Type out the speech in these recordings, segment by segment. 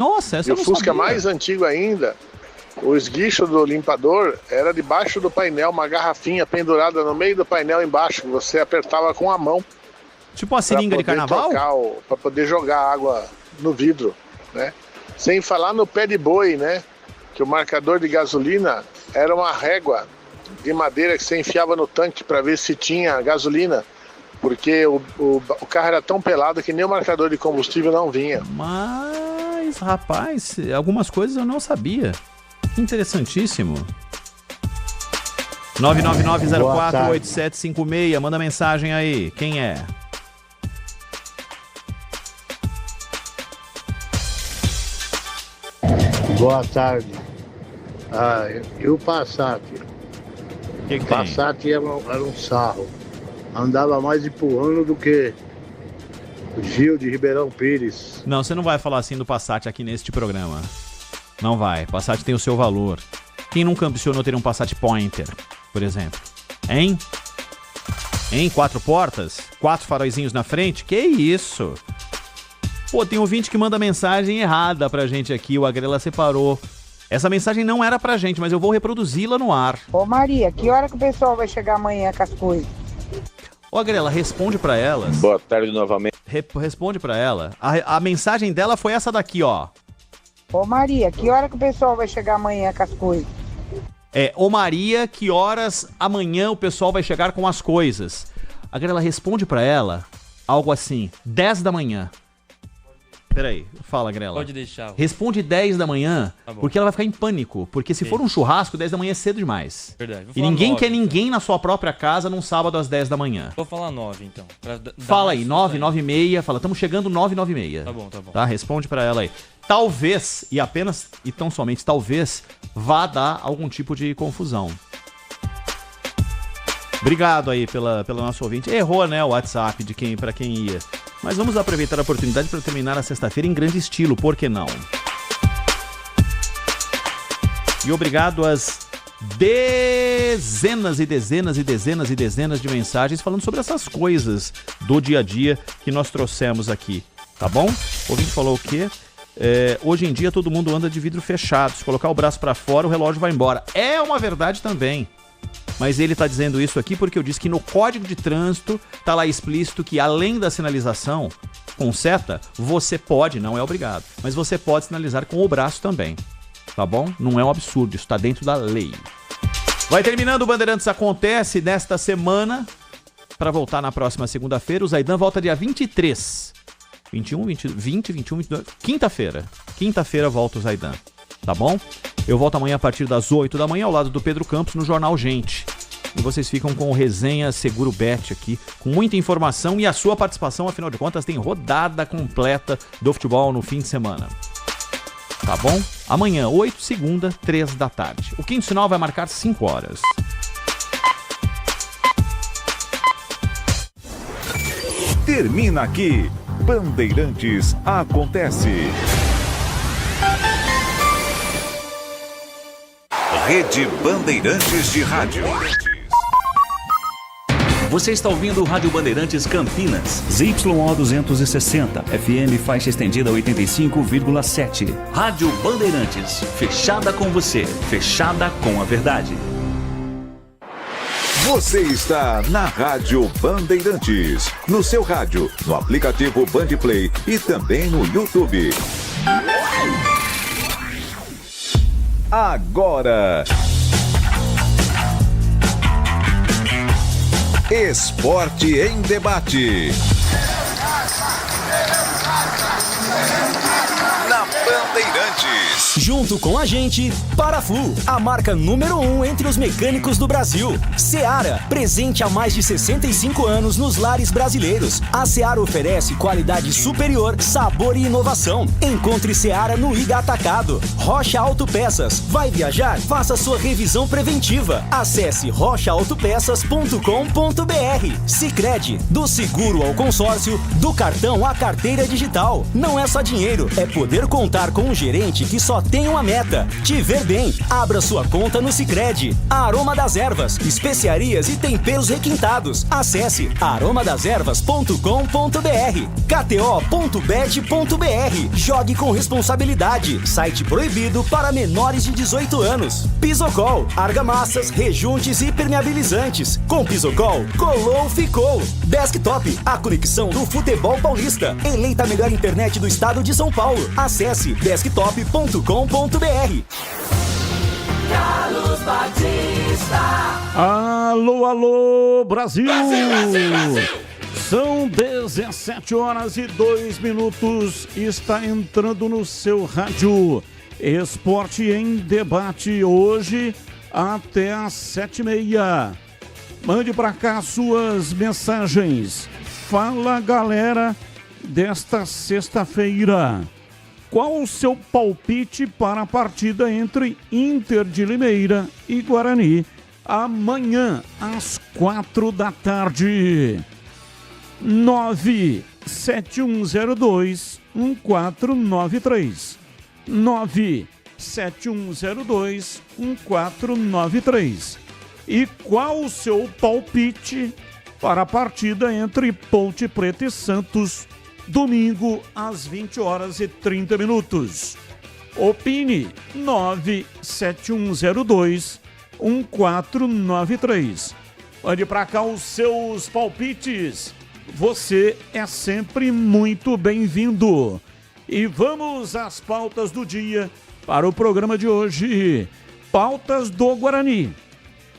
Nossa, essa E eu o não Fusca sabia. mais antigo ainda, o esguicho do limpador era debaixo do painel, uma garrafinha pendurada no meio do painel embaixo, que você apertava com a mão. Tipo uma seringa de carnaval? Para poder jogar água no vidro, né? Sem falar no pé de boi, né? Que o marcador de gasolina era uma régua de madeira que você enfiava no tanque para ver se tinha gasolina. Porque o carro era tão pelado que nem o marcador de combustível não vinha. Mas, rapaz, algumas coisas eu não sabia. Interessantíssimo. 999048756, manda mensagem aí. Quem é? Boa tarde. E o Passat? Que o Passat era um sarro. Andava mais empurrando do que o Gil de Ribeirão Pires. Não, você não vai falar assim do Passat aqui neste programa. Não vai. Passat tem o seu valor. Quem nunca ambicionou ter um Passat Pointer, por exemplo? Hein? 4 portas? 4 faróizinhos na frente? Que isso? Pô, tem um ouvinte que manda mensagem errada pra gente aqui. O Agrela separou. Essa mensagem não era pra gente, mas eu vou reproduzi-la no ar. Ô Maria, que hora que o pessoal vai chegar amanhã com as coisas? Ô Agrela, responde pra elas. Boa tarde novamente. Responde pra ela. A mensagem dela foi essa daqui, ó. Ô Maria, que hora que o pessoal vai chegar amanhã com as coisas? Ô Maria, que horas amanhã o pessoal vai chegar com as coisas? Agrela, responde pra ela algo assim, 10 da manhã. Peraí, fala, Grela. Pode deixar. Responde 10 da manhã, Tá bom. porque ela vai ficar em pânico. Porque se for um churrasco, 10 da manhã é cedo demais. Verdade. Vou E falar ninguém 9, quer ninguém na sua própria casa num sábado às 10 da manhã. Vou falar 9, então. Fala aí, 9, 9 e meia. Fala, estamos chegando 9, 9 e meia. Tá bom, tá bom. Tá? Responde pra ela aí. Talvez, e apenas e tão somente talvez, vá dar algum tipo de confusão. Obrigado aí pela nossa ouvinte. Errou, né, o WhatsApp de pra quem ia. Mas vamos aproveitar a oportunidade para terminar a sexta-feira em grande estilo, por que não? E obrigado às dezenas e dezenas e dezenas e dezenas de mensagens falando sobre essas coisas do dia a dia que nós trouxemos aqui, tá bom? O ouvinte falou o quê? Hoje em dia todo mundo anda de vidro fechado, se colocar o braço para fora o relógio vai embora. É uma verdade também. Mas ele está dizendo isso aqui porque eu disse que no Código de Trânsito está lá explícito que além da sinalização com seta, você pode, não é obrigado, mas você pode sinalizar com o braço também, tá bom? Não é um absurdo, isso está dentro da lei. Vai terminando o Bandeirantes Acontece nesta semana, para voltar na próxima segunda-feira. O Zaidan volta dia 23, 21, 20, 21, 22, quinta-feira. Quinta-feira volta o Zaidan, tá bom? Eu volto amanhã a partir das 8 da manhã ao lado do Pedro Campos no Jornal Gente. E vocês ficam com o Resenha Seguro Bet aqui, com muita informação e a sua participação, afinal de contas, tem rodada completa do futebol no fim de semana. Tá bom? Amanhã, 8, segunda, 3 da tarde. O quinto sinal vai marcar 5 horas. Termina aqui. Bandeirantes Acontece. Rede Bandeirantes de Rádio. Você está ouvindo o Rádio Bandeirantes Campinas. ZYO 260, FM faixa estendida 85,7. Rádio Bandeirantes, fechada com você, fechada com a verdade. Você está na Rádio Bandeirantes, no seu rádio, no aplicativo Bandplay e também no YouTube. Agora, Esporte em Debate. Na Bandeirantes. Junto com a gente, Parafu, a marca número 1 entre os mecânicos do Brasil. Seara, presente há mais de 65 anos nos lares brasileiros. A Seara oferece qualidade superior, sabor e inovação. Encontre Seara no Iga Atacado. Rocha Autopeças. Vai viajar? Faça sua revisão preventiva. Acesse rochaautopeças.com.br. Sicredi, do seguro ao consórcio, do cartão à carteira digital. Não é só dinheiro, é poder contar com um gerente que só tem tem uma meta: te ver bem. Abra sua conta no Sicredi. Aroma das Ervas, especiarias e temperos requintados. Acesse aromadeservas.com.br. kto.bet.br. Jogue com responsabilidade. Site proibido para menores de 18 anos. Pisocol, argamassas, rejuntes e permeabilizantes. Com Pisocol, colou, ficou. Desktop, a conexão do futebol paulista. Eleita a melhor internet do estado de São Paulo. Acesse desktop.com.br. Carlos Batista. Alô, alô, Brasil! Brasil! São 17h02. Está entrando no seu rádio Esporte em Debate, hoje até às 7h30. Mande para cá suas mensagens. Fala, galera, desta sexta-feira. Qual o seu palpite para a partida entre Inter de Limeira e Guarani amanhã às 4h? 97102-1493. 97102-1493. E qual o seu palpite para a partida entre Ponte Preta e Santos, domingo às 20h30? Opine. 97102-1493. Mande para cá os seus palpites. Você é sempre muito bem-vindo. E vamos às pautas do dia para o programa de hoje. Pautas do Guarani.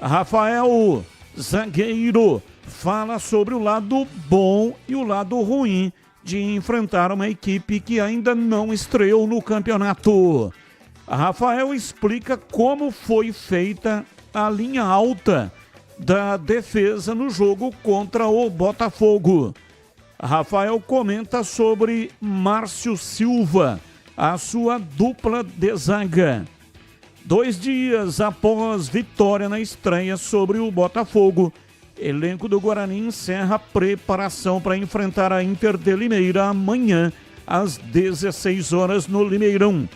Rafael, zagueiro, fala sobre o lado bom e o lado ruim de enfrentar uma equipe que ainda não estreou no campeonato. Rafael explica como foi feita a linha alta da defesa no jogo contra o Botafogo. Rafael comenta sobre Márcio Silva, a sua dupla de zaga. 2 dias após vitória na estreia sobre o Botafogo, elenco do Guarani encerra a preparação para enfrentar a Inter de Limeira amanhã às 16h no Limeirão.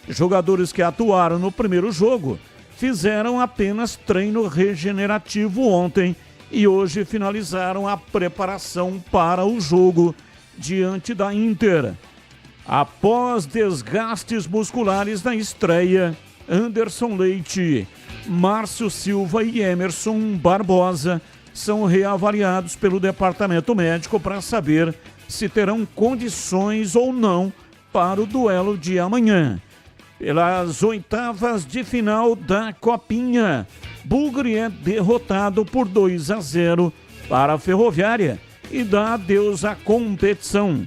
Jogadores que atuaram no primeiro jogo fizeram apenas treino regenerativo ontem e hoje finalizaram a preparação para o jogo diante da Inter. Após desgastes musculares na estreia, Anderson Leite, Márcio Silva e Emerson Barbosa são reavaliados pelo departamento médico para saber se terão condições ou não para o duelo de amanhã. Pelas oitavas de final da Copinha, Bugre é derrotado por 2-0 para a Ferroviária e dá adeus à competição.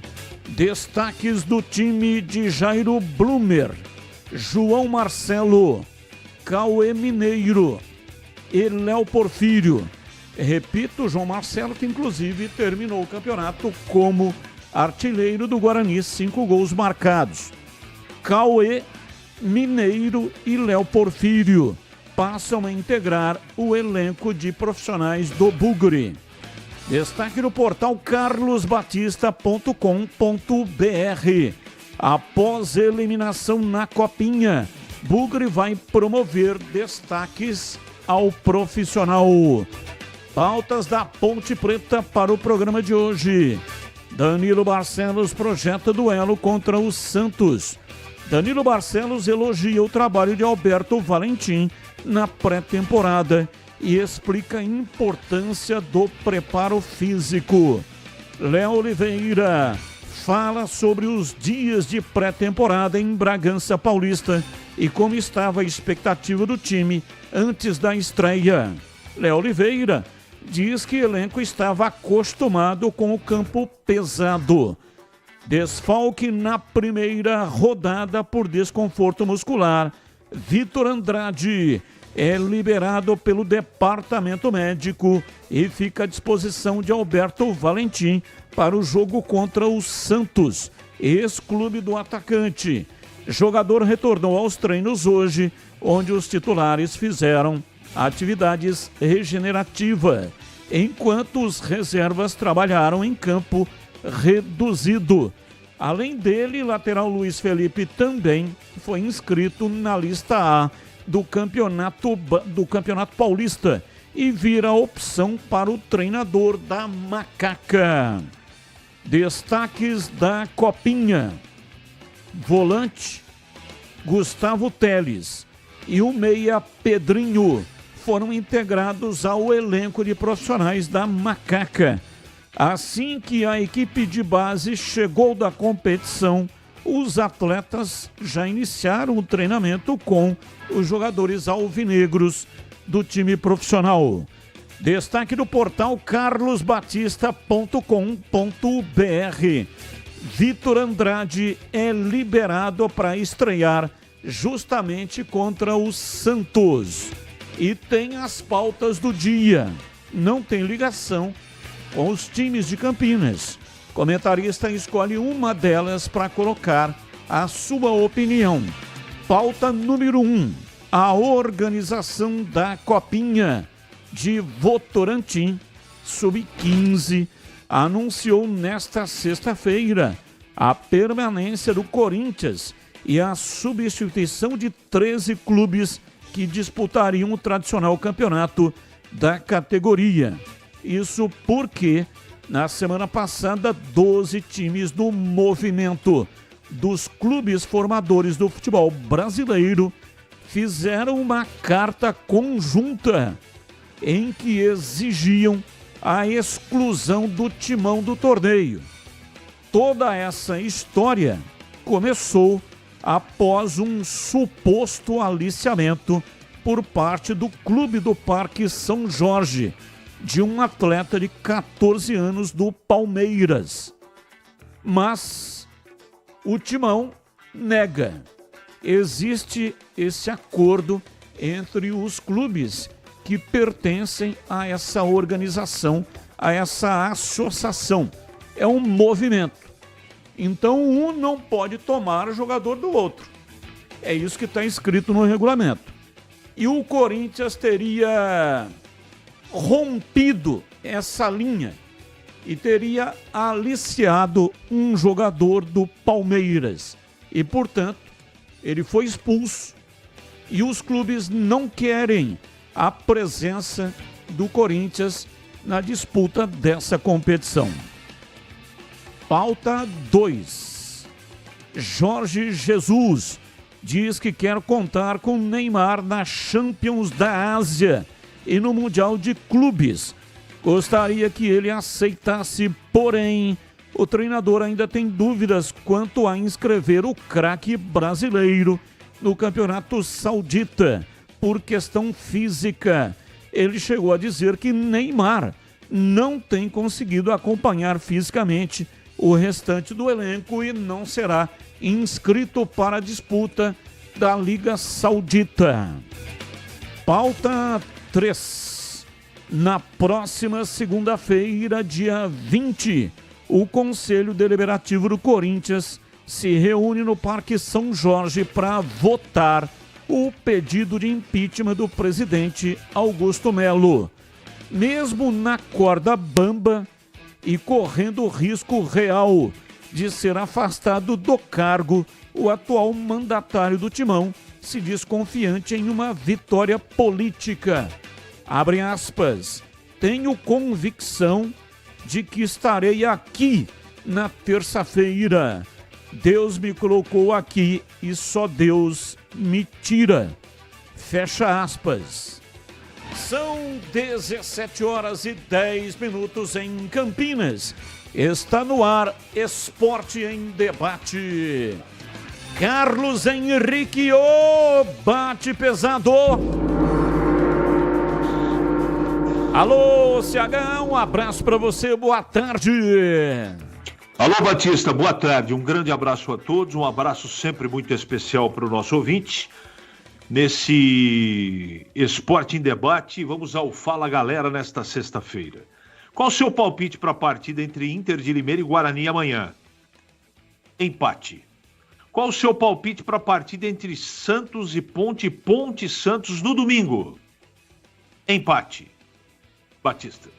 Destaques do time de Jairo Blumer: João Marcelo, Cauê Mineiro e Léo Porfírio. Repito, João Marcelo, que inclusive terminou o campeonato como artilheiro do Guarani, 5 gols marcados. Cauê Mineiro e Léo Porfírio passam a integrar o elenco de profissionais do Bugre. Destaque no portal carlosbatista.com.br. Após eliminação na Copinha, Bugre vai promover destaques ao profissional. Pautas da Ponte Preta para o programa de hoje. Danilo Barcelos projeta duelo contra o Santos. Danilo Barcelos elogia o trabalho de Alberto Valentim na pré-temporada e explica a importância do preparo físico. Léo Oliveira fala sobre os dias de pré-temporada em Bragança Paulista e como estava a expectativa do time antes da estreia. Léo Oliveira diz que o elenco estava acostumado com o campo pesado. Desfalque na primeira rodada por desconforto muscular. Vitor Andrade é liberado pelo departamento médico e fica à disposição de Alberto Valentim para o jogo contra o Santos, ex-clube do atacante. Jogador retornou aos treinos hoje, onde os titulares fizeram atividades regenerativas, enquanto os reservas trabalharam em campo reduzido. Além dele, lateral Luiz Felipe também foi inscrito na lista A do Campeonato Paulista e vira opção para o treinador da Macaca. Destaques da Copinha: volante Gustavo Teles e o meia Pedrinho foram integrados ao elenco de profissionais da Macaca. Assim que a equipe de base chegou da competição, os atletas já iniciaram o treinamento com os jogadores alvinegros do time profissional. Destaque do portal carlosbatista.com.br. Vitor Andrade é liberado para estrear justamente contra o Santos. E tem as pautas do dia. Não tem ligação com os times de Campinas. Comentarista escolhe uma delas para colocar a sua opinião. Pauta número 1. A organização da Copinha de Votorantim Sub-15 anunciou nesta sexta-feira a permanência do Corinthians e a substituição de 13 clubes que disputariam o tradicional campeonato da categoria. Isso porque, na semana passada, 12 times do movimento dos clubes formadores do futebol brasileiro fizeram uma carta conjunta em que exigiam a exclusão do timão do torneio. Toda essa história começou após um suposto aliciamento por parte do Clube do Parque São Jorge, de um atleta de 14 anos do Palmeiras. Mas o timão nega. Existe esse acordo entre os clubes que pertencem a essa organização, a essa associação. É um movimento. Então um não pode tomar jogador do outro. É isso que está escrito no regulamento. E o Corinthians teria rompido essa linha e teria aliciado um jogador do Palmeiras. E, portanto, ele foi expulso e os clubes não querem a presença do Corinthians na disputa dessa competição. Pauta 2. Jorge Jesus diz que quer contar com Neymar na Champions da Ásia e no Mundial de Clubes. Gostaria que ele aceitasse, porém, o treinador ainda tem dúvidas quanto a inscrever o craque brasileiro no Campeonato Saudita, por questão física. Ele chegou a dizer que Neymar não tem conseguido acompanhar fisicamente o restante do elenco e não será inscrito para a disputa da Liga Saudita. Pauta 3. Na próxima segunda-feira, dia 20, o Conselho Deliberativo do Corinthians se reúne no Parque São Jorge para votar o pedido de impeachment do presidente Augusto Melo. Mesmo na corda bamba e correndo risco real de ser afastado do cargo, o atual mandatário do Timão se diz confiante em uma vitória política. Abre aspas. Tenho convicção de que estarei aqui na terça-feira. Deus me colocou aqui e só Deus me tira. Fecha aspas. São 17h10 em Campinas. Está no ar Esporte em Debate. Carlos Henrique, o bate pesado. Alô, CH, um abraço para você, boa tarde. Alô, Batista, boa tarde. Um grande abraço a todos, um abraço sempre muito especial para o nosso ouvinte. Nesse Esporte em Debate, vamos ao Fala Galera nesta sexta-feira. Qual o seu palpite para a partida entre Inter de Limeira e Guarani amanhã? Empate. Qual o seu palpite para a partida entre Santos e Ponte e Santos no domingo? Empate. Batista.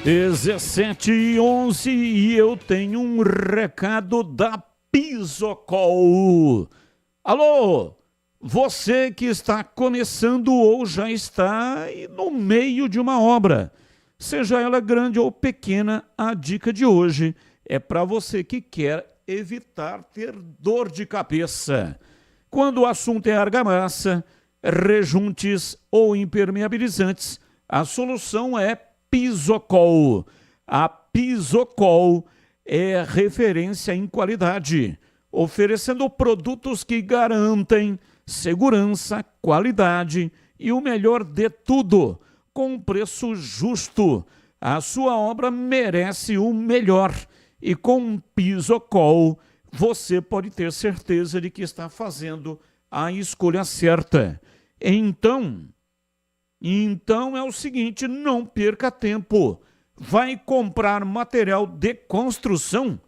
17h11 e eu tenho um recado da Pisocol. Alô, você que está começando ou já está no meio de uma obra, seja ela grande ou pequena, a dica de hoje é para você que quer evitar ter dor de cabeça. Quando o assunto é argamassa, rejuntes ou impermeabilizantes, a solução é Pisocol. A Pisocol é referência em qualidade, oferecendo produtos que garantem segurança, qualidade e o melhor de tudo, com preço justo. A sua obra merece o melhor e com Pisocol você pode ter certeza de que está fazendo a escolha certa. Então é o seguinte, não perca tempo. Vai comprar material de construção?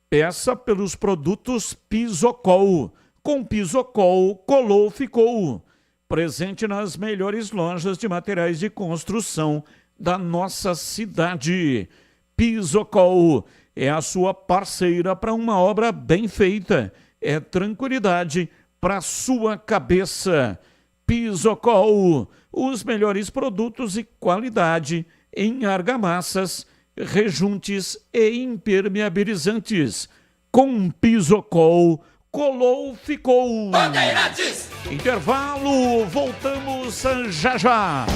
Peça pelos produtos Pisocol. Com Pisocol, colou, ficou. Presente nas melhores lojas de materiais de construção da nossa cidade. Pisocol é a sua parceira para uma obra bem feita. É tranquilidade para sua cabeça. Pisocol, os melhores produtos e qualidade em argamassas, rejuntes e impermeabilizantes. Com Pisocol, colou, ficou. Bandeirantes! Intervalo, voltamos já já.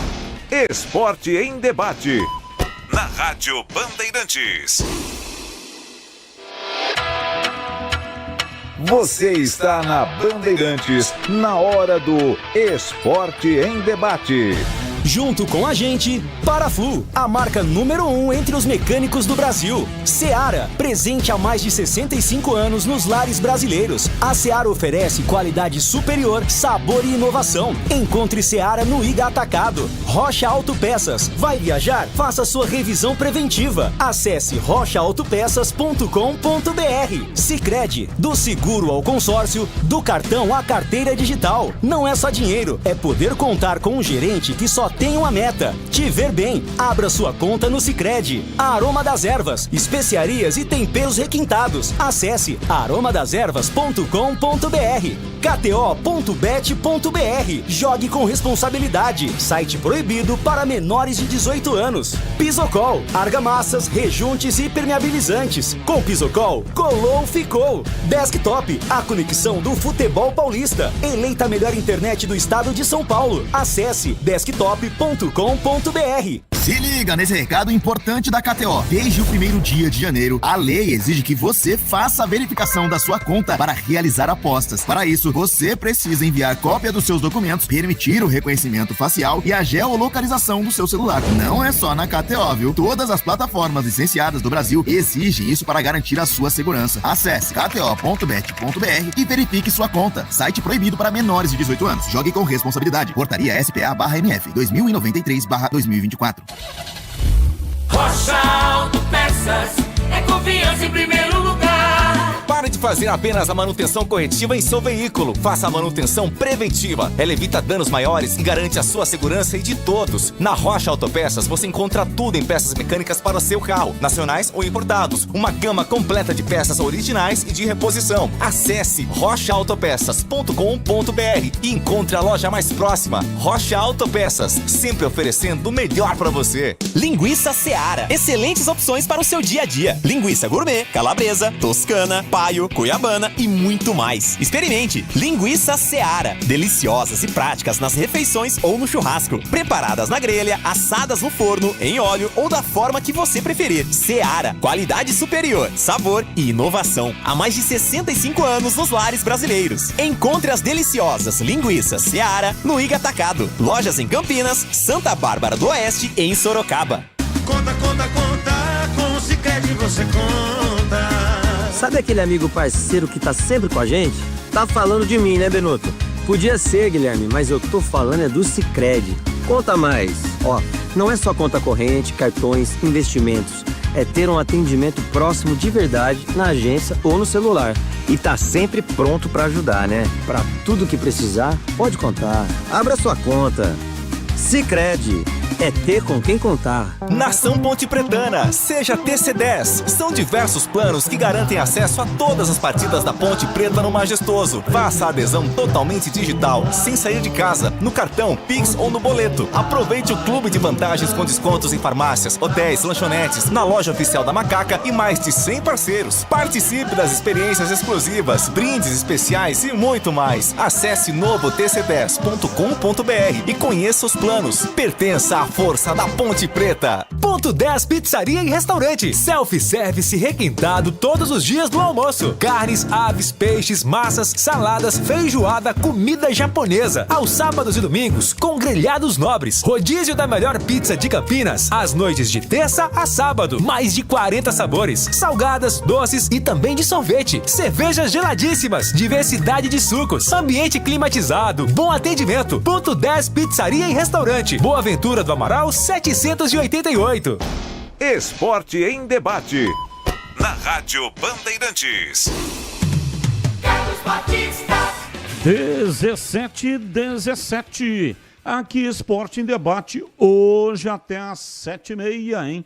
Esporte em debate. Na Rádio Bandeirantes. Você está na Bandeirantes, na hora do Esporte em Debate. Junto com a gente, Paraflu, a marca número 1 entre os mecânicos do Brasil. Seara, presente há mais de 65 anos nos lares brasileiros. A Seara oferece qualidade superior, sabor e inovação. Encontre Seara no Iga Atacado. Rocha Autopeças. Vai viajar? Faça sua revisão preventiva. Acesse rochaautopeças.com.br. Sicredi, do seguro ao consórcio, do cartão à carteira digital. Não é só dinheiro, é poder contar com um gerente que só tem uma meta: te ver bem. Abra sua conta no Sicredi. Aroma das Ervas, especiarias e temperos requintados. Acesse aromadeservas.com.br. kto.bet.br. Jogue com responsabilidade. Site proibido para menores de 18 anos. Pisocol, argamassas, rejuntes e impermeabilizantes. Com Pisocol, colou, ficou. Desktop, a conexão do futebol paulista. Eleita a melhor internet do estado de São Paulo. Acesse desktop.com.br. Se liga nesse recado importante da KTO. Desde o primeiro dia de janeiro, a lei exige que você faça a verificação da sua conta para realizar apostas. Para isso, você precisa enviar cópia dos seus documentos, permitir o reconhecimento facial e a geolocalização do seu celular. Não é só na KTO, viu? Todas as plataformas licenciadas do Brasil exigem isso para garantir a sua segurança. Acesse kto.bet.br e verifique sua conta. Site proibido para menores de 18 anos. Jogue com responsabilidade. Portaria SPA/MF 2093/2024. Rocha Autopeças é confiança em primeiro lugar. Pare de fazer apenas a manutenção corretiva em seu veículo. Faça a manutenção preventiva. Ela evita danos maiores e garante a sua segurança e de todos. Na Rocha Autopeças você encontra tudo em peças mecânicas para o seu carro, nacionais ou importados. Uma gama completa de peças originais e de reposição. Acesse rochaautopeças.com.br e encontre a loja mais próxima. Rocha Autopeças, sempre oferecendo o melhor para você. Linguiça Seara. Excelentes opções para o seu dia a dia. Linguiça gourmet, calabresa, toscana, paio, cuiabana e muito mais. Experimente Linguiça Seara. Deliciosas e práticas nas refeições ou no churrasco. Preparadas na grelha, assadas no forno, em óleo ou da forma que você preferir. Seara. Qualidade superior, sabor e inovação. Há mais de 65 anos nos lares brasileiros. Encontre as deliciosas linguiças Seara no Iga Atacado. Lojas em Campinas, Santa Bárbara do Oeste e em Sorocaba. Conta, conta, conta, com o Sicredi você conta. Sabe aquele amigo parceiro que tá sempre com a gente? Tá falando de mim, né, Benuto? Podia ser, Guilherme, mas eu tô falando é do Sicredi. Conta mais. Ó, não é só conta corrente, cartões, investimentos. É ter um atendimento próximo de verdade na agência ou no celular. E tá sempre pronto pra ajudar, né? Pra tudo que precisar, pode contar. Abra sua conta. Sicredi. É ter com quem contar. Nação Ponte Pretana, seja TC10. São diversos planos que garantem acesso a todas as partidas da Ponte Preta no Majestoso. Faça a adesão totalmente digital, sem sair de casa, no cartão, Pix ou no boleto. Aproveite o clube de vantagens com descontos em farmácias, hotéis, lanchonetes, na loja oficial da Macaca e mais de 100 parceiros. Participe das experiências exclusivas, brindes especiais e muito mais. Acesse novotc10.com.br e conheça os planos. Pertença à força da Ponte Preta. Ponto 10 Pizzaria e Restaurante. Self-service requintado todos os dias do almoço. Carnes, aves, peixes, massas, saladas, feijoada, comida japonesa. Aos sábados e domingos, com grelhados nobres. Rodízio da melhor pizza de Campinas. Às noites de terça a sábado. Mais de 40 sabores. Salgadas, doces e também de sorvete. Cervejas geladíssimas. Diversidade de sucos. Ambiente climatizado. Bom atendimento. Ponto 10 Pizzaria e Restaurante. Boa Ventura do Amaral 788. Esporte em debate. Na Rádio Bandeirantes. 17:17. Aqui Esporte em Debate. Hoje até às 7h30, hein?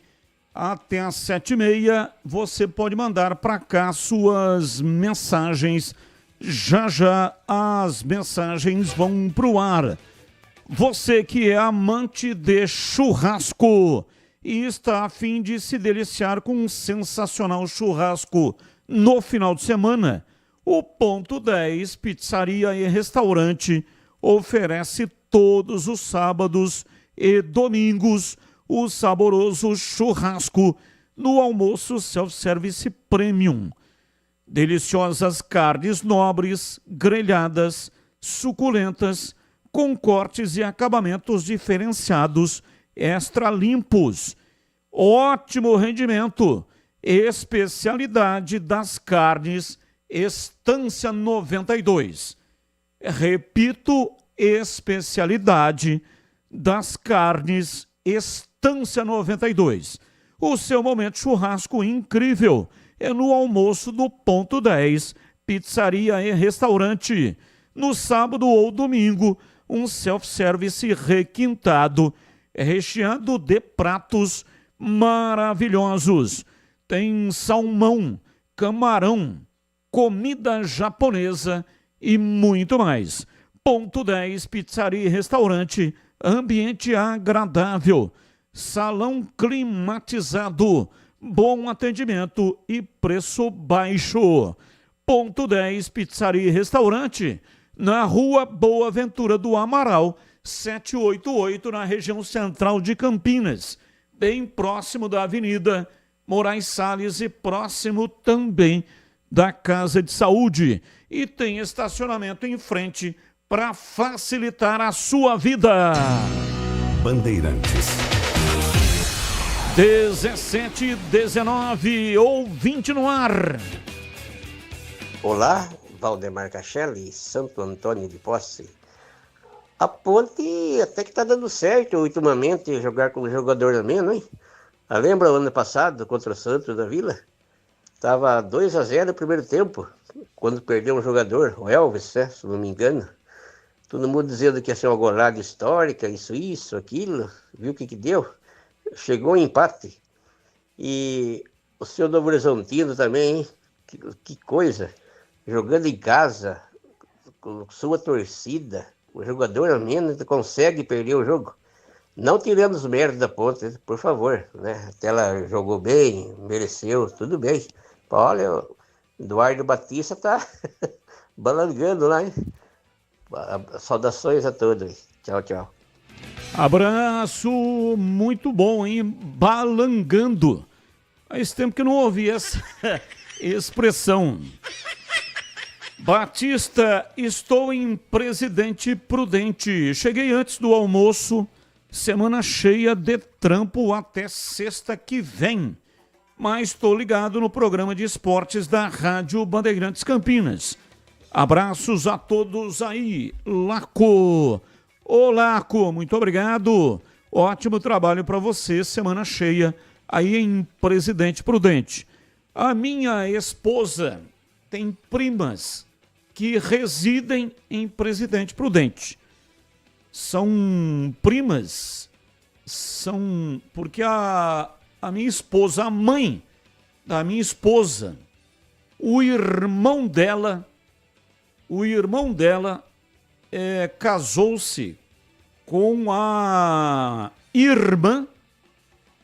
Até às 7h30 você pode mandar para cá suas mensagens. Já já as mensagens vão pro ar. Você que é amante de churrasco e está a fim de se deliciar com um sensacional churrasco no final de semana, o Ponto 10 Pizzaria e Restaurante oferece todos os sábados e domingos o saboroso churrasco no almoço self-service premium. Deliciosas carnes nobres, grelhadas, suculentas, com cortes e acabamentos diferenciados, extra limpos. Ótimo rendimento. Especialidade das carnes, Estância 92. Repito, especialidade das carnes, Estância 92. O seu momento churrasco incrível é no almoço do Ponto 10, Pizzaria e Restaurante. No sábado ou domingo, um self-service requintado, recheado de pratos maravilhosos. Tem salmão, camarão, comida japonesa e muito mais. Ponto 10 Pizzaria e Restaurante, ambiente agradável, salão climatizado, bom atendimento e preço baixo. Ponto 10 Pizzaria e Restaurante, na Rua Boa Ventura do Amaral, 788, na região central de Campinas, bem próximo da Avenida Moraes Salles e próximo também da Casa de Saúde. E tem estacionamento em frente para facilitar a sua vida. Bandeirantes. 17:19, ouvinte no ar. Olá, Valdemar Cachelli, Santo Antônio de Posse. A Ponte até que está dando certo ultimamente jogar com o jogador a menos, hein? Lembra o ano passado contra o Santos da Vila? Estava 2-0 no primeiro tempo, quando perdeu um jogador, o Elvis, né, se não me engano. Todo mundo dizendo que ia ser uma goleada histórica, isso, aquilo. Viu o que deu? Chegou um empate. E o seu Novo Horizontino também, hein? Que coisa. Jogando em casa, com sua torcida, o jogador a menos consegue perder o jogo. Não tirando os méritos da Ponte, por favor, né? Até ela jogou bem, mereceu, tudo bem. Olha, o Eduardo Batista tá balangando lá, hein? Saudações a todos. Tchau, tchau. Abraço, muito bom, hein? Balangando. Faz tempo que eu não ouvi essa expressão. Batista, estou em Presidente Prudente. Cheguei antes do almoço, semana cheia de trampo até sexta que vem. Mas estou ligado no programa de esportes da Rádio Bandeirantes Campinas. Abraços a todos aí, Laco. Ô Laco, muito obrigado. Ótimo trabalho para você, semana cheia aí em Presidente Prudente. A minha esposa tem primas que residem em Presidente Prudente. São primas porque a minha esposa, a mãe da minha esposa, o irmão dela casou-se com a irmã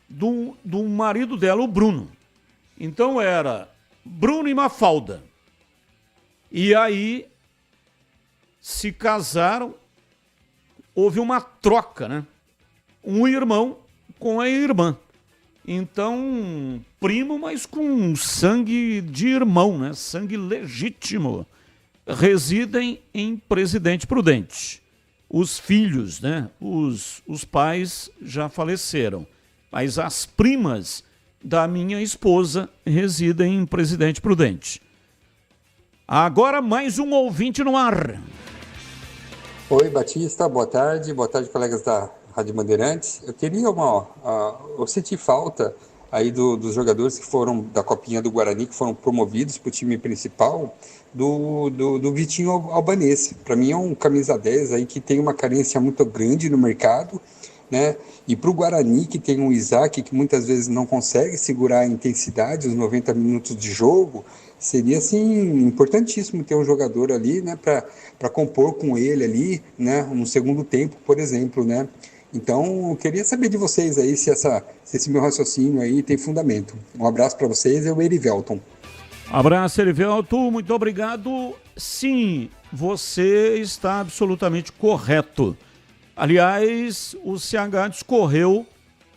do marido dela, o Bruno. Então era Bruno e Mafalda. E aí se casaram, houve uma troca, né? Um irmão com a irmã. Então, primo, mas com sangue de irmão, né? Sangue legítimo. Residem em Presidente Prudente. Os filhos, né? Os pais já faleceram. Mas as primas da minha esposa residem em Presidente Prudente. Agora mais um ouvinte no ar. Oi, Batista, boa tarde, colegas da Rádio Bandeirantes. Eu queria eu senti falta aí dos jogadores que foram da Copinha do Guarani, que foram promovidos para o time principal, do Vitinho Albanês. Para mim é um camisa 10 aí que tem uma carência muito grande no mercado, né? E para o Guarani, que tem um Isaac que muitas vezes não consegue segurar a intensidade, os 90 minutos de jogo, seria assim importantíssimo ter um jogador ali, né, para compor com ele ali, né, no segundo tempo, por exemplo, né? Então, eu queria saber de vocês aí se esse meu raciocínio aí tem fundamento. Um abraço para vocês, é o Erivelton. Abraço, Erivelton, muito obrigado. Sim, você está absolutamente correto. Aliás, o CH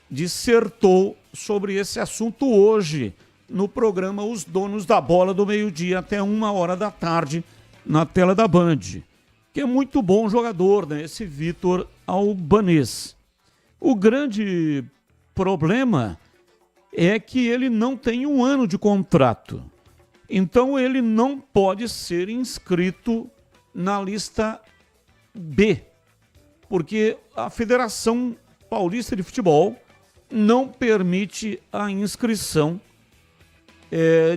dissertou sobre esse assunto hoje, no programa Os Donos da Bola, do meio-dia até 1h da tarde, na tela da Band. Que é muito bom jogador, né? Esse Vitor Albanês. O grande problema é que ele não tem 1 ano de contrato. Então ele não pode ser inscrito na lista B. Porque a Federação Paulista de Futebol não permite a inscrição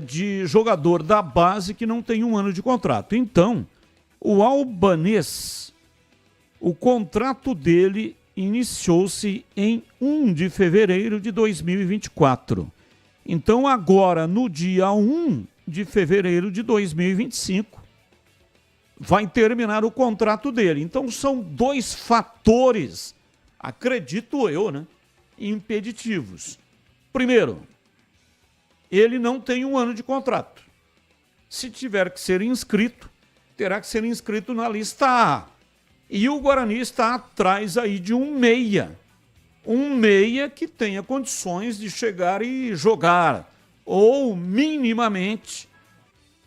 de jogador da base que não tem 1 ano de contrato. Então, o Albanês, o contrato dele iniciou-se em 1 de fevereiro de 2024. Então, agora, no dia 1 de fevereiro de 2025, vai terminar o contrato dele. Então, são 2 fatores, acredito eu, né, impeditivos. Primeiro, ele não tem 1 ano de contrato. Se tiver que ser inscrito, terá que ser inscrito na lista A. E o Guarani está atrás aí de um meia. Um meia que tenha condições de chegar e jogar. Ou, minimamente,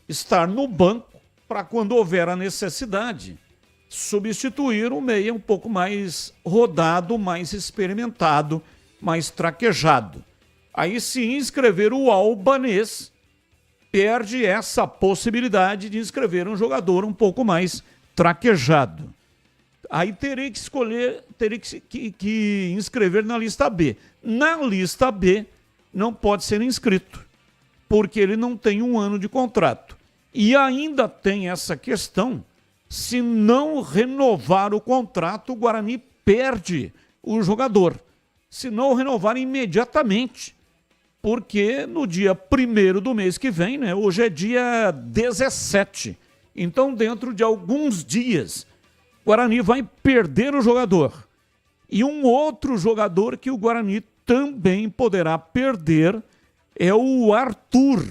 estar no banco para, quando houver a necessidade, substituir um meia um pouco mais rodado, mais experimentado, mais traquejado. Aí, se inscrever o Albanês, perde essa possibilidade de inscrever um jogador um pouco mais traquejado. Aí teria que escolher, que inscrever na lista B. Na lista B não pode ser inscrito, porque ele não tem 1 ano de contrato. E ainda tem essa questão, se não renovar o contrato, o Guarani perde o jogador. Se não renovar imediatamente, porque no dia 1º do mês que vem, né, hoje é dia 17, então dentro de alguns dias, o Guarani vai perder o jogador. E um outro jogador que o Guarani também poderá perder é o Arthur,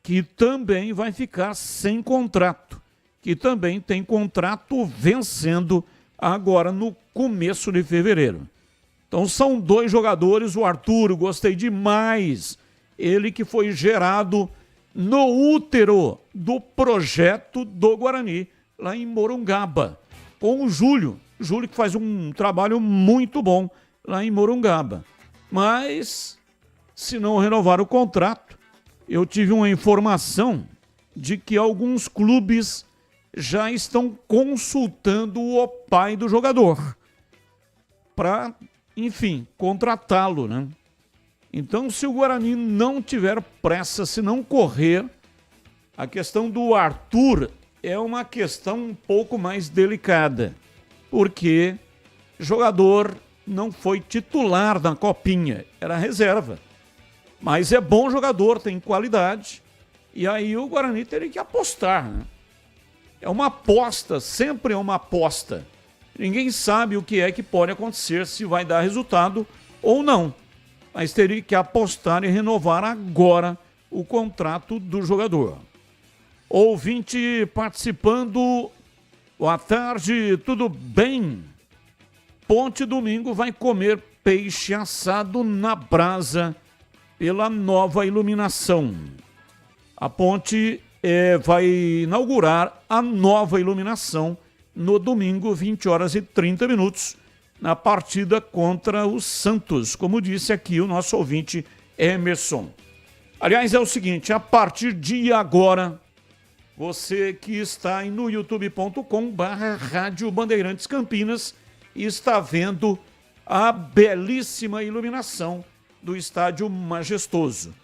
que também vai ficar sem contrato, que também tem contrato vencendo agora no começo de fevereiro. Então são 2 jogadores, o Arthur, gostei demais, ele que foi gerado no útero do projeto do Guarani, lá em Morungaba, com o Júlio que faz um trabalho muito bom lá em Morungaba. Mas, se não renovar o contrato, eu tive uma informação de que alguns clubes já estão consultando o pai do jogador para, enfim, contratá-lo, né? Então, se o Guarani não tiver pressa, se não correr, a questão do Arthur é uma questão um pouco mais delicada, porque jogador não foi titular na Copinha, era reserva. Mas é bom jogador, tem qualidade. E aí o Guarani teria que apostar, né? É uma aposta, sempre é uma aposta. Ninguém sabe o que é que pode acontecer, se vai dar resultado ou não. Mas teria que apostar e renovar agora o contrato do jogador. Ouvinte participando. Boa tarde, tudo bem? Ponte domingo vai comer peixe assado na brasa pela nova iluminação. A Ponte vai inaugurar a nova iluminação no domingo, 20h30, na partida contra o Santos, como disse aqui o nosso ouvinte Emerson. Aliás, é o seguinte, a partir de agora, você que está no youtube.com/Rádio Bandeirantes Campinas está vendo a belíssima iluminação do Estádio Majestoso.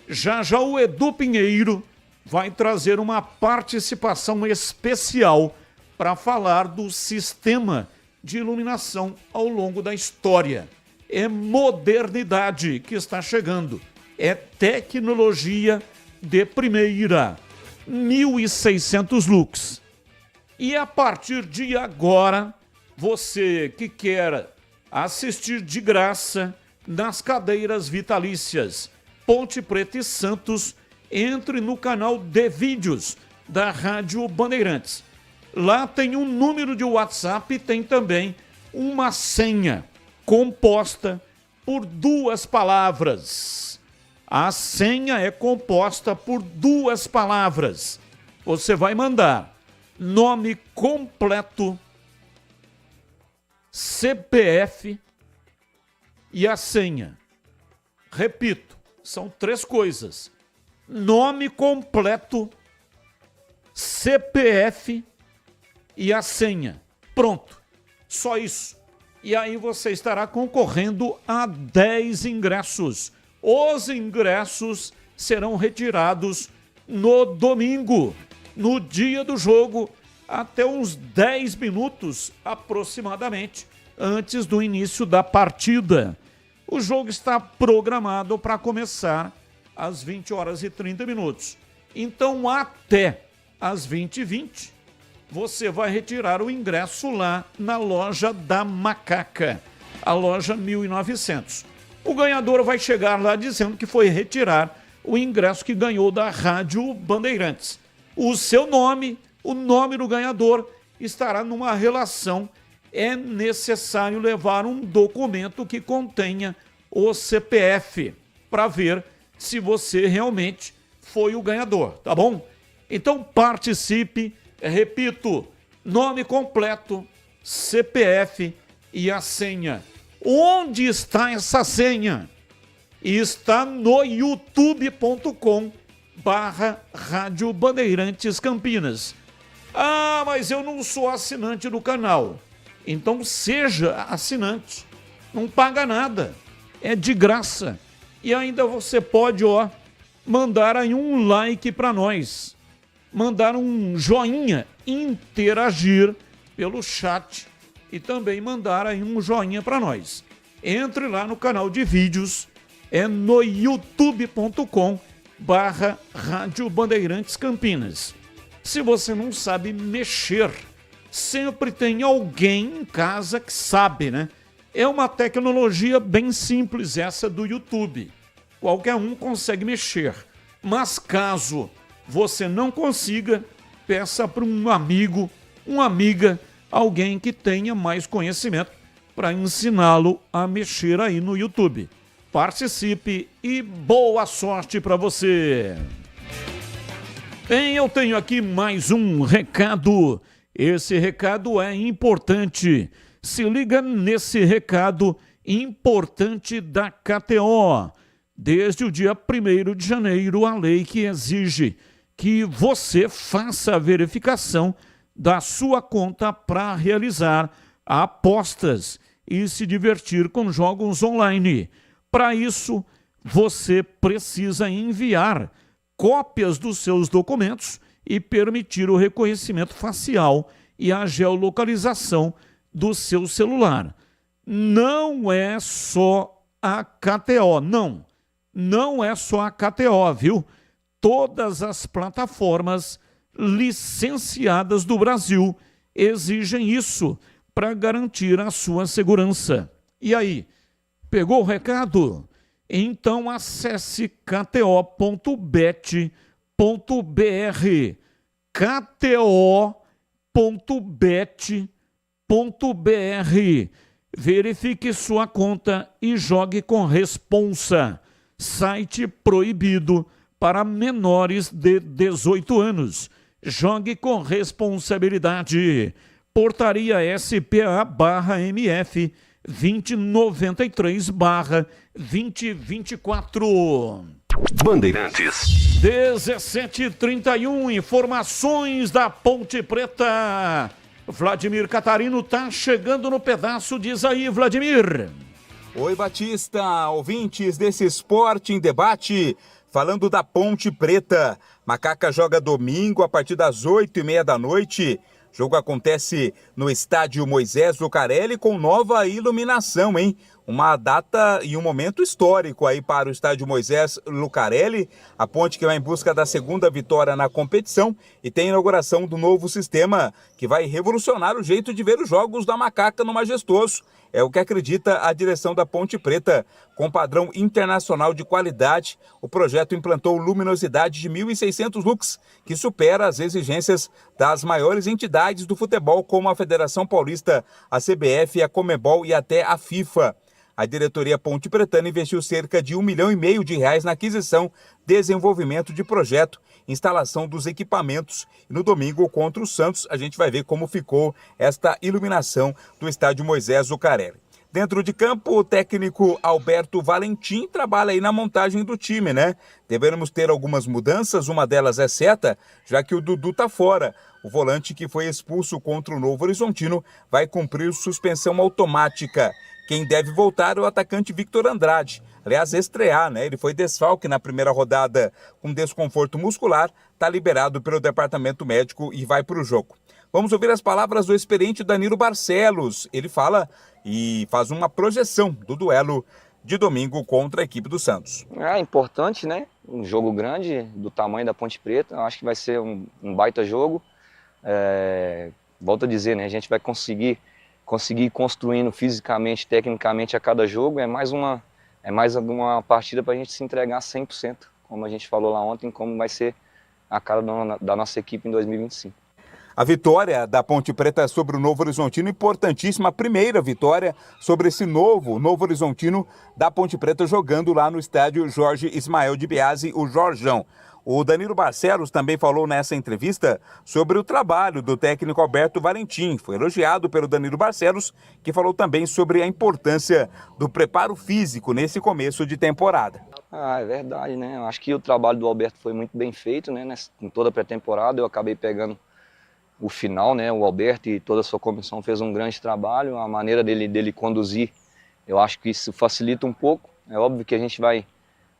Já o Edu Pinheiro vai trazer uma participação especial para falar do sistema de iluminação ao longo da história. É modernidade que está chegando. É tecnologia de primeira. 1.600 lux. E a partir de agora, você que quer assistir de graça nas cadeiras vitalícias Ponte Preta e Santos, entre no canal de vídeos da Rádio Bandeirantes. Lá tem um número de WhatsApp e tem também uma senha composta por 2 palavras. A senha é composta por 2 palavras. Você vai mandar nome completo, CPF e a senha. Repito, são 3 coisas. Nome completo, CPF e a senha. Pronto. Só isso. E aí você estará concorrendo a 10 ingressos. Os ingressos serão retirados no domingo, no dia do jogo, até uns 10 minutos aproximadamente antes do início da partida. O jogo está programado para começar às 20h30. Então, até às 20h20, você vai retirar o ingresso lá na loja da Macaca, a loja 1900. O ganhador vai chegar lá dizendo que foi retirar o ingresso que ganhou da Rádio Bandeirantes. O seu nome, o nome do ganhador, estará numa relação. É necessário levar um documento que contenha o CPF para ver se você realmente foi o ganhador, tá bom? Então participe, repito, nome completo, CPF e a senha. Onde está essa senha? Está no youtube.com/Rádio Bandeirantes Campinas. Ah, mas eu não sou assinante do canal. Então seja assinante. Não paga nada. É de graça. E ainda você pode, mandar aí um like para nós. Mandar um joinha, interagir pelo chat e também mandar aí um joinha para nós. Entre lá no canal de vídeos, é no youtube.com/Rádio Bandeirantes Campinas. Se você não sabe mexer, sempre tem alguém em casa que sabe, né? É uma tecnologia bem simples essa do YouTube. Qualquer um consegue mexer. Mas caso você não consiga, peça para um amigo, uma amiga, alguém que tenha mais conhecimento para ensiná-lo a mexer aí no YouTube. Participe e boa sorte para você! Bem, eu tenho aqui mais um recado. Esse recado é importante. Se liga nesse recado importante da KTO. Desde o dia 1º de janeiro, a lei que exige que você faça a verificação da sua conta para realizar apostas e se divertir com jogos online. Para isso, você precisa enviar cópias dos seus documentos e permitir o reconhecimento facial e a geolocalização do seu celular. não é só a KTO, não é só a KTO, viu? Todas as plataformas licenciadas do Brasil exigem isso para garantir a sua segurança. E aí, pegou o recado? Então acesse kto.bet.br, kto.bet.br. Verifique sua conta e jogue com responsa. Site proibido para menores de 18 anos. Jogue com responsabilidade. Portaria SPA/MF 2093/2024. Bandeirantes. 17h31, informações da Ponte Preta. Vladimir Catarino tá chegando no pedaço, diz aí, Vladimir. Oi, Batista, ouvintes desse Esporte em Debate, falando da Ponte Preta. Macaca joga domingo a partir das 8h30 da noite. O jogo acontece no estádio Moisés Lucarelli com nova iluminação, hein? Uma data e um momento histórico aí para o estádio Moisés Lucarelli. A Ponte que vai em busca da segunda vitória na competição e tem a inauguração do novo sistema que vai revolucionar o jeito de ver os jogos da Macaca no Majestoso. É o que acredita a direção da Ponte Preta. Com padrão internacional de qualidade, o projeto implantou luminosidade de 1.600 lux, que supera as exigências das maiores entidades do futebol, como a Federação Paulista, a CBF, a Conmebol e até a FIFA. A diretoria Ponte Pretana investiu cerca de R$1,5 milhão na aquisição, desenvolvimento de projeto, instalação dos equipamentos. E no domingo, contra o Santos, a gente vai ver como ficou esta iluminação do estádio Moisés Lucarelli. Dentro de campo, o técnico Alberto Valentim trabalha aí na montagem do time, né? Devemos ter algumas mudanças, uma delas é certa, já que o Dudu tá fora. O volante que foi expulso contra o Novo Horizontino vai cumprir suspensão automática. Quem deve voltar é o atacante Victor Andrade. Aliás, estrear, né? Ele foi desfalque na primeira rodada com desconforto muscular, tá liberado pelo departamento médico e vai para o jogo. Vamos ouvir as palavras do experiente Danilo Barcelos. Ele fala e faz uma projeção do duelo de domingo contra a equipe do Santos. É importante, né? Um jogo grande do tamanho da Ponte Preta. Eu acho que vai ser um baita jogo. Volto a dizer, né? A gente vai conseguir construindo fisicamente, tecnicamente a cada jogo. É mais uma partida para a gente se entregar 100%, como a gente falou lá ontem, como vai ser a cara da nossa equipe em 2025. A vitória da Ponte Preta sobre o Novo Horizontino, importantíssima, a primeira vitória sobre esse Novo Horizontino da Ponte Preta, jogando lá no estádio Jorge Ismael de Biasi, o Jorjão. O Danilo Barcelos também falou nessa entrevista sobre o trabalho do técnico Alberto Valentim. Foi elogiado pelo Danilo Barcelos, que falou também sobre a importância do preparo físico nesse começo de temporada. É verdade, né? Eu acho que o trabalho do Alberto foi muito bem feito, né? Em toda a pré-temporada eu acabei pegando o final, né? O Alberto e toda a sua comissão fez um grande trabalho. A maneira dele conduzir, eu acho que isso facilita um pouco. É óbvio que a gente vai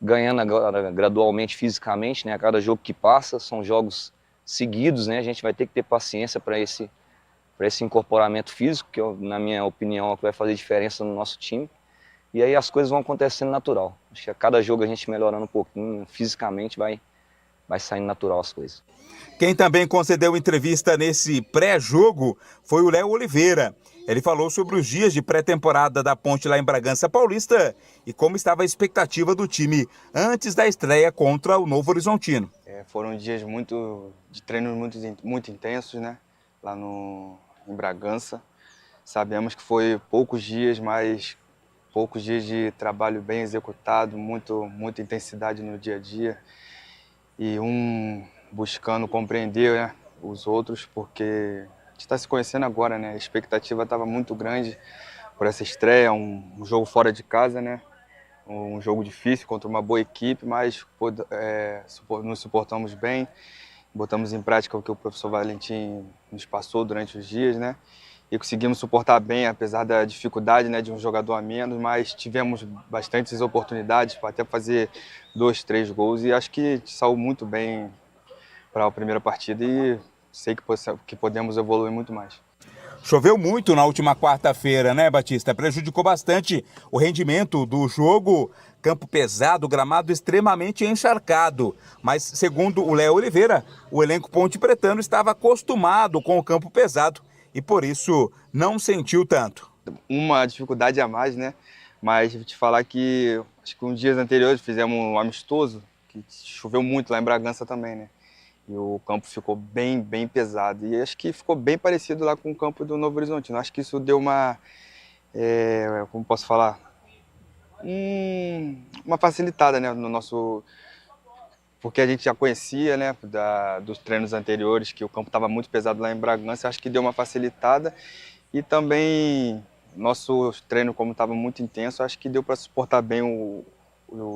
ganhando agora gradualmente fisicamente, né? A cada jogo que passa, são jogos seguidos, né? A gente vai ter que ter paciência para esse incorporamento físico, que na minha opinião é o que vai fazer diferença no nosso time. E aí as coisas vão acontecendo natural. Acho que a cada jogo a gente melhorando um pouquinho, fisicamente vai saindo natural as coisas. Quem também concedeu entrevista nesse pré-jogo foi o Léo Oliveira. Ele falou sobre os dias de pré-temporada da Ponte lá em Bragança Paulista e como estava a expectativa do time antes da estreia contra o Novo Horizontino. Foram dias de treinos muito intensos, né? Lá em Bragança. Sabemos que foi poucos dias, mas poucos dias de trabalho bem executado, muita intensidade no dia a dia. E buscando compreender, né, os outros, porque a gente está se conhecendo agora, né? A expectativa estava muito grande por essa estreia, um jogo fora de casa, né? Um jogo difícil contra uma boa equipe, mas nos suportamos bem, botamos em prática o que o professor Valentim nos passou durante os dias, né? E conseguimos suportar bem, apesar da dificuldade, né, de um jogador a menos, mas tivemos bastantes oportunidades para até fazer 2, 3 gols e acho que saiu muito bem para a primeira partida e sei que podemos evoluir muito mais. Choveu muito na última quarta-feira, né, Batista? Prejudicou bastante o rendimento do jogo. Campo pesado, gramado extremamente encharcado. Mas, segundo o Léo Oliveira, o elenco ponte pretano estava acostumado com o campo pesado e, por isso, não sentiu tanto. Uma dificuldade a mais, né? Mas vou te falar que, acho que uns dias anteriores fizemos um amistoso, que choveu muito lá em Bragança também, né? E o campo ficou bem pesado. E acho que ficou bem parecido lá com o campo do Novo Horizontino. Acho que isso deu uma, como posso falar, uma facilitada, né, no nosso... Porque a gente já conhecia, né, dos treinos anteriores, que o campo estava muito pesado lá em Bragança. Acho que deu uma facilitada. E também, nosso treino, como estava muito intenso, acho que deu para suportar bem o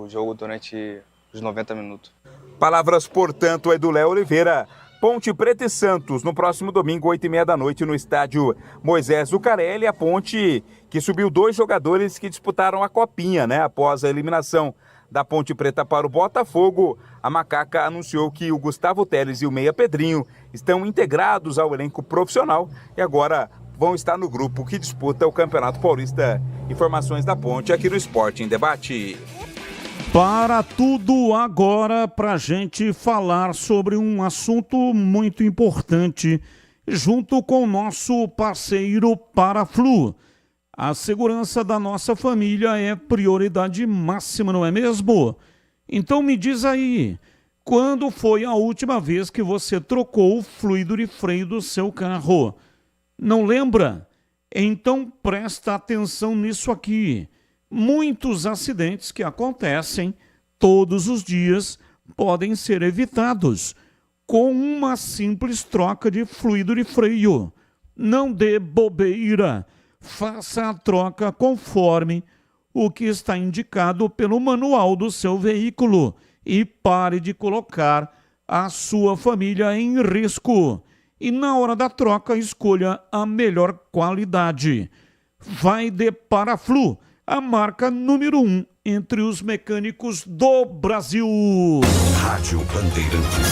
jogo durante os 90 minutos. Palavras, portanto, é do Léo Oliveira. Ponte Preta e Santos, no próximo domingo, 8h30 da noite, no estádio Moisés Zucarelli. A Ponte que subiu 2 jogadores que disputaram a Copinha, né? Após a eliminação da Ponte Preta para o Botafogo, a Macaca anunciou que o Gustavo Teles e o Meia Pedrinho estão integrados ao elenco profissional e agora vão estar no grupo que disputa o Campeonato Paulista. Informações da Ponte aqui no Esporte em Debate. Para tudo agora, para a gente falar sobre um assunto muito importante, junto com o nosso parceiro Paraflu. A segurança da nossa família é prioridade máxima, não é mesmo? Então me diz aí, quando foi a última vez que você trocou o fluido de freio do seu carro? Não lembra? Então presta atenção nisso aqui. Muitos acidentes que acontecem todos os dias podem ser evitados com uma simples troca de fluido de freio. Não dê bobeira, faça a troca conforme o que está indicado pelo manual do seu veículo e pare de colocar a sua família em risco. E na hora da troca, escolha a melhor qualidade. Vai de Paraflu, a marca número 1 entre os mecânicos do Brasil. Rádio Bandeirantes.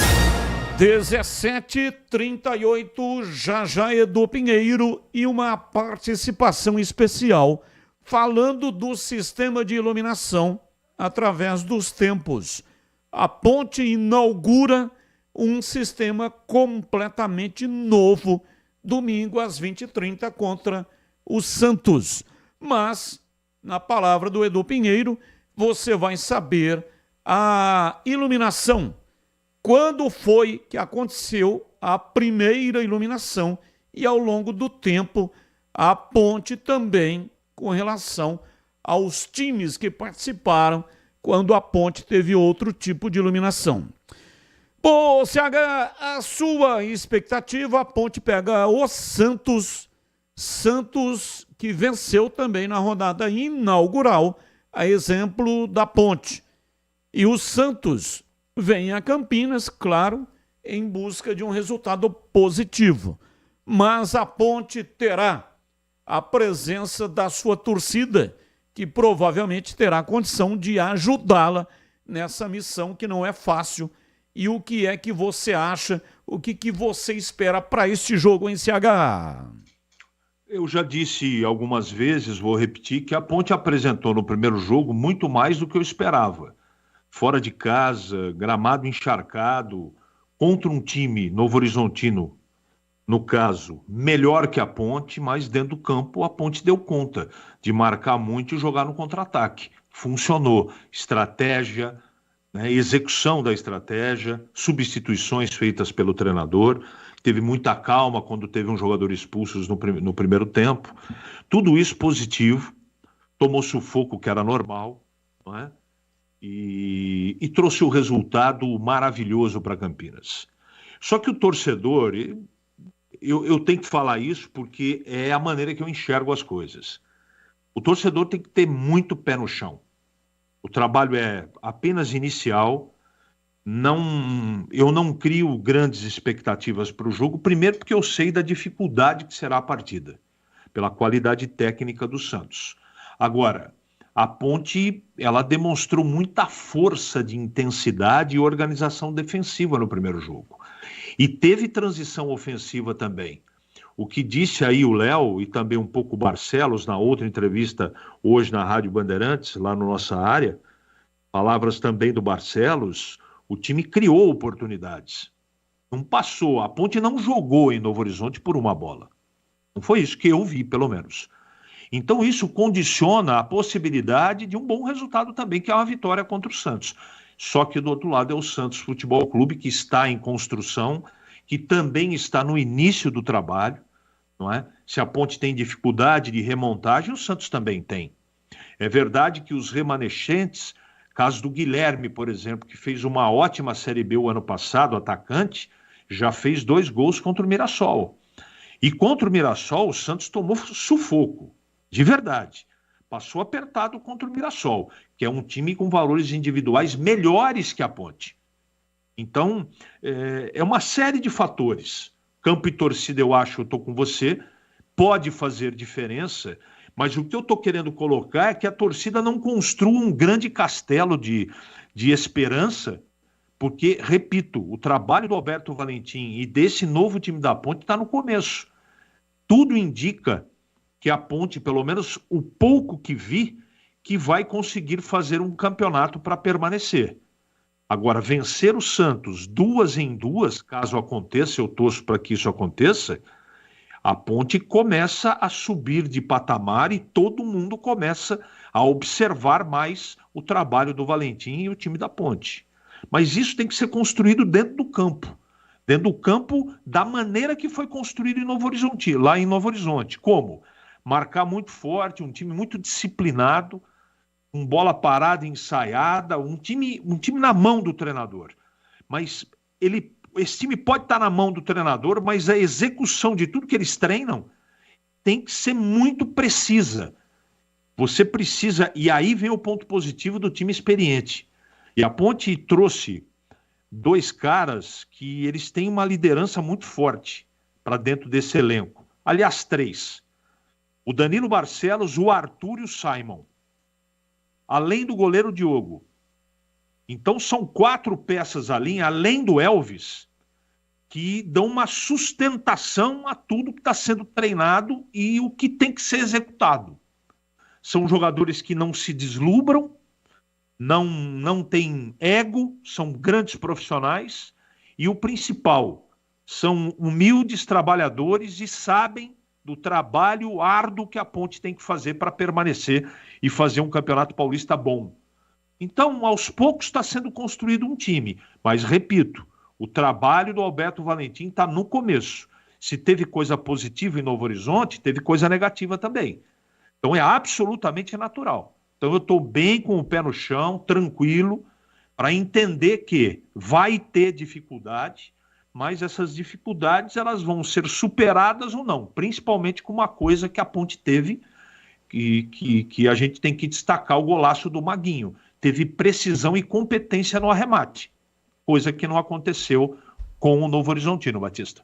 17h38, já Edu Pinheiro e uma participação especial falando do sistema de iluminação através dos tempos. A Ponte inaugura um sistema completamente novo, domingo às 20h30 contra o Santos. Mas, na palavra do Edu Pinheiro, você vai saber a iluminação. Quando foi que aconteceu a primeira iluminação e ao longo do tempo a Ponte também com relação aos times que participaram quando a Ponte teve outro tipo de iluminação. Bom, CH, a sua expectativa, a Ponte pega o Santos que venceu também na rodada inaugural, a exemplo da Ponte. E o Santos vem a Campinas, claro, em busca de um resultado positivo. Mas a Ponte terá a presença da sua torcida, que provavelmente terá condição de ajudá-la nessa missão que não é fácil. E o que é que você acha, o que você espera para este jogo em CH? Eu já disse algumas vezes, vou repetir, que a Ponte apresentou no primeiro jogo muito mais do que eu esperava. Fora de casa, gramado encharcado, contra um time Novo Horizontino, no caso, melhor que a Ponte, mas dentro do campo a Ponte deu conta de marcar muito e jogar no contra-ataque. Funcionou. Estratégia, né, execução da estratégia, substituições feitas pelo treinador, teve muita calma quando teve um jogador expulso no primeiro tempo. Tudo isso positivo, tomou sufoco que era normal, não é? E trouxe o resultado maravilhoso para Campinas. Só que o torcedor, eu tenho que falar isso porque é a maneira que eu enxergo as coisas. O torcedor tem que ter muito pé no chão. O trabalho é apenas inicial. Eu não crio grandes expectativas para o jogo, primeiro porque eu sei da dificuldade que será a partida, pela qualidade técnica do Santos. Agora, a Ponte, ela demonstrou muita força de intensidade e organização defensiva no primeiro jogo. E teve transição ofensiva também. O que disse aí o Léo e também um pouco o Barcelos na outra entrevista hoje na Rádio Bandeirantes, lá na nossa área, palavras também do Barcelos, o time criou oportunidades. Não passou, a Ponte não jogou em Novo Horizonte por uma bola. Não foi isso que eu vi, pelo menos. Então isso condiciona a possibilidade de um bom resultado também, que é uma vitória contra o Santos. Só que do outro lado é o Santos Futebol Clube, que está em construção, que também está no início do trabalho, não é? Se a Ponte tem dificuldade de remontagem, o Santos também tem. É verdade que os remanescentes, caso do Guilherme, por exemplo, que fez uma ótima Série B o ano passado, atacante, já fez 2 gols contra o Mirassol. E contra o Mirassol, o Santos tomou sufoco, de verdade. Passou apertado contra o Mirassol, que é um time com valores individuais melhores que a Ponte. Então, é uma série de fatores. Campo e torcida, eu acho, eu estou com você, pode fazer diferença, mas o que eu estou querendo colocar é que a torcida não construa um grande castelo de esperança, porque, repito, o trabalho do Alberto Valentim e desse novo time da Ponte está no começo. Tudo indica que a Ponte, pelo menos o pouco que vi, que vai conseguir fazer um campeonato para permanecer. Agora, vencer o Santos 2 em 2, caso aconteça, eu torço para que isso aconteça, a Ponte começa a subir de patamar e todo mundo começa a observar mais o trabalho do Valentim e o time da Ponte. Mas isso tem que ser construído dentro do campo. Dentro do campo da maneira que foi construído em Novo Horizonte, lá em Novo Horizonte. Como? Marcar muito forte, um time muito disciplinado, com bola parada, ensaiada, um time na mão do treinador. Mas esse time pode estar na mão do treinador, mas a execução de tudo que eles treinam tem que ser muito precisa. Você precisa, e aí vem o ponto positivo do time experiente. E a Ponte trouxe 2 caras que eles têm uma liderança muito forte para dentro desse elenco. Aliás, 3. O Danilo Barcelos, o Arthur e o Simon. Além do goleiro Diogo. Então são 4 peças ali, além do Elvis, que dão uma sustentação a tudo que está sendo treinado e o que tem que ser executado. São jogadores que não se deslumbram, não têm ego, são grandes profissionais e o principal, são humildes trabalhadores e sabem do trabalho árduo que a Ponte tem que fazer para permanecer e fazer um campeonato paulista bom. Então, aos poucos está sendo construído um time, mas repito, o trabalho do Alberto Valentim está no começo. Se teve coisa positiva em Novo Horizonte, teve coisa negativa também. Então é absolutamente natural. Então eu estou bem com o pé no chão, tranquilo, para entender que vai ter dificuldade, mas essas dificuldades elas vão ser superadas ou não, principalmente com uma coisa que a Ponte teve, que a gente tem que destacar, o golaço do Maguinho. Teve precisão e competência no arremate, coisa que não aconteceu com o Novo Horizontino, Batista.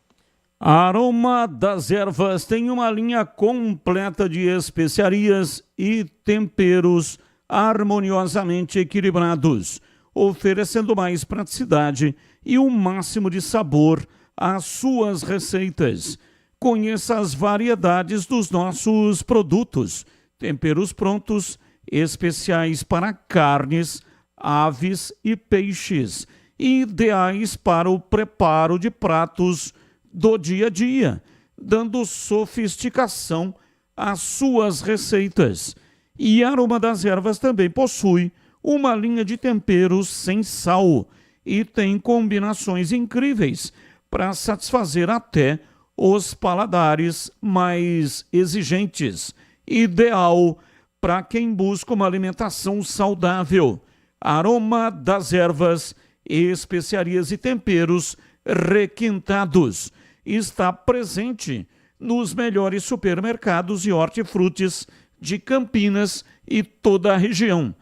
Aroma das Ervas tem uma linha completa de especiarias e temperos harmoniosamente equilibrados, oferecendo mais praticidade e o máximo de sabor às suas receitas. Conheça as variedades dos nossos produtos, temperos prontos, especiais para carnes, aves e peixes, ideais para o preparo de pratos do dia a dia, dando sofisticação às suas receitas. E Aroma das Ervas também possui uma linha de temperos sem sal e tem combinações incríveis para satisfazer até os paladares mais exigentes. Ideal para quem busca uma alimentação saudável. Aroma das Ervas, especiarias e temperos requintados. Está presente nos melhores supermercados e hortifrutis de Campinas e toda a região.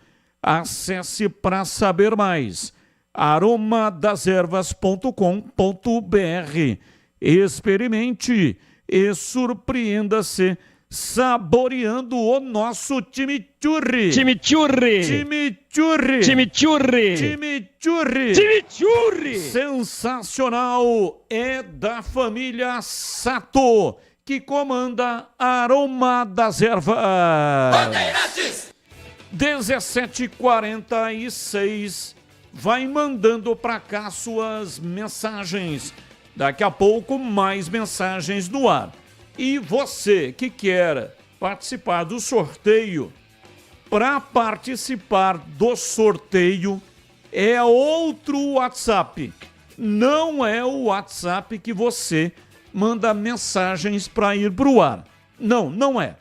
Acesse para saber mais aromadeservas.com.br. Experimente e surpreenda-se saboreando o nosso chimichurri. Chimichurri. Chimichurri. Chimichurri. Chimichurri. Chimichurri. Sensacional, é da família Sato, que comanda Aroma das Ervas. 17h46, vai mandando para cá suas mensagens. Daqui a pouco, mais mensagens no ar. E você que quer participar do sorteio, para participar do sorteio é outro WhatsApp. Não é o WhatsApp que você manda mensagens para ir para o ar. Não, não é.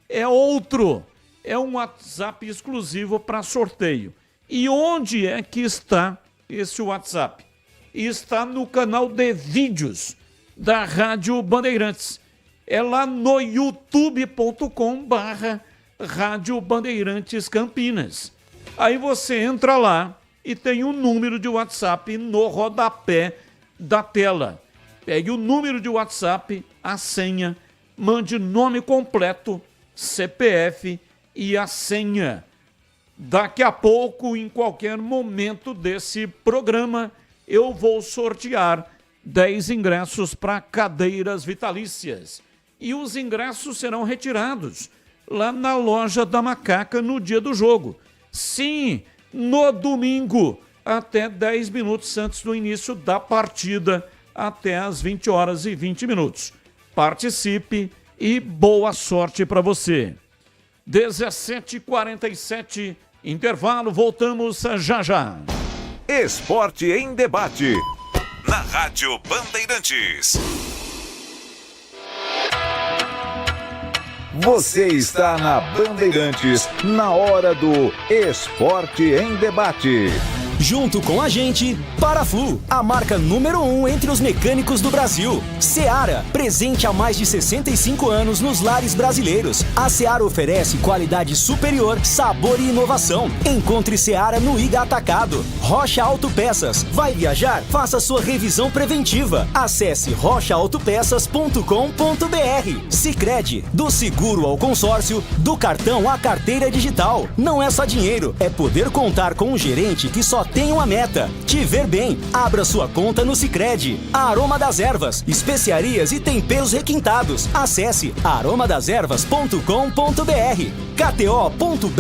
É outro. É um WhatsApp exclusivo para sorteio. E onde é que está esse WhatsApp? Está no canal de vídeos da Rádio Bandeirantes. É lá no youtube.com/Rádio Bandeirantes Campinas. Aí você entra lá e tem o número de WhatsApp no rodapé da tela. Pegue o número de WhatsApp, a senha, mande nome completo, CPF e a senha. Daqui a pouco, em qualquer momento desse programa, eu vou sortear 10 ingressos para cadeiras vitalícias. E os ingressos serão retirados lá na loja da Macaca no dia do jogo. Sim, no domingo, até 10 minutos antes do início da partida, até às 20h20. Participe e boa sorte para você. 17h47, intervalo, voltamos já já. Esporte em debate, na Rádio Bandeirantes. Você está na Bandeirantes, na hora do Esporte em Debate. Junto com a gente, Paraflu, a marca número 1 entre os mecânicos do Brasil. Seara, presente há mais de 65 anos nos lares brasileiros. A Seara oferece qualidade superior, sabor e inovação. Encontre Seara no Iga Atacado. Rocha Autopeças. Vai viajar? Faça sua revisão preventiva. Acesse rochaautopeças.com.br. Sicredi, do seguro ao consórcio, do cartão à carteira digital. Não é só dinheiro, é poder contar com um gerente que só tem uma meta: te ver bem. Abra sua conta no Sicredi. Aroma das Ervas, especiarias e temperos requintados. Acesse aromadeservas.com.br. KTO.bet.br.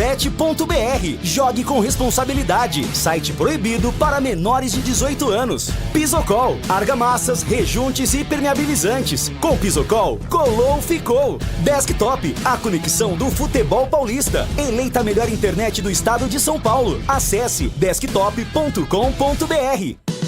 Jogue com responsabilidade. Site proibido para menores de 18 anos. Pisocol, argamassas, rejuntes e impermeabilizantes. Com Pisocol, colou, ficou. Desktop, a conexão do futebol paulista. Eleita a melhor internet do estado de São Paulo. Acesse desktop.com.br.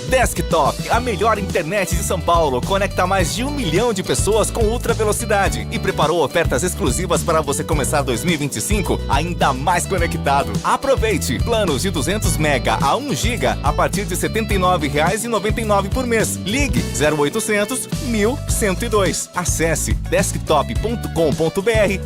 Desktop, a melhor internet de São Paulo, conecta mais de 1 milhão de pessoas com ultra velocidade e preparou ofertas exclusivas para você começar 2025 ainda mais conectado. Aproveite! Planos de 200 mega a 1 giga a partir de R$ 79,99 por mês. Ligue 0800 1102. Acesse desktop.com.br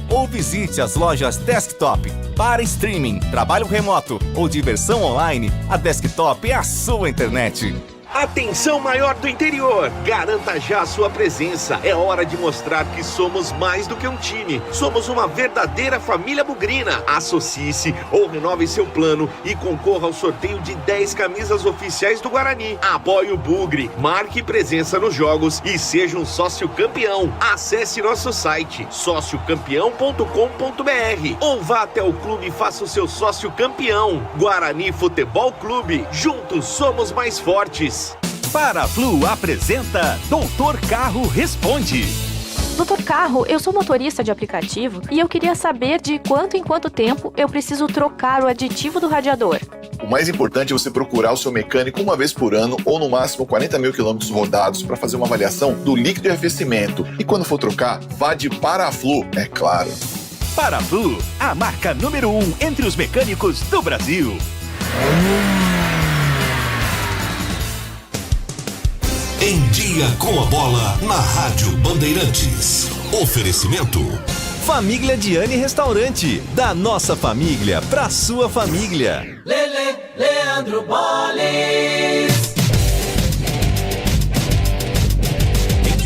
ou visite as lojas Desktop. Para streaming, trabalho remoto ou diversão online, a Desktop é a sua internet. Atenção maior do interior, garanta já a sua presença. É hora de mostrar que somos mais do que um time. Somos uma verdadeira família bugrina. Associe-se ou renove seu plano e concorra ao sorteio de 10 camisas oficiais do Guarani. Apoie o Bugre, marque presença nos jogos e seja um sócio campeão. Acesse nosso site sociocampeão.com.br ou vá até o clube e faça o seu sócio campeão. Guarani Futebol Clube, juntos somos mais fortes. Paraflu apresenta Doutor Carro Responde. Doutor Carro, eu sou motorista de aplicativo e eu queria saber de quanto em quanto tempo eu preciso trocar o aditivo do radiador. O mais importante é você procurar o seu mecânico uma vez por ano ou no máximo 40 mil quilômetros rodados para fazer uma avaliação do líquido de arrefecimento. E quando for trocar, vá de Paraflu, é claro. Paraflu, a marca número 1 entre os mecânicos do Brasil. Em Dia com a Bola, na Rádio Bandeirantes. Oferecimento: Família Diane Restaurante. Da nossa família pra sua família. Leandro Boles.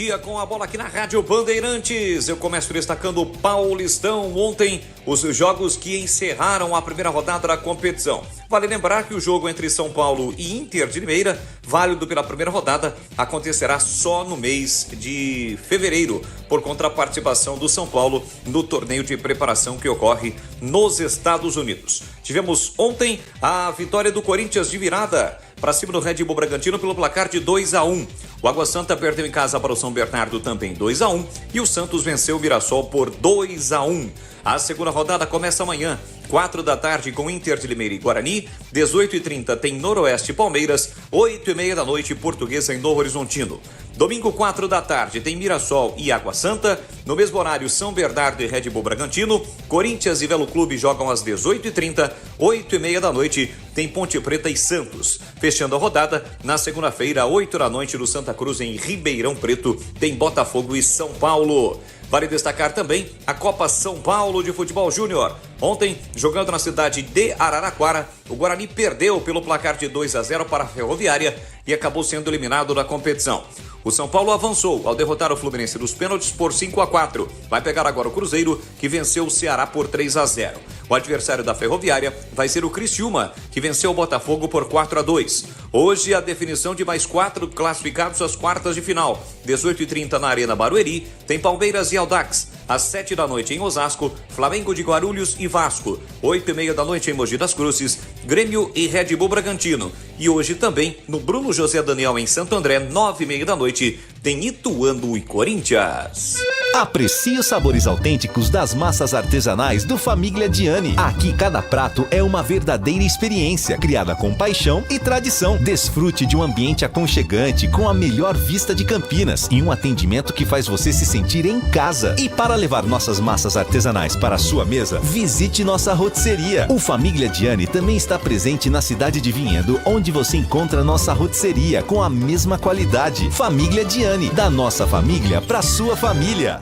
Dia com a Bola aqui na Rádio Bandeirantes. Eu começo destacando o Paulistão. Ontem, os jogos que encerraram a primeira rodada da competição. Vale lembrar que o jogo entre São Paulo e Inter de Limeira, válido pela primeira rodada, acontecerá só no mês de fevereiro, por conta da participação do São Paulo no torneio de preparação que ocorre nos Estados Unidos. Tivemos ontem a vitória do Corinthians de virada para cima do Red Bull Bragantino pelo placar de 2-1. O Água Santa perdeu em casa para o São Bernardo também 2-1 e o Santos venceu o Mirassol por 2-1. A segunda rodada começa amanhã, 4 da tarde com Inter de Limeira e Guarani, 18h30 tem Noroeste e Palmeiras, 8h30 da noite Portuguesa em Novo Horizontino. Domingo, 4 da tarde, tem Mirassol e Água Santa. No mesmo horário, São Bernardo e Red Bull Bragantino. Corinthians e Velo Clube jogam às 18h30. 8h30 da noite, tem Ponte Preta e Santos. Fechando a rodada, na segunda-feira, 8 da noite, no Santa Cruz, em Ribeirão Preto, tem Botafogo e São Paulo. Vale destacar também a Copa São Paulo de Futebol Júnior. Ontem, jogando na cidade de Araraquara, o Guarani perdeu pelo placar de 2-0 para a Ferroviária e acabou sendo eliminado da competição. O São Paulo avançou ao derrotar o Fluminense nos pênaltis por 5-4. Vai pegar agora o Cruzeiro, que venceu o Ceará por 3-0. O adversário da Ferroviária vai ser o Criciúma, que venceu o Botafogo por 4-2. Hoje, a definição de mais 4 classificados às quartas de final. 18h30 na Arena Barueri, tem Palmeiras e Audax. Às 7 da noite em Osasco, Flamengo de Guarulhos e Vasco. 8h30 da noite em Mogi das Cruzes, Grêmio e Red Bull Bragantino. E hoje também, no Bruno José Daniel em Santo André, 9h30 da noite, tem Ituano e Corinthians. Aprecie os sabores autênticos das massas artesanais do Família Diani. Aqui cada prato é uma verdadeira experiência, criada com paixão e tradição. Desfrute de um ambiente aconchegante com a melhor vista de Campinas e um atendimento que faz você se sentir em casa. E para levar nossas massas artesanais para a sua mesa, visite nossa rotisseria. O Família Diani também está presente na cidade de Vinhedo, onde você encontra nossa rotisseria com a mesma qualidade. Família Diani, da nossa família para sua família.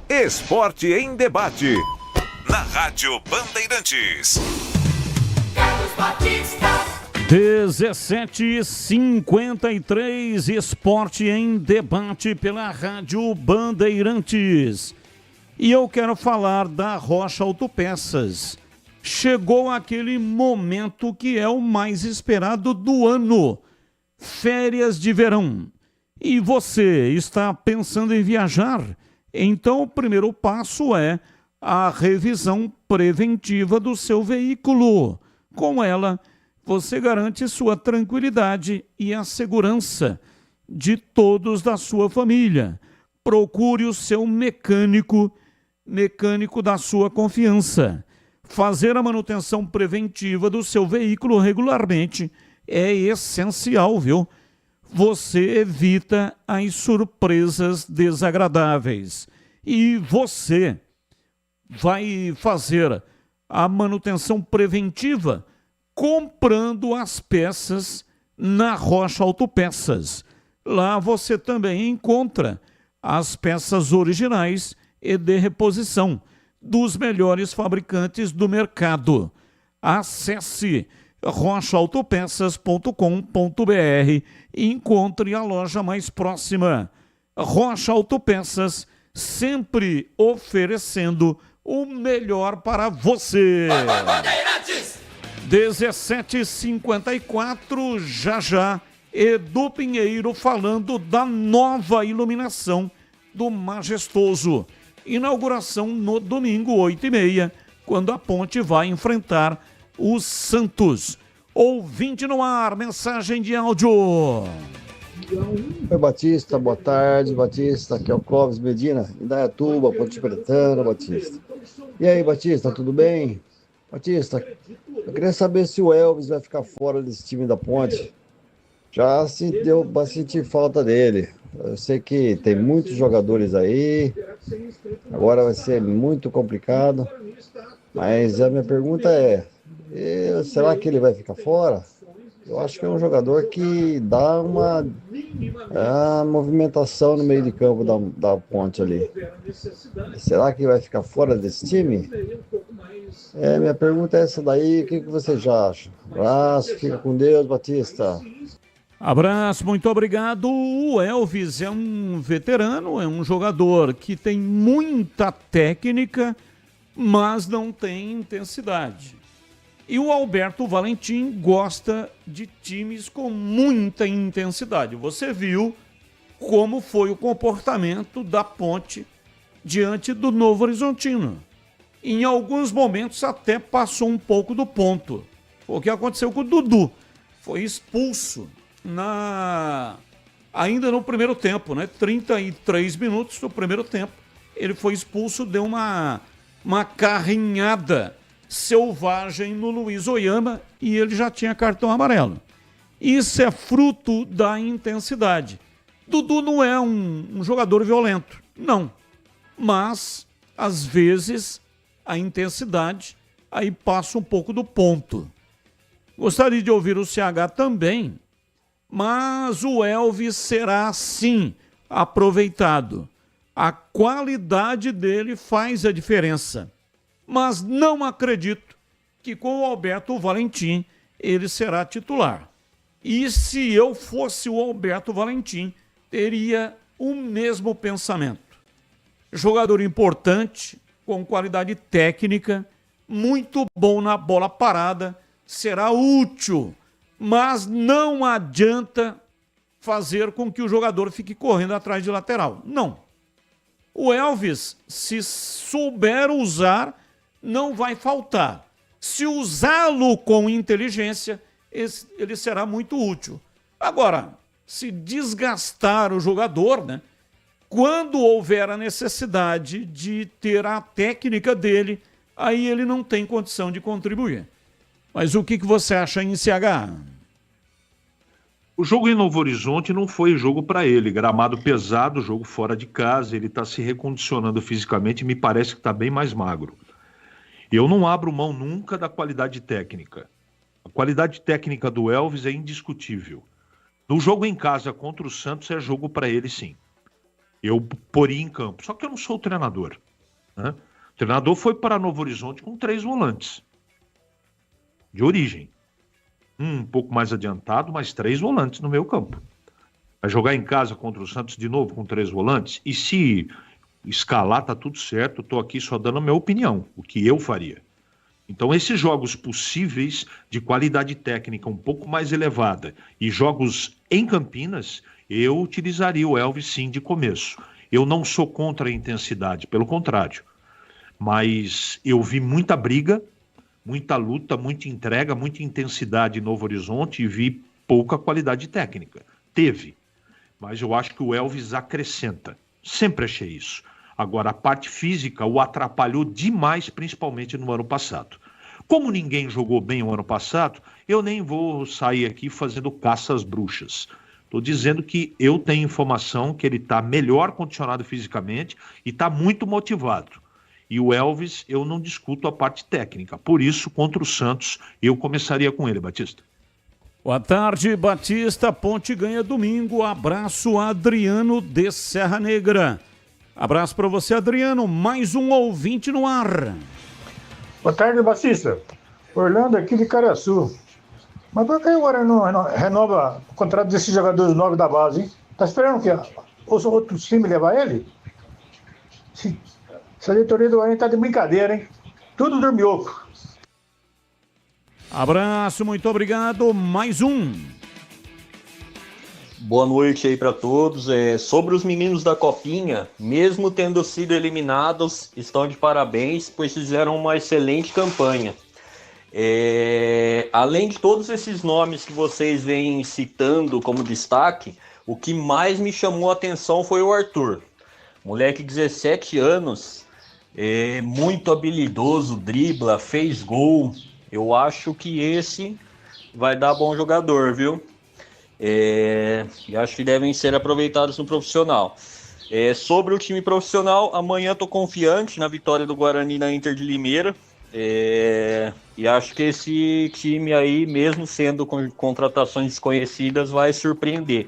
Esporte em debate. Na Rádio Bandeirantes. 17h53, Esporte em Debate pela Rádio Bandeirantes. E eu quero falar da Rocha Autopeças. Chegou aquele momento que é o mais esperado do ano. Férias de verão. E você está pensando em viajar? Então o primeiro passo é a revisão preventiva do seu veículo. Com ela, você garante sua tranquilidade e a segurança de todos da sua família. Procure o seu mecânico da sua confiança. Fazer a manutenção preventiva do seu veículo regularmente é essencial, viu? Você evita as surpresas desagradáveis. E você vai fazer a manutenção preventiva comprando as peças na Rocha Autopeças. Lá você também encontra as peças originais e de reposição dos melhores fabricantes do mercado. Acesse rochaautopeças.com.br e encontre a loja mais próxima. Rocha Autopeças, sempre oferecendo o melhor para você. 17h54, já, Edu Pinheiro falando da nova iluminação do Majestoso. Inauguração no domingo, 8h30, quando a ponte vai enfrentar o Santos. Ouvinte no ar, mensagem de áudio. Oi, Batista, boa tarde, Batista. Aqui é o Clóvis Medina, Indaiatuba, Ponte Pretana, Batista. E aí, Batista, tudo bem? Batista, eu queria saber se o Elvis vai ficar fora desse time da Ponte. Já senti falta dele. Eu sei que tem muitos jogadores aí, agora vai ser muito complicado, mas a minha pergunta é, será que ele vai ficar fora? Eu acho que é um jogador que dá uma movimentação no meio de campo da Ponte ali. Será que vai ficar fora desse time? Minha pergunta é essa daí, o que você já acha? Abraço, fica com Deus, Batista. Abraço, muito obrigado. O Elvis é um veterano, é um jogador que tem muita técnica, mas não tem intensidade. E o Alberto Valentim gosta de times com muita intensidade. Você viu como foi o comportamento da Ponte diante do Novo Horizontino. Em alguns momentos até passou um pouco do ponto. O que aconteceu com o Dudu? Foi expulso ainda no primeiro tempo, né? 33 minutos do primeiro tempo. Ele foi expulso, deu uma carrinhada selvagem no Luiz Oyama e ele já tinha cartão amarelo. Isso é fruto da intensidade. Dudu não é um jogador violento, não. Mas, às vezes, a intensidade aí passa um pouco do ponto. Gostaria de ouvir o CH também, mas o Elvis será, sim, aproveitado. A qualidade dele faz a diferença. Mas não acredito que com o Alberto Valentim ele será titular. E se eu fosse o Alberto Valentim, teria o mesmo pensamento. Jogador importante, com qualidade técnica, muito bom na bola parada, será útil, mas não adianta fazer com que o jogador fique correndo atrás de lateral. Não. O Elvis, se souber usar, não vai faltar. Se usá-lo com inteligência, ele será muito útil. Agora, se desgastar o jogador, né? Quando houver a necessidade de ter a técnica dele, aí ele não tem condição de contribuir. Mas o que você acha em CH? O jogo em Novo Horizonte não foi jogo para ele. Gramado pesado, jogo fora de casa, ele está se recondicionando fisicamente e me parece que está bem mais magro. Eu não abro mão nunca da qualidade técnica. A qualidade técnica do Elvis é indiscutível. No jogo em casa contra o Santos é jogo para ele, sim. Eu poria em campo. Só que eu não sou o treinador, né? O treinador foi para Novo Horizonte com 3 volantes. De origem. Um pouco mais adiantado, mas 3 volantes no meio campo. Vai jogar em casa contra o Santos de novo com 3 volantes? E se escalar, tá tudo certo, eu tô aqui só dando a minha opinião, o que eu faria. Então esses jogos possíveis de qualidade técnica um pouco mais elevada e jogos em Campinas, eu utilizaria o Elvis sim de começo. Eu não sou contra a intensidade, pelo contrário. Mas eu vi muita briga, muita luta, muita entrega, muita intensidade em Novo Horizonte e vi pouca qualidade técnica. Teve, mas eu acho que o Elvis acrescenta. Sempre achei isso. Agora, a parte física o atrapalhou demais, principalmente no ano passado. Como ninguém jogou bem o ano passado, eu nem vou sair aqui fazendo caça às bruxas. Estou dizendo que eu tenho informação que ele está melhor condicionado fisicamente e está muito motivado. E o Elvis, eu não discuto a parte técnica. Por isso, contra o Santos, eu começaria com ele, Batista. Boa tarde, Batista. Ponte ganha domingo. Abraço, Adriano de Serra Negra. Abraço para você, Adriano. Mais um ouvinte no ar. Boa tarde, Batista. Orlando aqui de Caraçu. Mas por que agora não renova o contrato desses jogadores novos da base, hein? Tá esperando que os outros times levar ele? Essa diretoria do Guarani tá de brincadeira, hein? Tudo dormioco. Abraço, muito obrigado. Mais um. Boa noite aí para todos. Sobre os meninos da Copinha, mesmo tendo sido eliminados, estão de parabéns, pois fizeram uma excelente campanha. Além de todos esses nomes que vocês vêm citando como destaque, o que mais me chamou a atenção foi o Arthur. Moleque de 17 anos, muito habilidoso, dribla, fez gol. Eu acho que esse vai dar bom jogador, viu? E acho que devem ser aproveitados no profissional. Sobre o time profissional, amanhã estou confiante na vitória do Guarani na Inter de Limeira. E acho que esse time aí, mesmo sendo com contratações desconhecidas, vai surpreender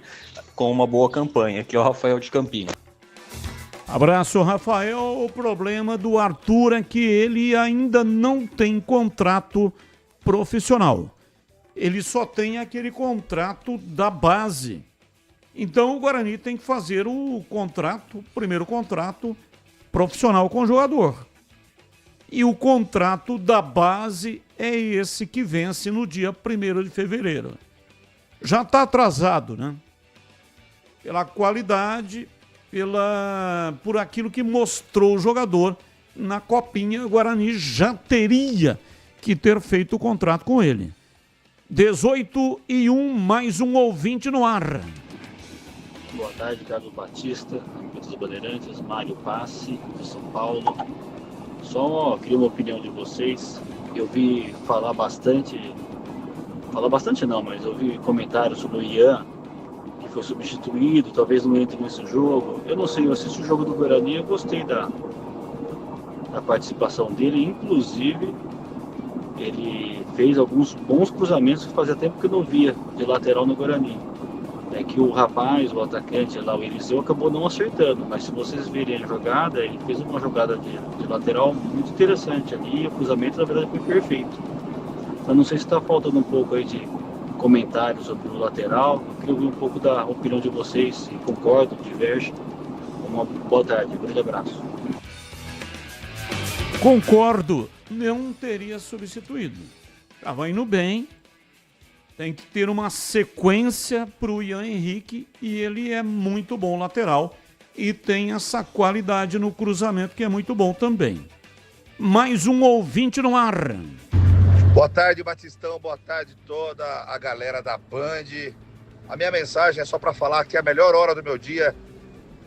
com uma boa campanha, que é o Rafael de Campinas. Abraço, Rafael. O problema do Arthur é que ele ainda não tem contrato profissional. ele só tem aquele contrato da base. Então o Guarani tem que fazer o primeiro contrato profissional com o jogador. E o contrato da base é esse que vence no dia 1º de fevereiro. Já está atrasado, né? Pela qualidade, por aquilo que mostrou o jogador na Copinha, o Guarani já teria que ter feito o contrato com ele. 18:01, mais um ouvinte no ar. Boa tarde, Carlos Batista, dos Bandeirantes, Mário Passi, de São Paulo. Só queria uma opinião de vocês. Eu vi falar bastante não, mas eu vi comentários sobre o Ian, que foi substituído, talvez não entre nesse jogo. Eu não sei, eu assisti o jogo do Guarani, eu gostei da participação dele, inclusive ele fez alguns bons cruzamentos que fazia tempo que eu não via de lateral no Guarani. É que o rapaz, o atacante lá, o Eliseu, acabou não acertando, mas se vocês verem a jogada, ele fez uma jogada de lateral muito interessante ali, e o cruzamento na verdade foi perfeito. Eu não sei se está faltando um pouco aí de comentários sobre o lateral, eu queria ouvir um pouco da opinião de vocês, se concordam, divergem. Uma boa tarde, um grande abraço. Concordo, não teria substituído. Estava indo bem. Tem que ter uma sequência para o Ian Henrique e ele é muito bom lateral e tem essa qualidade no cruzamento que é muito bom também. Mais um ouvinte no ar. Boa tarde, Batistão. Boa tarde toda a galera da Band. A minha mensagem é só para falar que a melhor hora do meu dia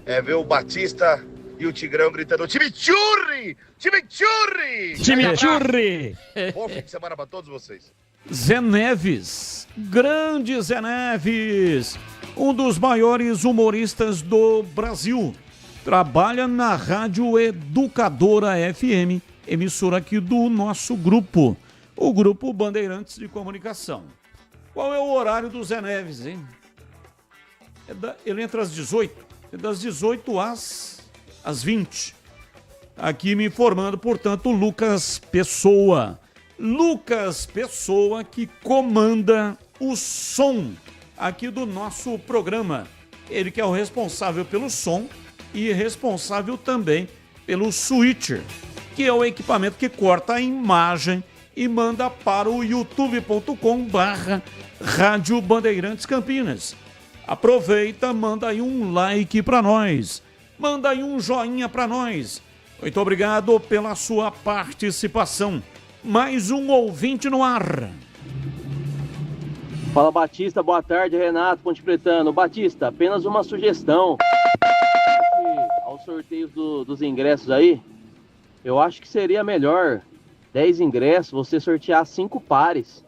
é ver o Batista e o Tigrão gritando Chimichurri! Chimichurri! Chimichurri! Bom fim de semana para todos vocês. Zé Neves, grande Zé Neves, um dos maiores humoristas do Brasil. Trabalha na Rádio Educadora FM, emissora aqui do nosso grupo, o Grupo Bandeirantes de Comunicação. Qual é o horário do Zé Neves, hein? Ele entra às 18, é das 18 às 20. Aqui me informando, portanto, Lucas Pessoa. Lucas Pessoa, que comanda o som aqui do nosso programa. Ele que é o responsável pelo som e responsável também pelo switcher, que é o equipamento que corta a imagem e manda para o youtube.com/Rádio Bandeirantes Campinas. Aproveita, manda aí um like para nós, manda aí um joinha para nós. Muito obrigado pela sua participação. Mais um ouvinte no ar. Fala, Batista, boa tarde, Renato Ponte Pretano. Batista, apenas uma sugestão. Aos sorteios dos ingressos aí, eu acho que seria melhor 10 ingressos, você sortear 5 pares,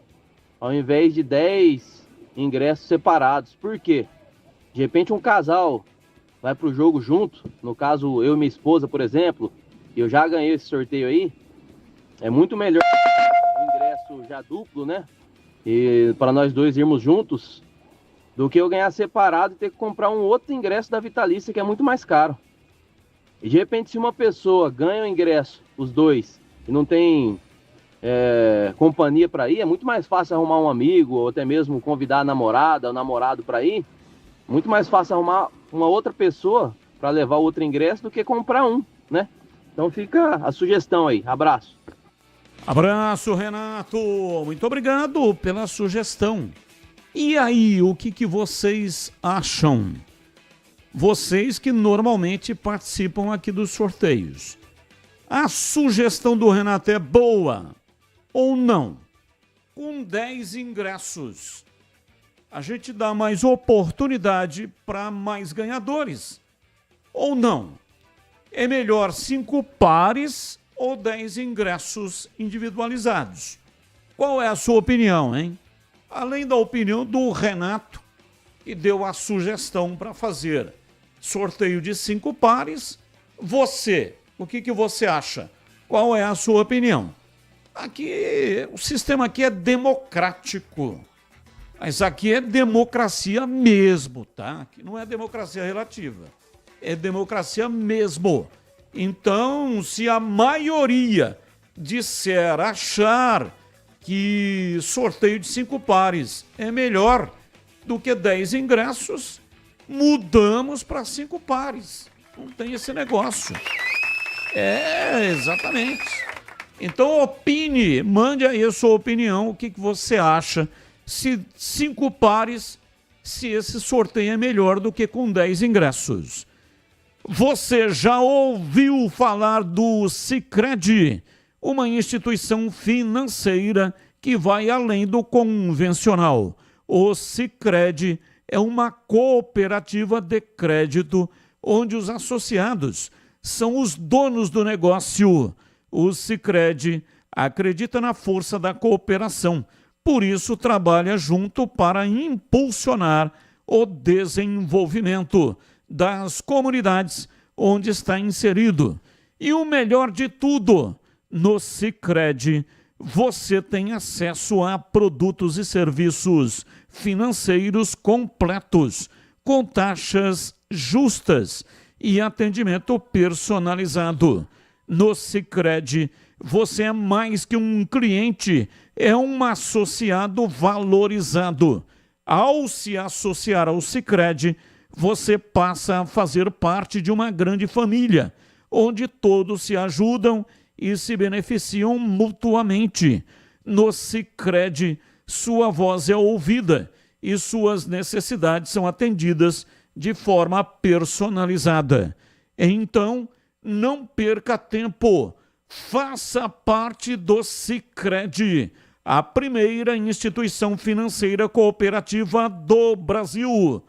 ao invés de 10 ingressos separados. Por quê? De repente um casal vai pro jogo junto, no caso eu e minha esposa, por exemplo, e eu já ganhei esse sorteio aí. É muito melhor o ingresso já duplo, né? E para nós dois irmos juntos, do que eu ganhar separado e ter que comprar um outro ingresso da Vitalícia, que é muito mais caro. E de repente, se uma pessoa ganha o ingresso, os dois, e não tem companhia para ir, é muito mais fácil arrumar um amigo, ou até mesmo convidar a namorada ou namorado para ir. Muito mais fácil arrumar uma outra pessoa para levar o outro ingresso do que comprar um, né? Então fica a sugestão aí. Abraço. Abraço, Renato. Muito obrigado pela sugestão. E aí, o que vocês acham? Vocês que normalmente participam aqui dos sorteios. A sugestão do Renato é boa ou não? Com 10 ingressos, a gente dá mais oportunidade para mais ganhadores. Ou não? É melhor 5 pares ou 10 ingressos individualizados? Qual é a sua opinião, hein? Além da opinião do Renato, que deu a sugestão para fazer sorteio de 5 pares, você, o que você acha? Qual é a sua opinião? Aqui, o sistema aqui é democrático, mas aqui é democracia mesmo, tá? Aqui não é democracia relativa, é democracia mesmo. Então, se a maioria disser achar que sorteio de 5 pares é melhor do que 10 ingressos, mudamos para 5 pares. Não tem esse negócio. Exatamente. Então opine, mande aí a sua opinião, o que você acha, se 5 pares, se esse sorteio é melhor do que com 10 ingressos. Você já ouviu falar do Sicredi, uma instituição financeira que vai além do convencional. O Sicredi é uma cooperativa de crédito onde os associados são os donos do negócio. O Sicredi acredita na força da cooperação, por isso trabalha junto para impulsionar o desenvolvimento das comunidades onde está inserido. E o melhor de tudo, no Sicredi você tem acesso a produtos e serviços financeiros completos, com taxas justas e atendimento personalizado. No Sicredi, você é mais que um cliente, é um associado valorizado. Ao se associar ao Sicredi, você passa a fazer parte de uma grande família, onde todos se ajudam e se beneficiam mutuamente. No Sicredi, sua voz é ouvida e suas necessidades são atendidas de forma personalizada. Então, não perca tempo. Faça parte do Sicredi, a primeira instituição financeira cooperativa do Brasil.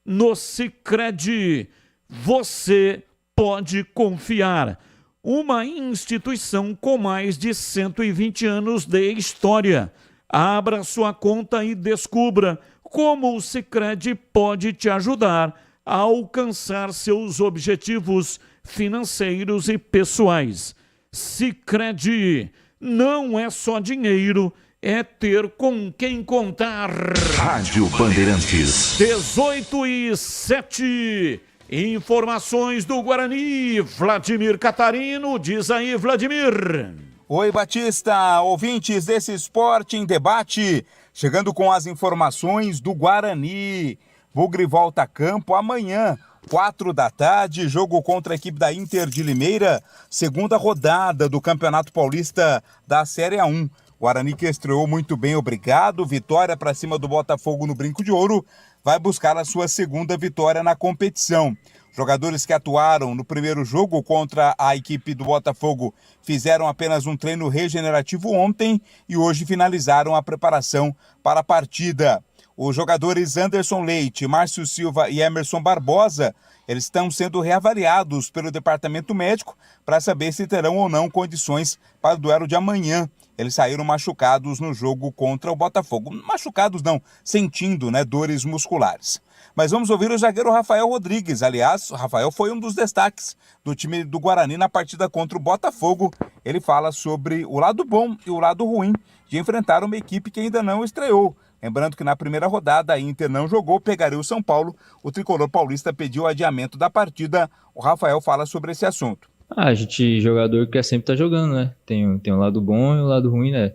No Sicredi, você pode confiar. Uma instituição com mais de 120 anos de história. Abra sua conta e descubra como o Sicredi pode te ajudar a alcançar seus objetivos financeiros e pessoais. Sicredi não é só dinheiro, é ter com quem contar. Rádio Bandeirantes. 18:07. Informações do Guarani. Vladimir Catarino, diz aí, Vladimir. Oi, Batista, ouvintes desse Esporte em Debate, chegando com as informações do Guarani. Bugre volta a campo amanhã, 16h, jogo contra a equipe da Inter de Limeira, segunda rodada do Campeonato Paulista da Série A1. Guarani, que estreou muito bem, obrigado, vitória para cima do Botafogo no Brinco de Ouro, vai buscar a sua segunda vitória na competição. Jogadores que atuaram no primeiro jogo contra a equipe do Botafogo fizeram apenas um treino regenerativo ontem e hoje finalizaram a preparação para a partida. Os jogadores Anderson Leite, Márcio Silva e Emerson Barbosa, eles estão sendo reavaliados pelo departamento médico para saber se terão ou não condições para o duelo de amanhã. Eles saíram machucados no jogo contra o Botafogo. Machucados não, sentindo, dores musculares. Mas vamos ouvir o zagueiro Rafael Rodrigues. Aliás, o Rafael foi um dos destaques do time do Guarani na partida contra o Botafogo. Ele fala sobre o lado bom e o lado ruim de enfrentar uma equipe que ainda não estreou. Lembrando que na primeira rodada a Inter não jogou, pegaria o São Paulo. O tricolor paulista pediu o adiamento da partida. O Rafael fala sobre esse assunto. A gente, jogador, quer sempre estar jogando, né? Tem um lado bom e um lado ruim, né?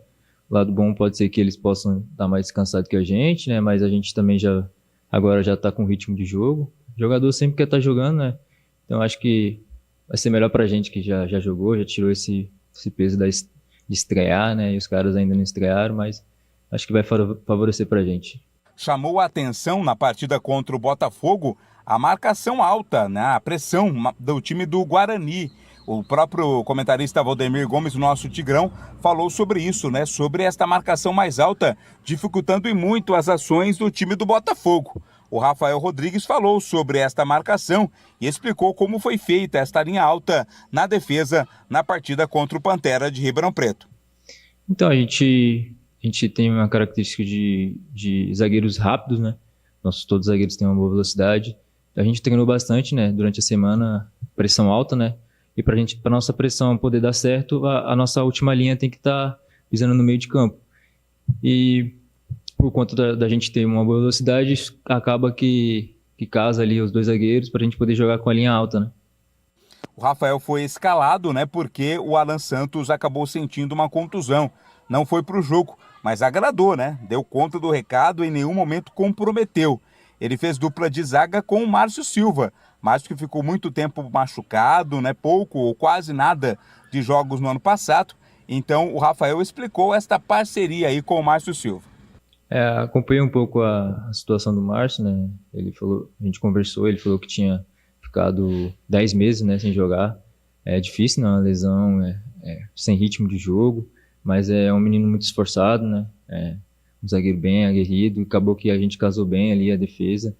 O lado bom pode ser que eles possam estar mais descansados que a gente, né? Mas a gente também agora já está com ritmo de jogo. O jogador sempre quer estar jogando, né? Então acho que vai ser melhor pra gente que já jogou, já tirou esse peso de estrear, né? E os caras ainda não estrearam, mas acho que vai favorecer pra gente. Chamou a atenção na partida contra o Botafogo a marcação alta, né? A pressão do time do Guarani. O próprio comentarista Valdemir Gomes, nosso Tigrão, falou sobre isso, né? Sobre esta marcação mais alta, dificultando e muito as ações do time do Botafogo. O Rafael Rodrigues falou sobre esta marcação e explicou como foi feita esta linha alta na defesa na partida contra o Pantera de Ribeirão Preto. Então, a gente tem uma característica de zagueiros rápidos, né? Todos os zagueiros têm uma boa velocidade. A gente treinou bastante, né? Durante a semana, pressão alta, né? E para nossa pressão poder dar certo, a nossa última linha tem que estar pisando no meio de campo. E por conta da gente ter uma boa velocidade, acaba que casa ali os dois zagueiros para a gente poder jogar com a linha alta, né? O Rafael foi escalado, né, porque o Alan Santos acabou sentindo uma contusão. Não foi para o jogo, mas agradou, né? Deu conta do recado e em nenhum momento comprometeu. Ele fez dupla de zaga com o Márcio Silva. Márcio que ficou muito tempo machucado, né? Pouco ou quase nada de jogos no ano passado. Então o Rafael explicou esta parceria aí com o Márcio Silva. Acompanhei um pouco a situação do Márcio, né? Ele falou, a gente conversou, ele falou que tinha ficado 10 meses, né, sem jogar. É difícil, não, a lesão, sem ritmo de jogo, mas é um menino muito esforçado, né? Um zagueiro bem aguerrido, acabou que a gente casou bem ali a defesa.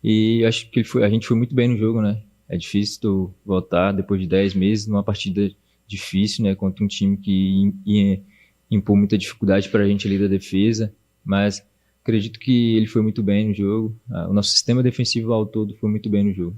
E acho que a gente foi muito bem no jogo, né? É difícil tu voltar depois de 10 meses numa partida difícil, né? Contra um time que ia impor muita dificuldade para a gente ali da defesa. Mas acredito que ele foi muito bem no jogo. O nosso sistema defensivo ao todo foi muito bem no jogo.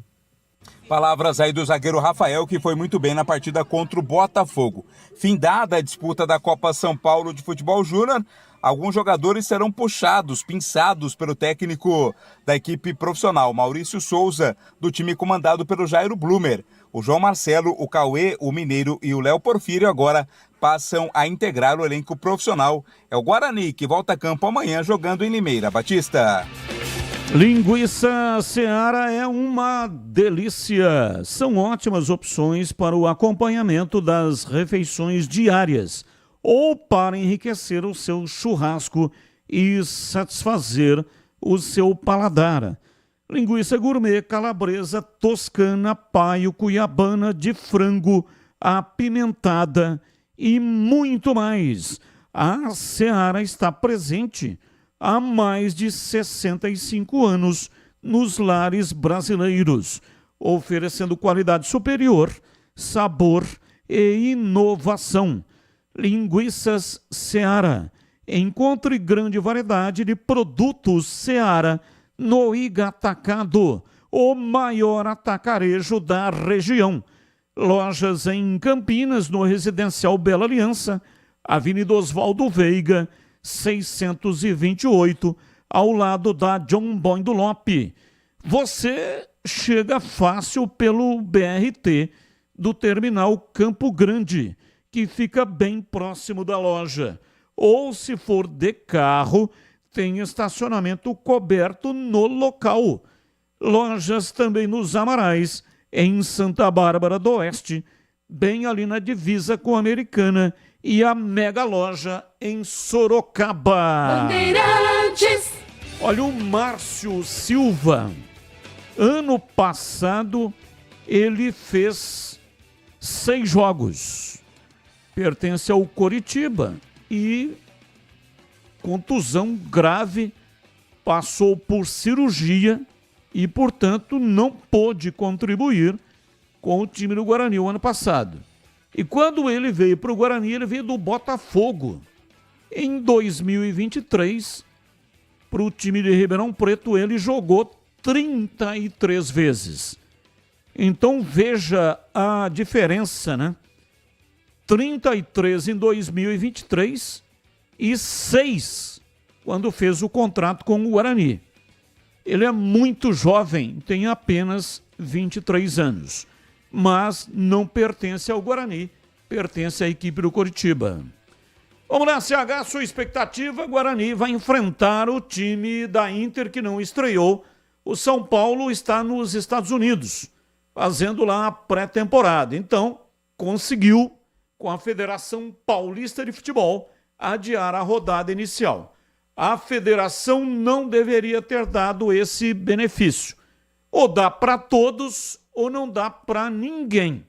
Palavras aí do zagueiro Rafael, que foi muito bem na partida contra o Botafogo. Findada a disputa da Copa São Paulo de Futebol Júnior, alguns jogadores serão puxados, pinçados pelo técnico da equipe profissional, Maurício Souza, do time comandado pelo Jairo Blumer. O João Marcelo, o Cauê, o Mineiro e o Léo Porfírio agora passam a integrar o elenco profissional. É o Guarani que volta a campo amanhã jogando em Limeira. Batista. Linguiça Seara é uma delícia. São ótimas opções para o acompanhamento das refeições diárias ou para enriquecer o seu churrasco e satisfazer o seu paladar. Linguiça gourmet, calabresa, toscana, paio, cuiabana, de frango, apimentada e muito mais. A Seara está presente há mais de 65 anos nos lares brasileiros, oferecendo qualidade superior, sabor e inovação. Linguiças Seara. Encontre grande variedade de produtos Seara no Igatacado, o maior atacarejo da região. Lojas em Campinas, no Residencial Bela Aliança, Avenida Oswaldo Veiga, 628, ao lado da John Boy do Lope. Você chega fácil pelo BRT do terminal Campo Grande, que fica bem próximo da loja. Ou, se for de carro, tem estacionamento coberto no local. Lojas também nos Amarais, em Santa Bárbara do Oeste, bem ali na divisa com a Americana, e a mega loja em Sorocaba. Bandeirantes. Olha, o Márcio Silva, ano passado, ele fez 6 jogos. Pertence ao Coritiba e contusão grave, passou por cirurgia e, portanto, não pôde contribuir com o time do Guarani o ano passado. E quando ele veio para o Guarani, ele veio do Botafogo. Em 2023, para o time de Ribeirão Preto, ele jogou 33 vezes. Então veja a diferença, né? 33 em 2023 e 6 quando fez o contrato com o Guarani. Ele é muito jovem, tem apenas 23 anos. Mas não pertence ao Guarani, pertence à equipe do Coritiba. Vamos lá, CH, sua expectativa, Guarani vai enfrentar o time da Inter que não estreou. O São Paulo está nos Estados Unidos, fazendo lá a pré-temporada. Então, conseguiu, com a Federação Paulista de Futebol, adiar a rodada inicial. A federação não deveria ter dado esse benefício. Ou dá para todos, ou não dá para ninguém.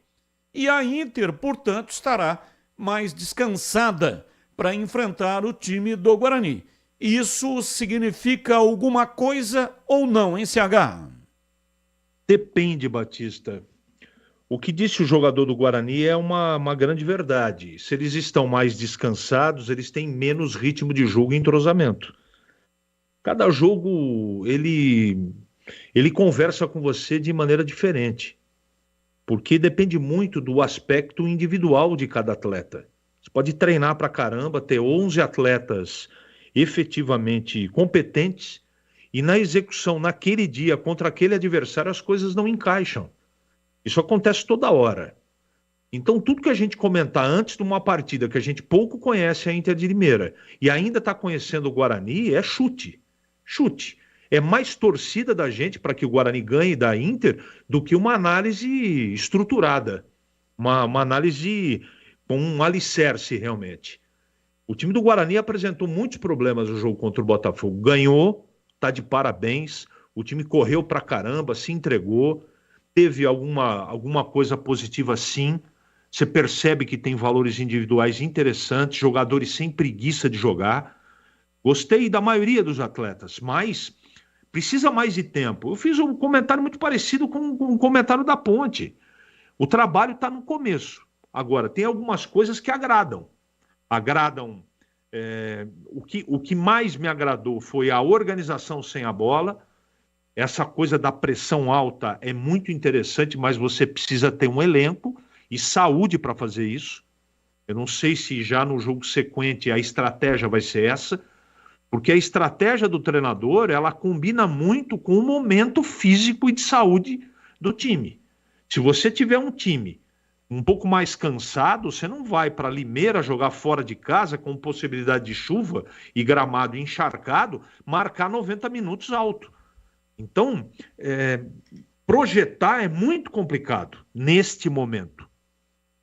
E a Inter, portanto, estará mais descansada para enfrentar o time do Guarani. Isso significa alguma coisa ou não, hein, CH? Depende, Batista. O que disse o jogador do Guarani é uma grande verdade. Se eles estão mais descansados, eles têm menos ritmo de jogo e entrosamento. Cada jogo, ele conversa com você de maneira diferente, porque depende muito do aspecto individual de cada atleta. Você pode treinar pra caramba, ter 11 atletas efetivamente competentes e na execução naquele dia contra aquele adversário as coisas não encaixam. Isso acontece toda hora. Então, tudo que a gente comentar antes de uma partida que a gente pouco conhece a Inter de Limeira e ainda está conhecendo o Guarani é chute. Chute. É mais torcida da gente para que o Guarani ganhe da Inter do que uma análise estruturada. Uma análise com um alicerce, realmente. O time do Guarani apresentou muitos problemas no jogo contra o Botafogo. Ganhou, tá de parabéns. O time correu pra caramba, se entregou. Teve alguma coisa positiva, sim. Você percebe que tem valores individuais interessantes, jogadores sem preguiça de jogar. Gostei da maioria dos atletas, mas precisa mais de tempo. Eu fiz um comentário muito parecido com o comentário da Ponte. O trabalho está no começo. Agora, tem algumas coisas que agradam. O que mais me agradou foi a organização sem a bola. Essa coisa da pressão alta é muito interessante, mas você precisa ter um elenco e saúde para fazer isso. Eu não sei se já no jogo sequente a estratégia vai ser essa, porque a estratégia do treinador, ela combina muito com o momento físico e de saúde do time. Se você tiver um time um pouco mais cansado, você não vai para Limeira jogar fora de casa com possibilidade de chuva e gramado encharcado, marcar 90 minutos alto. Então, projetar é muito complicado neste momento.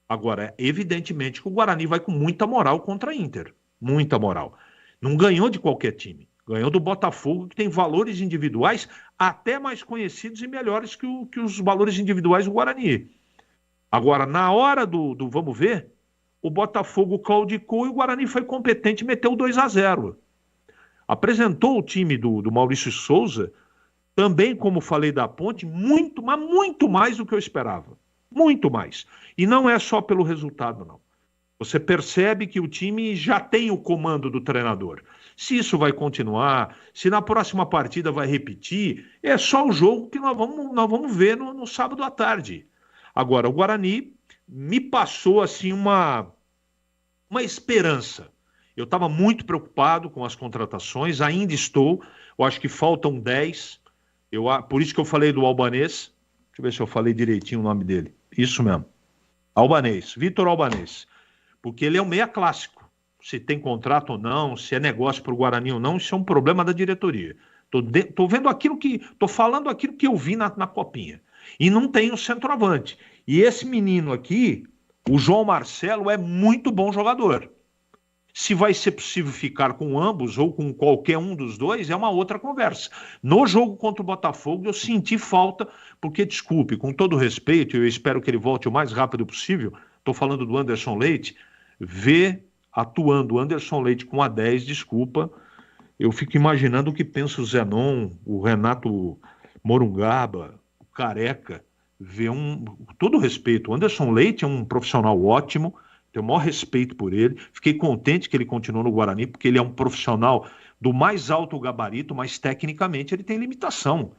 Agora, evidentemente que o Guarani vai com muita moral contra a Inter. Muita moral. Não ganhou de qualquer time. Ganhou do Botafogo, que tem valores individuais até mais conhecidos e melhores que os valores individuais do Guarani. Agora, na hora do vamos ver, o Botafogo claudicou e o Guarani foi competente e meteu 2-0. Apresentou o time do Maurício Souza, também, como falei da Ponte, muito, mas muito mais do que eu esperava. Muito mais. E não é só pelo resultado, não. Você percebe que o time já tem o comando do treinador. Se isso vai continuar, se na próxima partida vai repetir, é só o jogo que nós vamos ver no sábado à tarde. Agora, o Guarani me passou assim uma esperança. Eu estava muito preocupado com as contratações, ainda estou. Eu acho que faltam 10. Por isso que eu falei do Albanês. Deixa eu ver se eu falei direitinho o nome dele. Isso mesmo. Albanês, Vitor Albanês. Porque ele é um meia clássico. Se tem contrato ou não, se é negócio para o Guarani ou não, isso é um problema da diretoria. Tô vendo tô falando aquilo que eu vi na Copinha. E não tem o centroavante. E esse menino aqui, o João Marcelo, é muito bom jogador. Se vai ser possível ficar com ambos ou com qualquer um dos dois, é uma outra conversa. No jogo contra o Botafogo, eu senti falta, porque, desculpe, com todo respeito, eu espero que ele volte o mais rápido possível, estou falando do Anderson Leite, ver atuando o Anderson Leite com a 10, desculpa, eu fico imaginando o que pensa o Zenon, o Renato Morungaba, o Careca, ver todo respeito, o Anderson Leite é um profissional ótimo, tenho o maior respeito por ele, fiquei contente que ele continuou no Guarani, porque ele é um profissional do mais alto gabarito, mas tecnicamente ele tem limitação.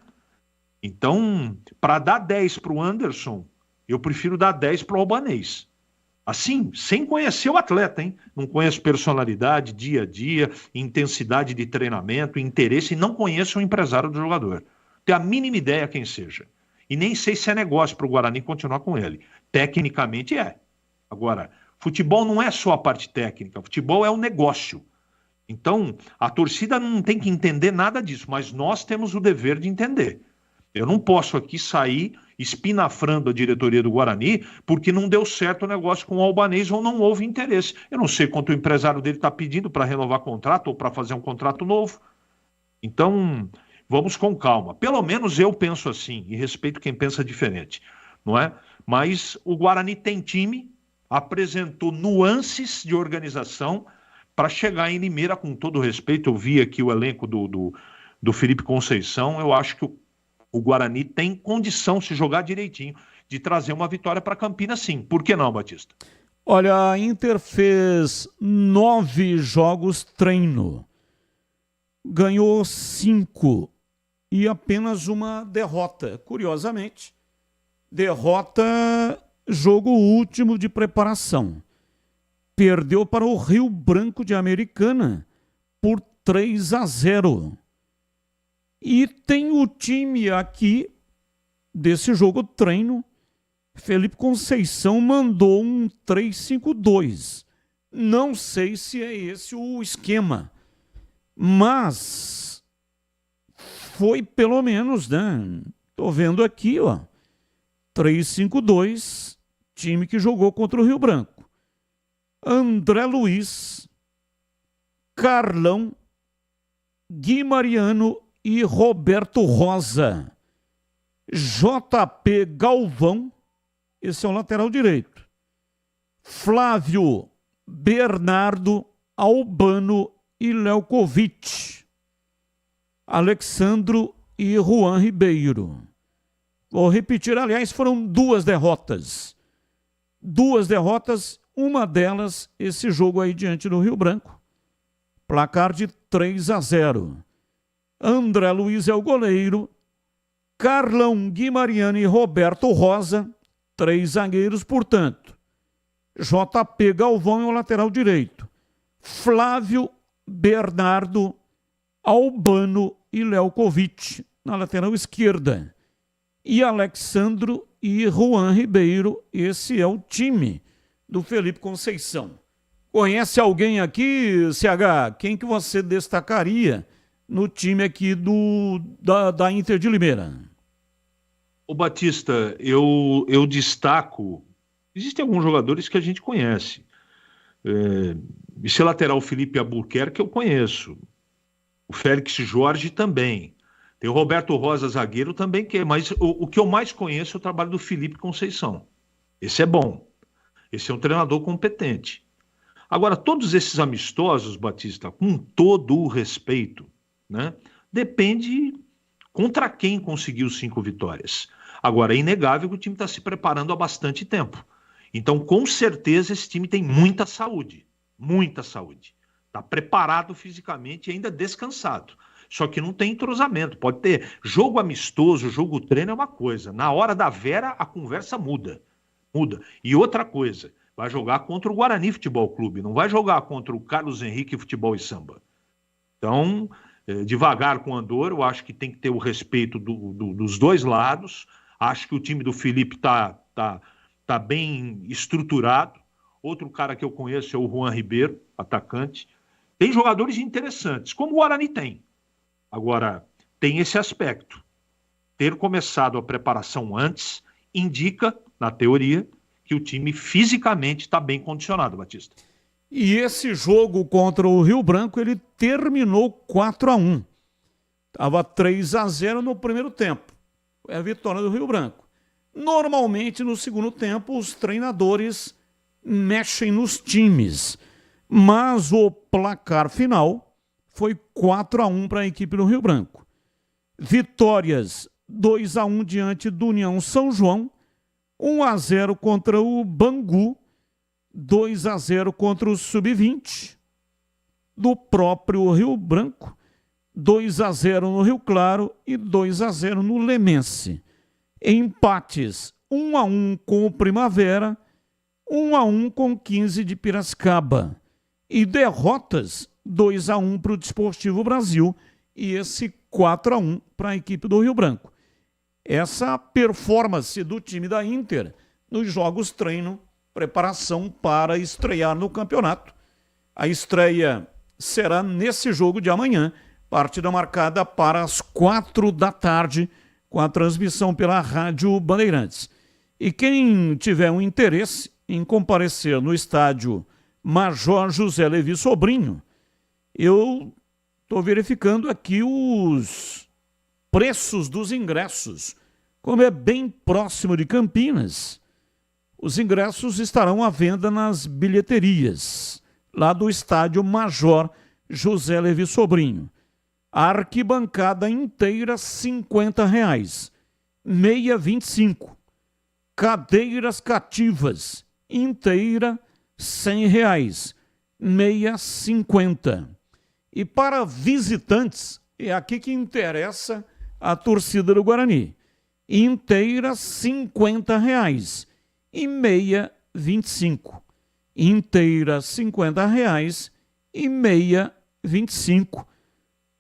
Então, para dar 10 para o Anderson, eu prefiro dar 10 para o Albanês. Assim, sem conhecer o atleta, hein? Não conheço personalidade, dia a dia, intensidade de treinamento, interesse, e não conheço o empresário do jogador. Tenho a mínima ideia quem seja. E nem sei se é negócio para o Guarani continuar com ele. Tecnicamente é. Agora, futebol não é só a parte técnica, futebol é um negócio. Então, a torcida não tem que entender nada disso, mas nós temos o dever de entender. Eu não posso aqui sair espinafrando a diretoria do Guarani porque não deu certo o negócio com o Albanês ou não houve interesse. Eu não sei quanto o empresário dele está pedindo para renovar contrato ou para fazer um contrato novo. Então, vamos com calma. Pelo menos eu penso assim e respeito quem pensa diferente, não é? Mas o Guarani tem time, apresentou nuances de organização para chegar em Limeira, com todo respeito. Eu vi aqui o elenco do Felipe Conceição, eu acho que o Guarani tem condição, se jogar direitinho, de trazer uma vitória para Campinas, sim. Por que não, Batista? Olha, a Inter fez 9 jogos treino, ganhou 5 e apenas uma derrota. Curiosamente, derrota, jogo último de preparação. Perdeu para o Rio Branco de Americana por 3-0. E tem o time aqui desse jogo treino Felipe Conceição mandou um 3-5-2. Não sei se é esse o esquema, mas foi pelo menos, né? Tô vendo aqui, ó, 3-5-2, time que jogou contra o Rio Branco. André Luiz, Carlão, Gui Mariano e Roberto Rosa. JP Galvão, esse é o lateral direito. Flávio, Bernardo, Albano e Lelkovic. Alexandro e Juan Ribeiro. Vou repetir, aliás, foram 2 derrotas. 2 derrotas, uma delas, esse jogo aí diante do Rio Branco. Placar de 3-0. André Luiz é o goleiro. Carlão, Gui Mariano e Roberto Rosa, 3 zagueiros, portanto. JP Galvão é o lateral direito. Flávio, Bernardo, Albano e Lelkovic na lateral esquerda. E Alexandro e Juan Ribeiro, esse é o time do Felipe Conceição. Conhece alguém aqui, CH? Quem que você destacaria no time aqui da Inter de Limeira? Ô Batista, eu destaco, existem alguns jogadores que a gente conhece. Esse lateral Felipe Albuquerque eu conheço. O Félix Jorge também. Tem o Roberto Rosa, zagueiro, também, mas o que eu mais conheço é o trabalho do Felipe Conceição. Esse é bom. Esse é um treinador competente. Agora, todos esses amistosos, Batista, com todo o respeito, né, depende contra quem conseguiu 5 vitórias. Agora, é inegável que o time está se preparando há bastante tempo. Então, com certeza, esse time tem muita saúde. Muita saúde. Está preparado fisicamente e ainda descansado. Só que não tem entrosamento. Pode ter jogo amistoso, jogo treino é uma coisa. Na hora da Vera, a conversa muda. Muda. E outra coisa, vai jogar contra o Guarani Futebol Clube, não vai jogar contra o Carlos Henrique Futebol e Samba. Então, devagar com o Andor, eu acho que tem que ter o respeito dos dois lados. Acho que o time do Felipe tá bem estruturado. Outro cara que eu conheço é o Juan Ribeiro, atacante. Tem jogadores interessantes, como o Guarani tem. Agora, tem esse aspecto. Ter começado a preparação antes indica, na teoria, que o time fisicamente está bem condicionado, Batista. E esse jogo contra o Rio Branco, ele terminou 4-1. Estava 3-0 no primeiro tempo. É a vitória do Rio Branco. Normalmente, no segundo tempo, os treinadores mexem nos times. Mas o placar final foi 4-1 para a equipe do Rio Branco. Vitórias 2-1 diante do União São João, 1-0 contra o Bangu, 2-0 contra o Sub-20 do próprio Rio Branco, 2-0 no Rio Claro e 2-0 no Lemense. Empates 1-1 com o Primavera, 1-1 com 15 de Piracicaba. E derrotas 2-1 para o Desportivo Brasil e esse 4-1 para a equipe do Rio Branco. Essa performance do time da Inter nos jogos treino, preparação para estrear no campeonato. A estreia será nesse jogo de amanhã, partida marcada para as 4 da tarde, com a transmissão pela Rádio Bandeirantes. E quem tiver um interesse em comparecer no estádio Major José Levi Sobrinho, eu estou verificando aqui os preços dos ingressos. Como é bem próximo de Campinas, os ingressos estarão à venda nas bilheterias, lá do estádio Major José Levi Sobrinho. A arquibancada inteira, R$ 50, meia, 25. Cadeiras cativas, inteira, R$ 100, meia, 50. E para visitantes, é aqui que interessa a torcida do Guarani, inteira, R$ 50 e meia, 25. Inteira, R$ 50 e meia, 25.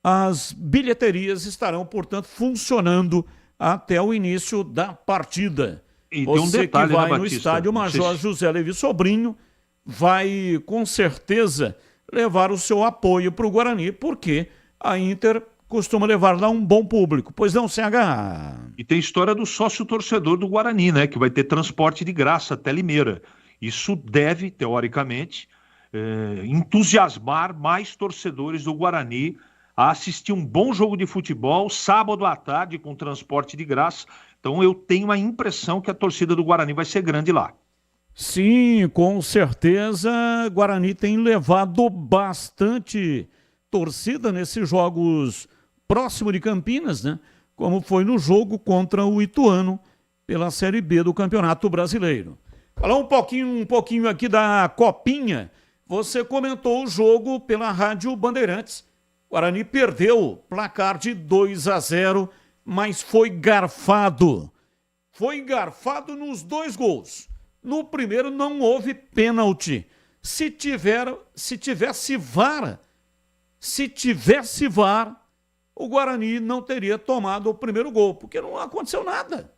As bilheterias estarão, portanto, funcionando até o início da partida. E tem um Você detalhe, que vai né, no Batista? estádio Major José Levi Sobrinho vai, com certeza, levar o seu apoio para o Guarani, porque a Inter costuma levar lá um bom público. Pois não, CH? E tem história do sócio torcedor do Guarani, né? Que vai ter transporte de graça até Limeira. Isso deve, teoricamente, entusiasmar mais torcedores do Guarani a assistir um bom jogo de futebol sábado à tarde com transporte de graça. Então eu tenho a impressão que a torcida do Guarani vai ser grande lá. Sim, com certeza. Guarani tem levado bastante torcida nesses jogos próximo de Campinas, né? Como foi no jogo contra o Ituano pela Série B do Campeonato Brasileiro. Falar um pouquinho aqui da Copinha. Você comentou o jogo pela Rádio Bandeirantes. Guarani perdeu placar de 2-0, mas foi garfado. Foi garfado nos 2 gols. No primeiro não houve pênalti. Se tivesse VAR, o Guarani não teria tomado o primeiro gol, porque não aconteceu nada.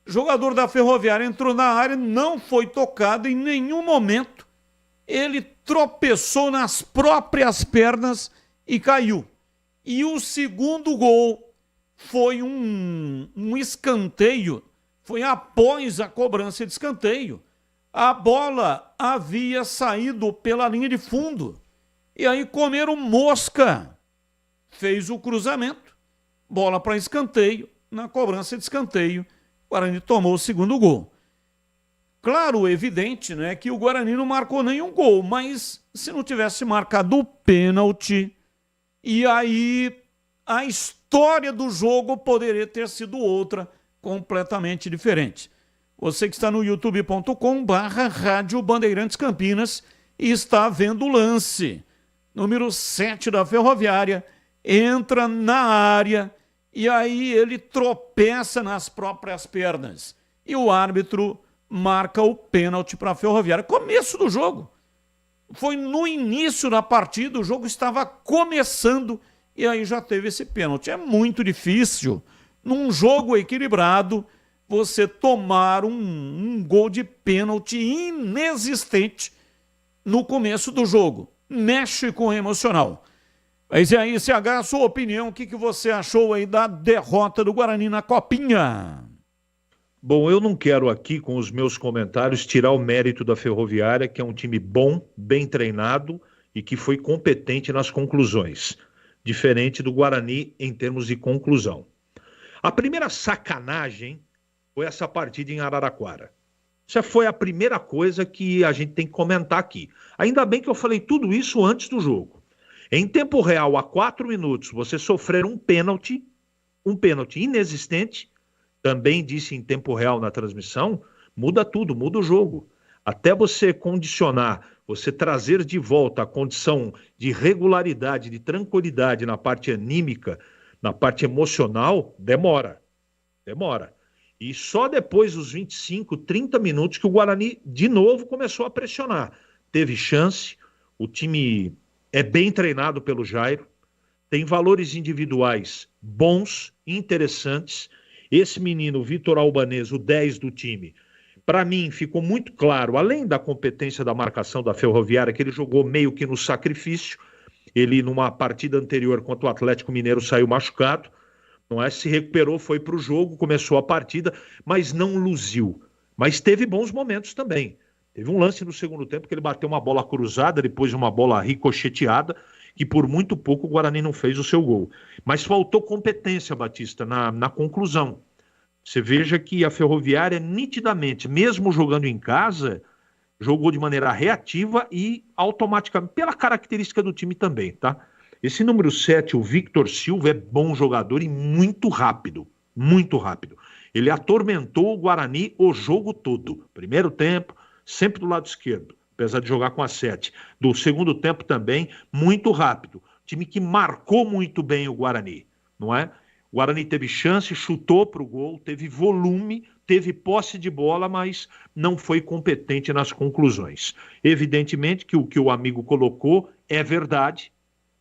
O jogador da Ferroviária entrou na área, não foi tocado em nenhum momento. Ele tropeçou nas próprias pernas e caiu. E o segundo gol foi um escanteio, foi após a cobrança de escanteio. A bola havia saído pela linha de fundo. E aí comeram mosca. Fez o cruzamento, bola para escanteio, na cobrança de escanteio, o Guarani tomou o segundo gol. Claro, evidente, né, que o Guarani não marcou nenhum gol, mas se não tivesse marcado o pênalti, e aí a história do jogo poderia ter sido outra, completamente diferente. Você que está no youtube.com/Rádio Bandeirantes Campinas e está vendo o lance. Número 7 da Ferroviária entra na área e aí ele tropeça nas próprias pernas. E o árbitro marca o pênalti para a Ferroviária. Começo do jogo. Foi no início da partida, o jogo estava começando e aí já teve esse pênalti. É muito difícil, num jogo equilibrado, você tomar um gol de pênalti inexistente no começo do jogo. Mexe com o emocional. Mas e aí, CH, a sua opinião, o que você achou aí da derrota do Guarani na Copinha? Bom, eu não quero aqui, com os meus comentários, tirar o mérito da Ferroviária, que é um time bom, bem treinado e que foi competente nas conclusões. Diferente do Guarani em termos de conclusão. A primeira sacanagem foi essa partida em Araraquara. Essa foi a primeira coisa que a gente tem que comentar aqui. Ainda bem que eu falei tudo isso antes do jogo. Em tempo real, a 4 minutos, você sofrer um pênalti inexistente, também disse em tempo real na transmissão, muda tudo, muda o jogo. Até você condicionar, você trazer de volta a condição de regularidade, de tranquilidade na parte anímica, na parte emocional, demora. E só depois dos 25, 30 minutos que o Guarani de novo começou a pressionar. Teve chance, o time é bem treinado pelo Jairo, tem valores individuais bons, interessantes. Esse menino, Vitor Albanês, o 10 do time, para mim ficou muito claro, além da competência da marcação da Ferroviária, que ele jogou meio que no sacrifício. Ele, numa partida anterior contra o Atlético Mineiro, saiu machucado. Não é? Se recuperou, foi para o jogo, começou a partida, mas não luziu. Mas teve bons momentos também. Teve um lance no segundo tempo que ele bateu uma bola cruzada, depois uma bola ricocheteada, que por muito pouco o Guarani não fez o seu gol. Mas faltou competência, Batista, na conclusão. Você veja que a Ferroviária, nitidamente, mesmo jogando em casa, jogou de maneira reativa e automaticamente, pela característica do time também, tá? Esse número 7, o Victor Silva, é bom jogador e muito rápido. Muito rápido. Ele atormentou o Guarani o jogo todo. Primeiro tempo, sempre do lado esquerdo, apesar de jogar com a 7. Do segundo tempo também, muito rápido. Time que marcou muito bem o Guarani, não é? O Guarani teve chance, chutou para o gol, teve volume, teve posse de bola, mas não foi competente nas conclusões. Evidentemente que o que o amigo colocou é verdade,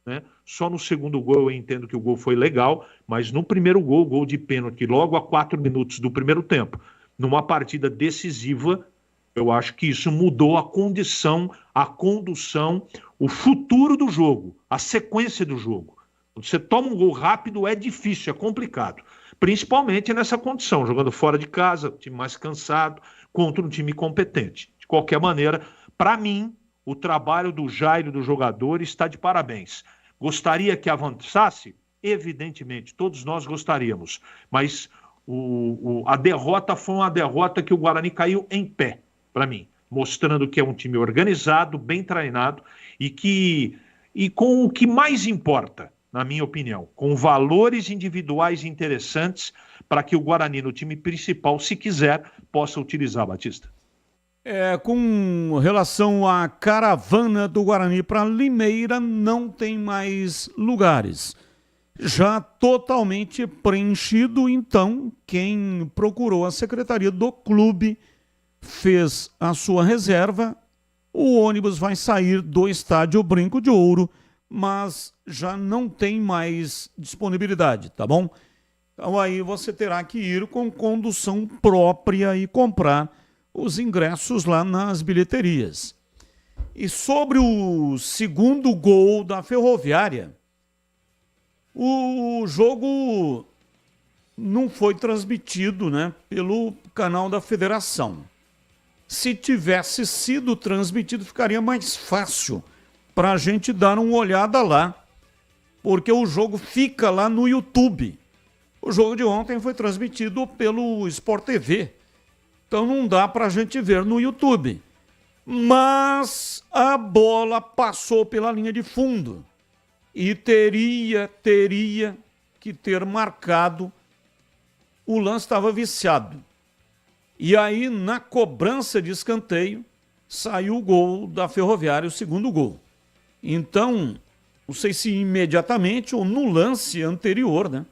né? Só no segundo gol eu entendo que o gol foi legal, mas no primeiro gol de pênalti, logo a 4 minutos do primeiro tempo, numa partida decisiva, eu acho que isso mudou a condição, a condução, o futuro do jogo, a sequência do jogo. Quando você toma um gol rápido, é difícil, é complicado. Principalmente nessa condição, jogando fora de casa, time mais cansado, contra um time competente. De qualquer maneira, para mim, o trabalho do Jair e do jogador está de parabéns. Gostaria que avançasse? Evidentemente, todos nós gostaríamos. Mas a derrota foi uma derrota que o Guarani caiu em pé, para mim. Mostrando que é um time organizado, bem treinado e com o que mais importa, na minha opinião, com valores individuais interessantes para que o Guarani, no time principal, se quiser, possa utilizar, Batista. Com relação à caravana do Guarani para Limeira, não tem mais lugares. Já totalmente preenchido, então, quem procurou a secretaria do clube fez a sua reserva. O ônibus vai sair do estádio Brinco de Ouro, mas já não tem mais disponibilidade, tá bom? Então aí você terá que ir com condução própria e comprar os ingressos lá nas bilheterias. E sobre o segundo gol da Ferroviária, o jogo não foi transmitido, né, pelo canal da Federação. Se tivesse sido transmitido, ficaria mais fácil para a gente dar uma olhada lá, porque o jogo fica lá no YouTube. O jogo de ontem foi transmitido pelo Sport TV, então não dá para a gente ver no YouTube. Mas a bola passou pela linha de fundo e teria que ter marcado. O lance estava viciado. E aí, na cobrança de escanteio, saiu o gol da Ferroviária, o segundo gol. Então, não sei se imediatamente ou no lance anterior, né?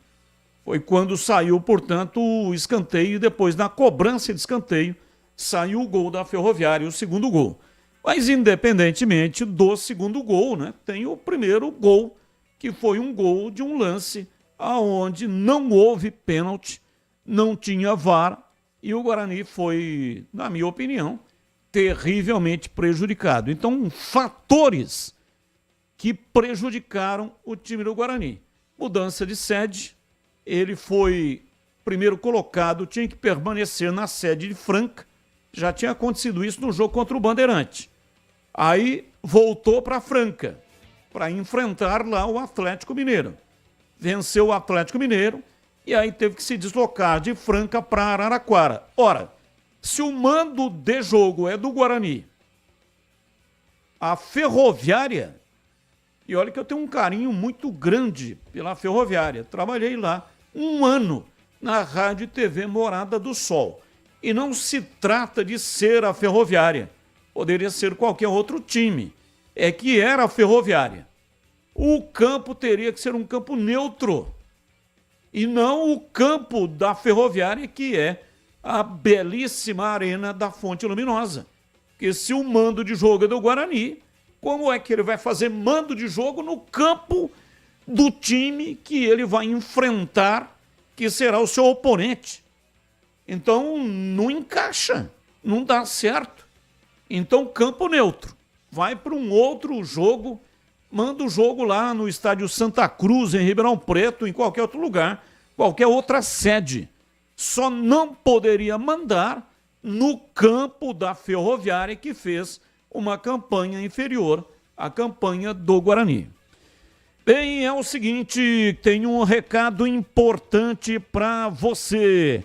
Foi quando saiu, portanto, o escanteio e depois, na cobrança de escanteio, saiu o gol da Ferroviária, o segundo gol. Mas, independentemente do segundo gol, né, tem o primeiro gol, que foi um gol de um lance aonde não houve pênalti, não tinha VAR, e o Guarani foi, na minha opinião, terrivelmente prejudicado. Então, fatores que prejudicaram o time do Guarani. Mudança de sede, ele foi primeiro colocado, tinha que permanecer na sede de Franca, já tinha acontecido isso no jogo contra o Bandeirante. Aí voltou para Franca, para enfrentar lá o Atlético Mineiro. Venceu o Atlético Mineiro e aí teve que se deslocar de Franca para Araraquara. Ora, se o mando de jogo é do Guarani, a Ferroviária, e olha que eu tenho um carinho muito grande pela Ferroviária, trabalhei lá 1 ano na Rádio e TV Morada do Sol. E não se trata de ser a Ferroviária, poderia ser qualquer outro time, é que era a Ferroviária. O campo teria que ser um campo neutro, e não o campo da Ferroviária, que é a belíssima Arena da Fonte Luminosa. Porque se o mando de jogo é do Guarani, como é que ele vai fazer mando de jogo no campo do time que ele vai enfrentar, que será o seu oponente? Então, não encaixa, não dá certo. Então, campo neutro. Vai para um outro jogo, manda o jogo lá no estádio Santa Cruz, em Ribeirão Preto, em qualquer outro lugar, qualquer outra sede. Só não poderia mandar no campo da Ferroviária, que fez uma campanha inferior à campanha do Guarani. Bem, é o seguinte, tenho um recado importante para você.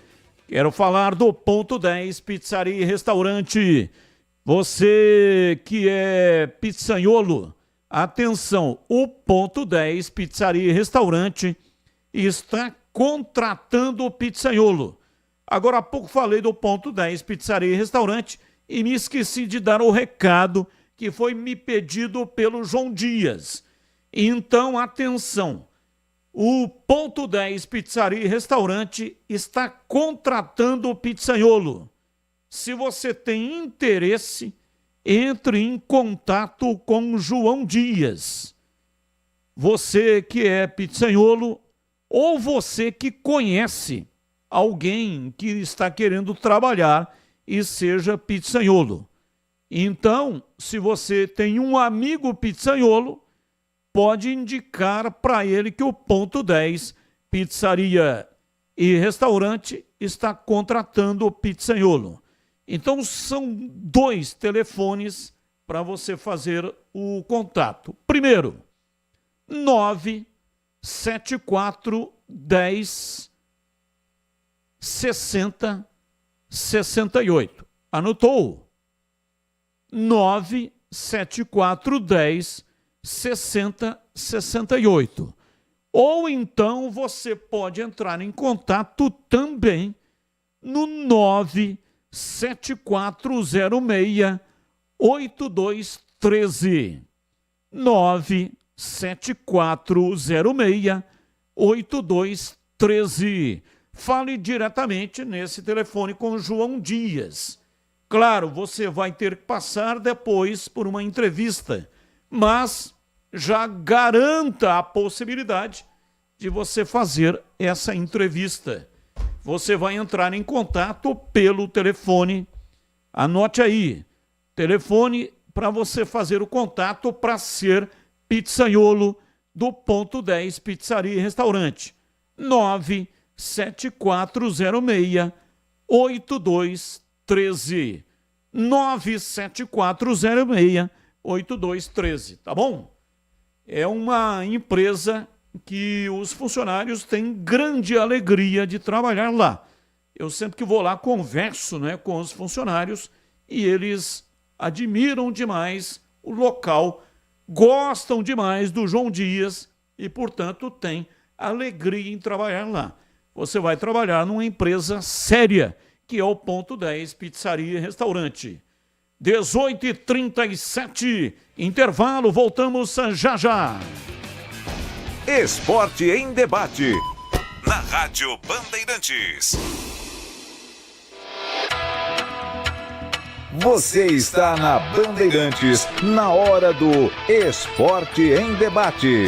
Quero falar do Ponto 10 Pizzaria e Restaurante. Você que é pizzaiolo, atenção, o Ponto 10 Pizzaria e Restaurante está contratando o pizzaiolo. Agora há pouco falei do Ponto 10 Pizzaria e Restaurante e me esqueci de dar o recado que foi me pedido pelo João Dias. Então, atenção, o Ponto 10 Pizzaria e Restaurante está contratando o pizzaiolo. Se você tem interesse, entre em contato com o João Dias. Você que é pizzaiolo ou você que conhece alguém que está querendo trabalhar e seja pizzaiolo. Então, se você tem um amigo pizzaiolo, pode indicar para ele que o Ponto 10 Pizzaria e Restaurante está contratando o pizzaiolo. Então, são 2 telefones para você fazer o contato. Primeiro, 974 10 60 68. Anotou? 974 10 60 68. Ou então você pode entrar em contato também no 97406 8213. 97406 8213. Fale diretamente nesse telefone com João Dias. Claro, você vai ter que passar depois por uma entrevista, mas já garanta a possibilidade de você fazer essa entrevista. Você vai entrar em contato pelo telefone. Anote aí, telefone para você fazer o contato para ser pizzaiolo do Ponto 10 Pizzaria e Restaurante. 97406 8213. 97406 8213, tá bom? É uma empresa que os funcionários têm grande alegria de trabalhar lá. Eu sempre que vou lá converso, né, com os funcionários e eles admiram demais o local, gostam demais do João Dias e, portanto, têm alegria em trabalhar lá. Você vai trabalhar numa empresa séria, que é o Ponto 10 Pizzaria e Restaurante. 18h37, intervalo, voltamos já já. Esporte em debate, na Rádio Bandeirantes. Você está na Bandeirantes, na hora do Esporte em Debate.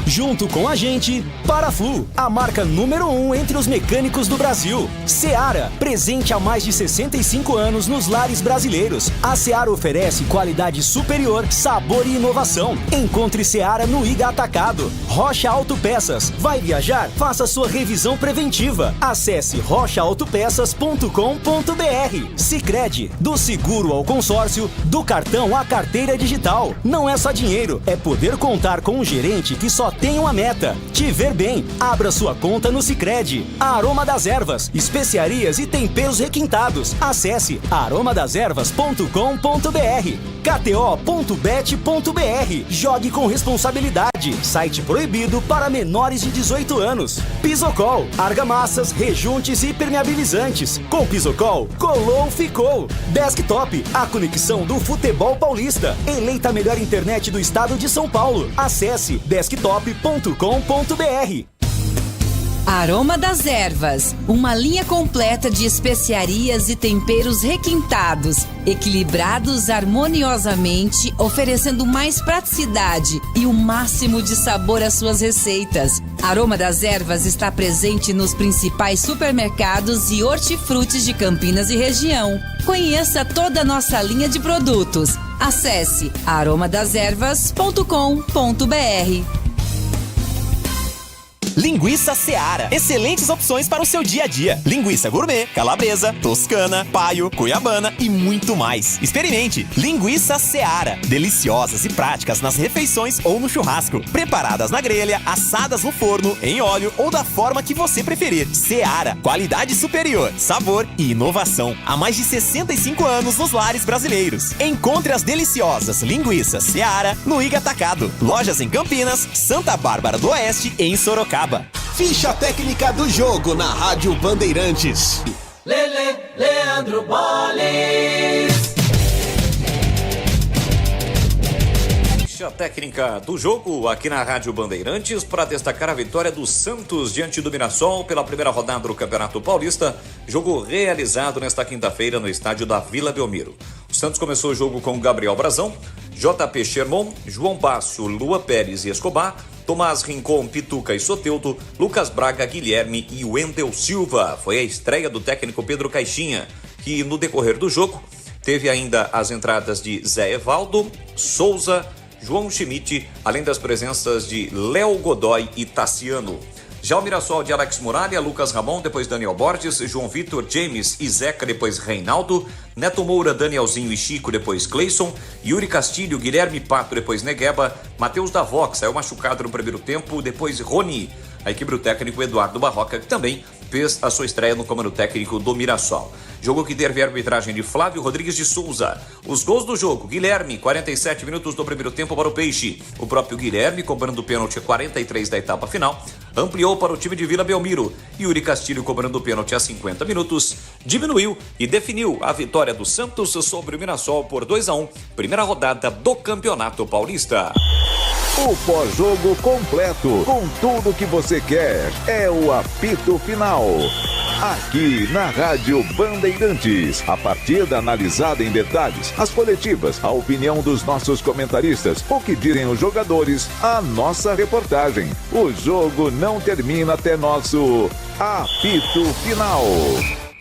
Junto com a gente, Paraflu, a marca número 1 entre os mecânicos do Brasil. Seara, presente há mais de 65 anos nos lares brasileiros. A Seara oferece qualidade superior, sabor e inovação. Encontre Seara no Iga Atacado. Rocha Autopeças. Vai viajar? Faça sua revisão preventiva. Acesse rochaautopeças.com.br. Sicredi, do seguro ao consórcio, do cartão à carteira digital. Não é só dinheiro, é poder contar com um gerente que só tem uma meta: te ver bem. Abra sua conta no Sicredi. Aroma das Ervas, especiarias e temperos requintados. Acesse aromadeservas.com.br. KTO.bet.br. Jogue com responsabilidade. Site proibido para menores de 18 anos. Pisocol, argamassas, rejuntes e permeabilizantes. Com Pisocol, colou, ficou. Desktop, a conexão do futebol paulista. Eleita a melhor internet do estado de São Paulo. Acesse desktop.com.br. Aroma das Ervas, uma linha completa de especiarias e temperos requintados, equilibrados harmoniosamente, oferecendo mais praticidade e o máximo de sabor às suas receitas. Aroma das Ervas está presente nos principais supermercados e hortifrutis de Campinas e região. Conheça toda a nossa linha de produtos. Acesse aromadeservas.com.br. Linguiça Seara. Excelentes opções para o seu dia a dia. Linguiça gourmet, calabresa, toscana, paio, cuiabana e muito mais. Experimente. Linguiça Seara. Deliciosas e práticas nas refeições ou no churrasco. Preparadas na grelha, assadas no forno, em óleo ou da forma que você preferir. Seara. Qualidade superior, sabor e inovação. Há mais de 65 anos nos lares brasileiros. Encontre as deliciosas linguiças Seara no Iga Atacado. Lojas em Campinas, Santa Bárbara do Oeste e em Sorocaba. Ficha técnica do jogo na Rádio Bandeirantes. Leandro Boles. Ficha técnica do jogo aqui na Rádio Bandeirantes para destacar a vitória do Santos diante do Mirassol pela primeira rodada do Campeonato Paulista. Jogo realizado nesta quinta-feira no estádio da Vila Belmiro. O Santos começou o jogo com Gabriel Brazão, JP Sherman, João Basso, Lua Pérez e Escobar, Tomás Rincon, Pituca e Soteldo, Lucas Braga, Guilherme e Wendel Silva. Foi a estreia do técnico Pedro Caixinha, que no decorrer do jogo teve ainda as entradas de Zé Evaldo, Souza, João Schmidt, além das presenças de Léo Godoy e Tassiano. Já o Mirassol de Alex Muralha, Lucas Ramon, depois Daniel Borges, João Vitor, James e Zeca, depois Reinaldo, Neto Moura, Danielzinho e Chico, depois Cleison, Yuri Castilho, Guilherme Pato, depois Negueba, Matheus da Vox, saiu machucado no primeiro tempo, depois Rony. A equipe do técnico Eduardo Barroca, que também fez a sua estreia no comando técnico do Mirassol. Jogo que teve a arbitragem de Flávio Rodrigues de Souza. Os gols do jogo: Guilherme, 47 minutos do primeiro tempo para o Peixe. O próprio Guilherme, cobrando pênalti a 43 da etapa final, ampliou para o time de Vila Belmiro. Yuri Castilho, cobrando pênalti a 50 minutos, diminuiu e definiu a vitória do Santos sobre o Mirassol por 2-1, primeira rodada do Campeonato Paulista. O pós-jogo completo, com tudo que você quer, é o apito final. Aqui na Rádio Bandeirantes, a partida analisada em detalhes, as coletivas, a opinião dos nossos comentaristas, o que dizem os jogadores, a nossa reportagem. O jogo não termina até nosso apito final.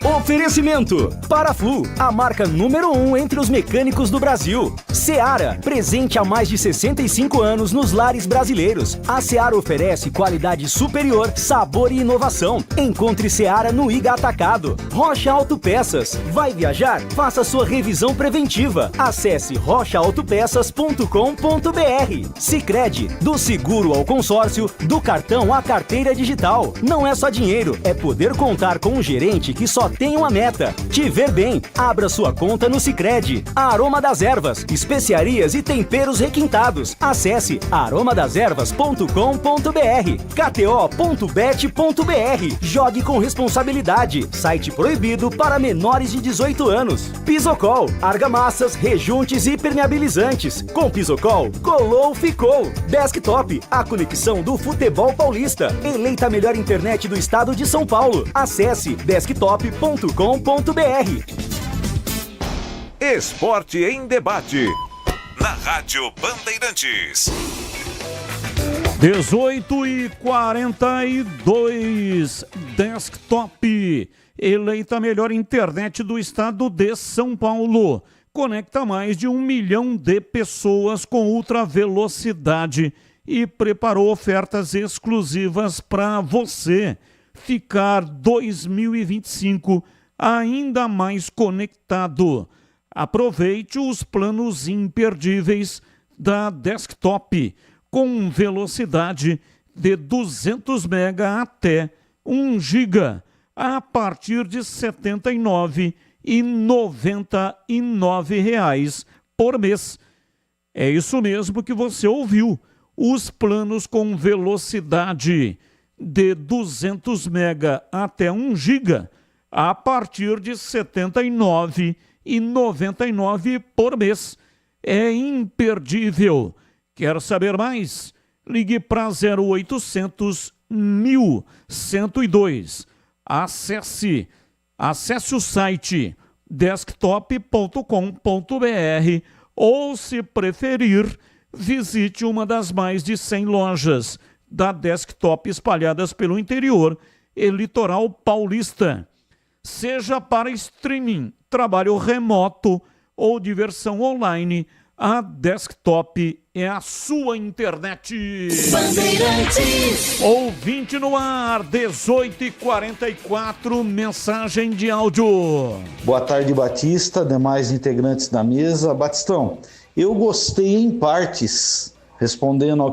Oferecimento: Paraflu, a marca número 1 entre os mecânicos do Brasil. Seara, presente há mais de 65 anos nos lares brasileiros. A Seara oferece qualidade superior, sabor e inovação. Encontre Seara no Iga Atacado. Rocha Autopeças. Vai viajar? Faça sua revisão preventiva. Acesse rochaautopeças.com.br. Sicredi, do seguro ao consórcio, do cartão à carteira digital. Não é só dinheiro, é poder contar com um gerente que só tem uma meta: te ver bem. Abra sua conta no Sicredi. Aroma das Ervas, especiarias e temperos requintados. Acesse aromadeservas.com.br. kto.bet.br. Jogue com responsabilidade. Site proibido para menores de 18 anos. Pisocol, argamassas, rejuntes e impermeabilizantes. Com Pisocol, colou, ficou. Desktop, a conexão do futebol paulista. Eleita a melhor internet do estado de São Paulo. Acesse desktop.com.br. Esporte em debate, na Rádio Bandeirantes. 18h42, Desktop, eleita a melhor internet do estado de São Paulo. Conecta mais de 1 milhão de pessoas com ultra velocidade e preparou ofertas exclusivas para você ficar 2025 ainda mais conectado. Aproveite os planos imperdíveis da Desktop, com velocidade de 200 MB até 1 GB, a partir de R$ 79,99 por mês. É isso mesmo que você ouviu, os planos com velocidade de 200 MB até 1 GB, a partir de R$ 79,99 por mês. É imperdível. Quer saber mais? Ligue para 0800 1102. Acesse o site desktop.com.br ou, se preferir, visite uma das mais de 100 lojas da Desktop espalhadas pelo interior e litoral paulista. Seja para streaming, trabalho remoto ou diversão online, a Desktop é a sua internet. Bandeirantes. Ouvinte no ar, 18h44, mensagem de áudio. Boa tarde, Batista, demais integrantes da mesa. Batistão, eu gostei em partes, respondendo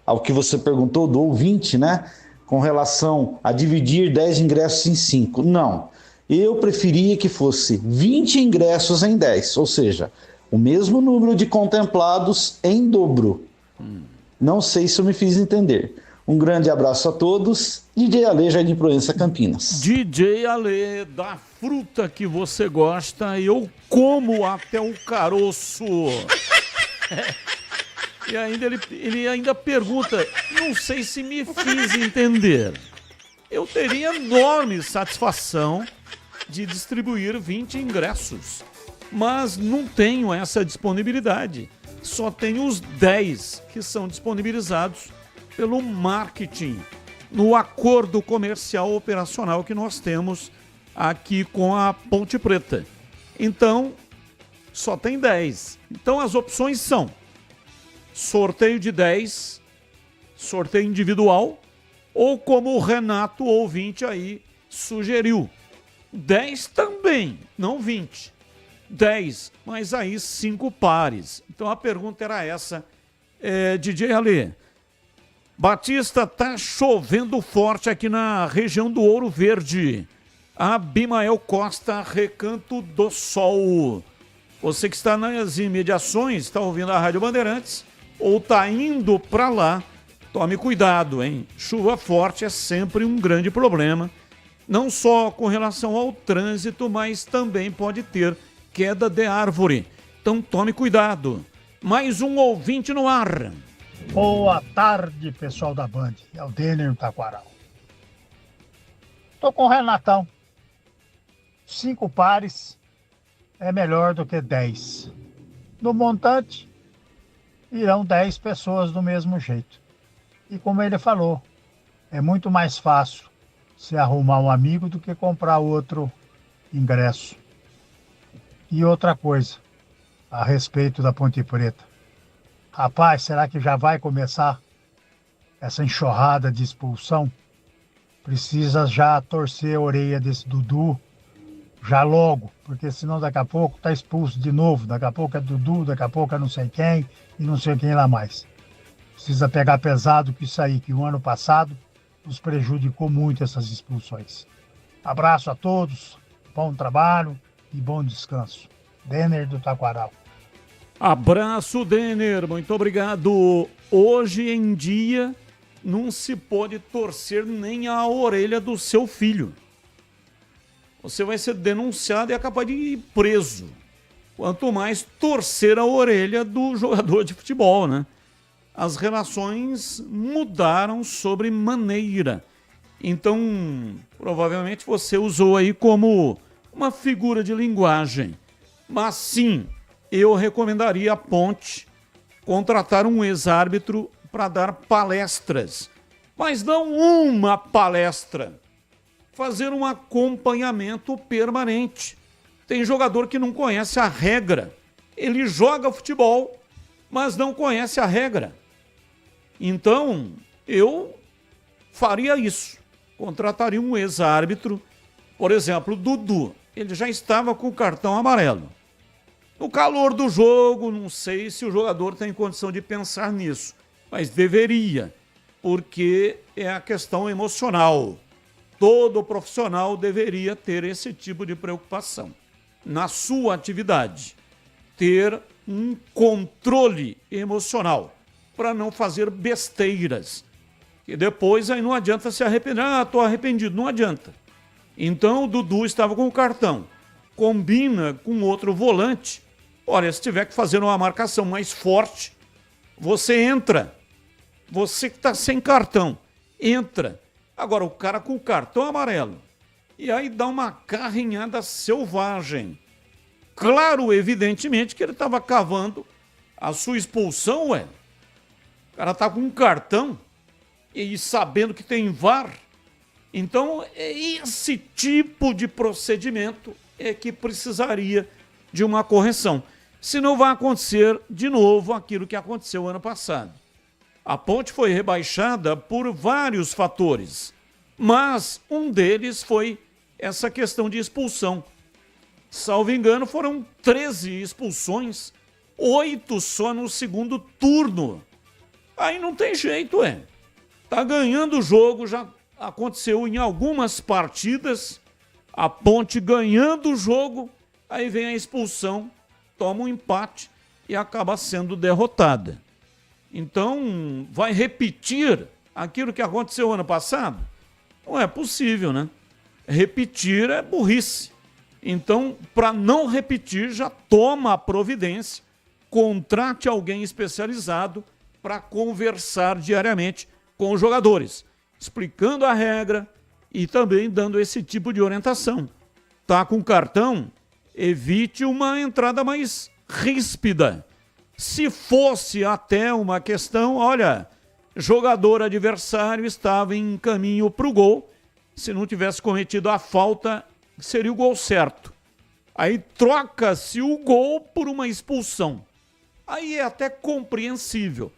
ao que você perguntou do ouvinte, né? Com relação a dividir 10 ingressos em 5. Não, eu preferia que fosse 20 ingressos em 10, ou seja, o mesmo número de contemplados em dobro. Não sei se eu me fiz entender. Um grande abraço a todos. DJ Ale, Jardim Proença, Campinas. DJ Ale, da fruta que você gosta, eu como até o caroço. E ainda ele ainda pergunta, não sei se me fiz entender. Eu teria enorme satisfação de distribuir 20 ingressos, mas não tenho essa disponibilidade. Só tenho os 10 que são disponibilizados pelo marketing, no acordo comercial operacional que nós temos aqui com a Ponte Preta. Então, só tem 10. Então, as opções são sorteio de 10, sorteio individual, ou como o Renato ouvinte aí sugeriu, 10 também, não 20. 10, mas aí 5 pares. Então a pergunta era essa, DJ Alê. Batista, tá chovendo forte aqui na região do Ouro Verde. Abimael Costa, Recanto do Sol. Você que está nas imediações, está ouvindo a Rádio Bandeirantes, ou está indo para lá, tome cuidado, hein? Chuva forte é sempre um grande problema, não só com relação ao trânsito, mas também pode ter queda de árvore. Então tome cuidado. Mais um ouvinte no ar. Boa tarde, pessoal da Band. É o Denner Taquaral. Tô com o Renatão. 5 pares é melhor do que 10. No montante, irão 10 pessoas do mesmo jeito. E como ele falou, é muito mais fácil se arrumar um amigo do que comprar outro ingresso. E outra coisa, a respeito da Ponte Preta. Rapaz, será que já vai começar essa enxurrada de expulsão? Precisa já torcer a orelha desse Dudu, já logo, porque senão daqui a pouco tá expulso de novo. Daqui a pouco é Dudu, daqui a pouco é não sei quem e não sei quem lá mais. Precisa pegar pesado com isso aí, que o ano passado nos prejudicou muito essas expulsões. Abraço a todos, bom trabalho e bom descanso. Denner do Taquaral. Abraço, Denner, muito obrigado. Hoje em dia não se pode torcer nem a orelha do seu filho. Você vai ser denunciado e é capaz de ir preso. Quanto mais torcer a orelha do jogador de futebol, né? As relações mudaram sobremaneira. Então, provavelmente você usou aí como uma figura de linguagem. Mas sim, eu recomendaria a Ponte contratar um ex-árbitro para dar palestras. Mas não uma palestra. Fazer um acompanhamento permanente. Tem jogador que não conhece a regra. Ele joga futebol, mas não conhece a regra. Então, eu faria isso. Contrataria um ex-árbitro. Por exemplo, o Dudu. Ele já estava com o cartão amarelo. No calor do jogo, não sei se o jogador tem condição de pensar nisso, mas deveria, porque é a questão emocional. Todo profissional deveria ter esse tipo de preocupação na sua atividade. Ter um controle emocional para não fazer besteiras. E depois aí não adianta se arrepender. Ah, estou arrependido. Não adianta. Então o Dudu estava com o cartão. Combina com outro volante. Olha, se tiver que fazer uma marcação mais forte, você entra. Você que está sem cartão, entra. Agora, o cara com o cartão amarelo. E aí dá uma carrinhada selvagem. Claro, evidentemente, que ele estava cavando a sua expulsão, ué. O cara tá com um cartão e sabendo que tem VAR. Então, esse tipo de procedimento é que precisaria de uma correção. Senão vai acontecer de novo aquilo que aconteceu ano passado. A Ponte foi rebaixada por vários fatores, mas um deles foi essa questão de expulsão. Salvo engano, foram 13 expulsões, 8 só no segundo turno. Aí não tem jeito, Tá ganhando o jogo, já aconteceu em algumas partidas, a Ponte ganhando o jogo, aí vem a expulsão, toma um empate e acaba sendo derrotada. Então, vai repetir aquilo que aconteceu ano passado? Não é possível, né? Repetir é burrice. Então, para não repetir, já toma a providência, contrate alguém especializado para conversar diariamente com os jogadores, explicando a regra e também dando esse tipo de orientação. Tá com cartão? Evite uma entrada mais ríspida. Se fosse até uma questão, olha, jogador adversário estava em caminho para o gol. Se não tivesse cometido a falta, seria o gol certo. Aí troca-se o gol por uma expulsão. Aí é até compreensível.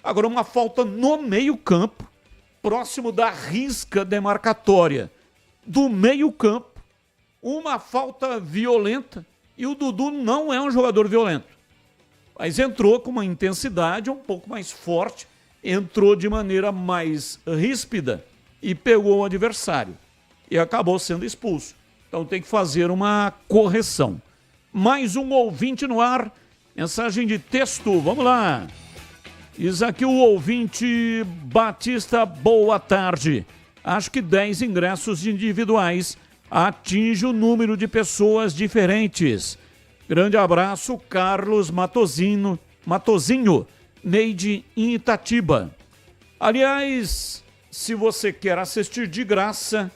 Agora, uma falta no meio-campo, próximo da risca demarcatória do meio-campo, uma falta violenta, e o Dudu não é um jogador violento. Mas entrou com uma intensidade um pouco mais forte, entrou de maneira mais ríspida e pegou o adversário. E acabou sendo expulso. Então tem que fazer uma correção. Mais um ouvinte no ar, mensagem de texto, vamos lá. Diz aqui o ouvinte Batista, boa tarde. Acho que 10 ingressos individuais atinge o número de pessoas diferentes. Grande abraço, Carlos Matozinho, Neide em Itatiba. Aliás, se você quer assistir de graça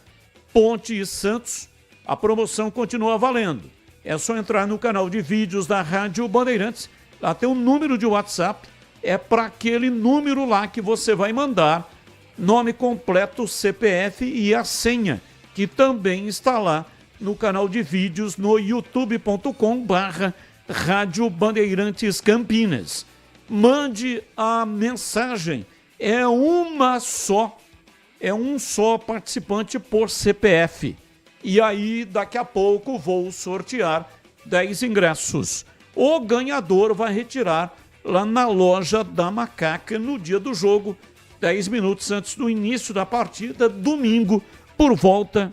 Ponte e Santos, a promoção continua valendo. É só entrar no canal de vídeos da Rádio Bandeirantes, lá tem um número de WhatsApp, é para aquele número lá que você vai mandar nome completo, CPF e a senha, que também está lá no canal de vídeos no youtube.com/Rádio Bandeirantes Campinas. Mande a mensagem, é um só participante por CPF. E aí, daqui a pouco, vou sortear 10 ingressos. O ganhador vai retirar lá na loja da Macaca no dia do jogo, 10 minutos antes do início da partida, domingo, por volta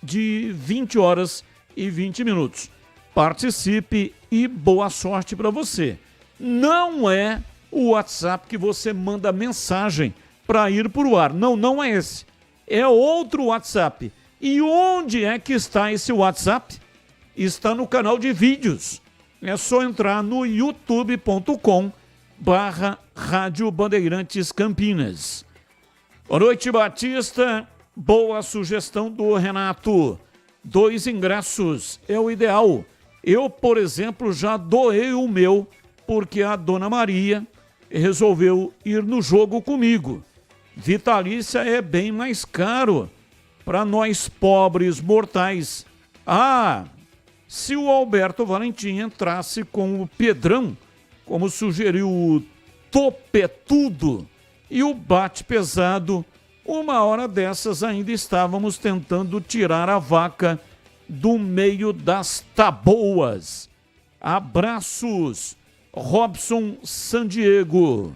de 20 horas e 20 minutos. Participe e boa sorte para você. Não é o WhatsApp que você manda mensagem para ir para o ar. Não é esse. É outro WhatsApp. E onde é que está esse WhatsApp? Está no canal de vídeos. É só entrar no youtube.com/Rádio Bandeirantes Campinas. Boa noite, Batista. Boa sugestão do Renato. 2 ingressos é o ideal. Eu, por exemplo, já doei o meu, porque a Dona Maria resolveu ir no jogo comigo. Vitalícia é bem mais caro para nós pobres mortais. Se o Alberto Valentim entrasse com o Pedrão, como sugeriu o Topetudo, e o Bate Pesado, uma hora dessas ainda estávamos tentando tirar a vaca do meio das taboas. Abraços, Robson Sandiego.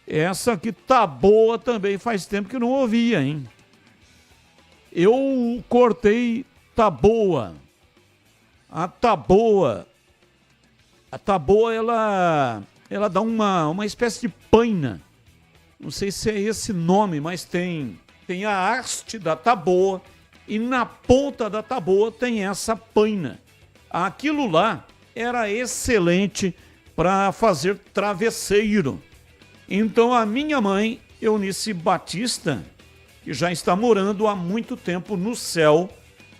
Essa aqui, taboa, também faz tempo que não ouvia, hein? Eu cortei taboa. A taboa, ela dá uma espécie de paina. Não sei se é esse nome, mas tem a haste da taboa e na ponta da taboa tem essa paina. Aquilo lá era excelente para fazer travesseiro. Então a minha mãe, Eunice Batista, que já está morando há muito tempo no céu,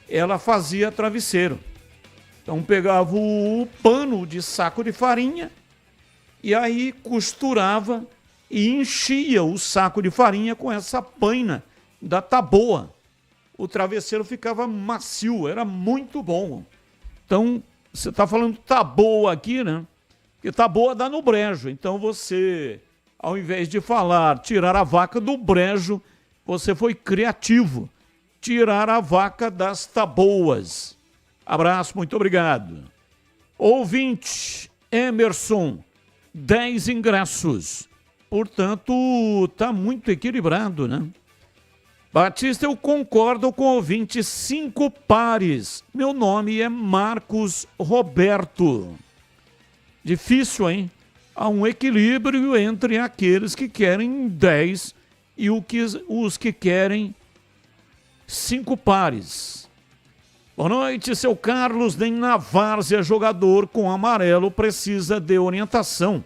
ela fazia travesseiro. Então pegava o pano de saco de farinha e aí costurava e enchia o saco de farinha com essa paina da taboa. O travesseiro ficava macio, era muito bom. Então, você está falando taboa aqui, né? Porque taboa dá no brejo. Então você, ao invés de falar tirar a vaca do brejo, você foi criativo. Tirar a vaca das taboas. Abraço, muito obrigado. Ouvinte, Emerson, 10 ingressos. Portanto, está muito equilibrado, né? Batista, eu concordo com o ouvinte, 5 pares. Meu nome é Marcos Roberto. Difícil, hein? Há um equilíbrio entre aqueles que querem 10 e os que querem 5 pares. Boa noite, seu Carlos. Nem na várzea jogador com amarelo precisa de orientação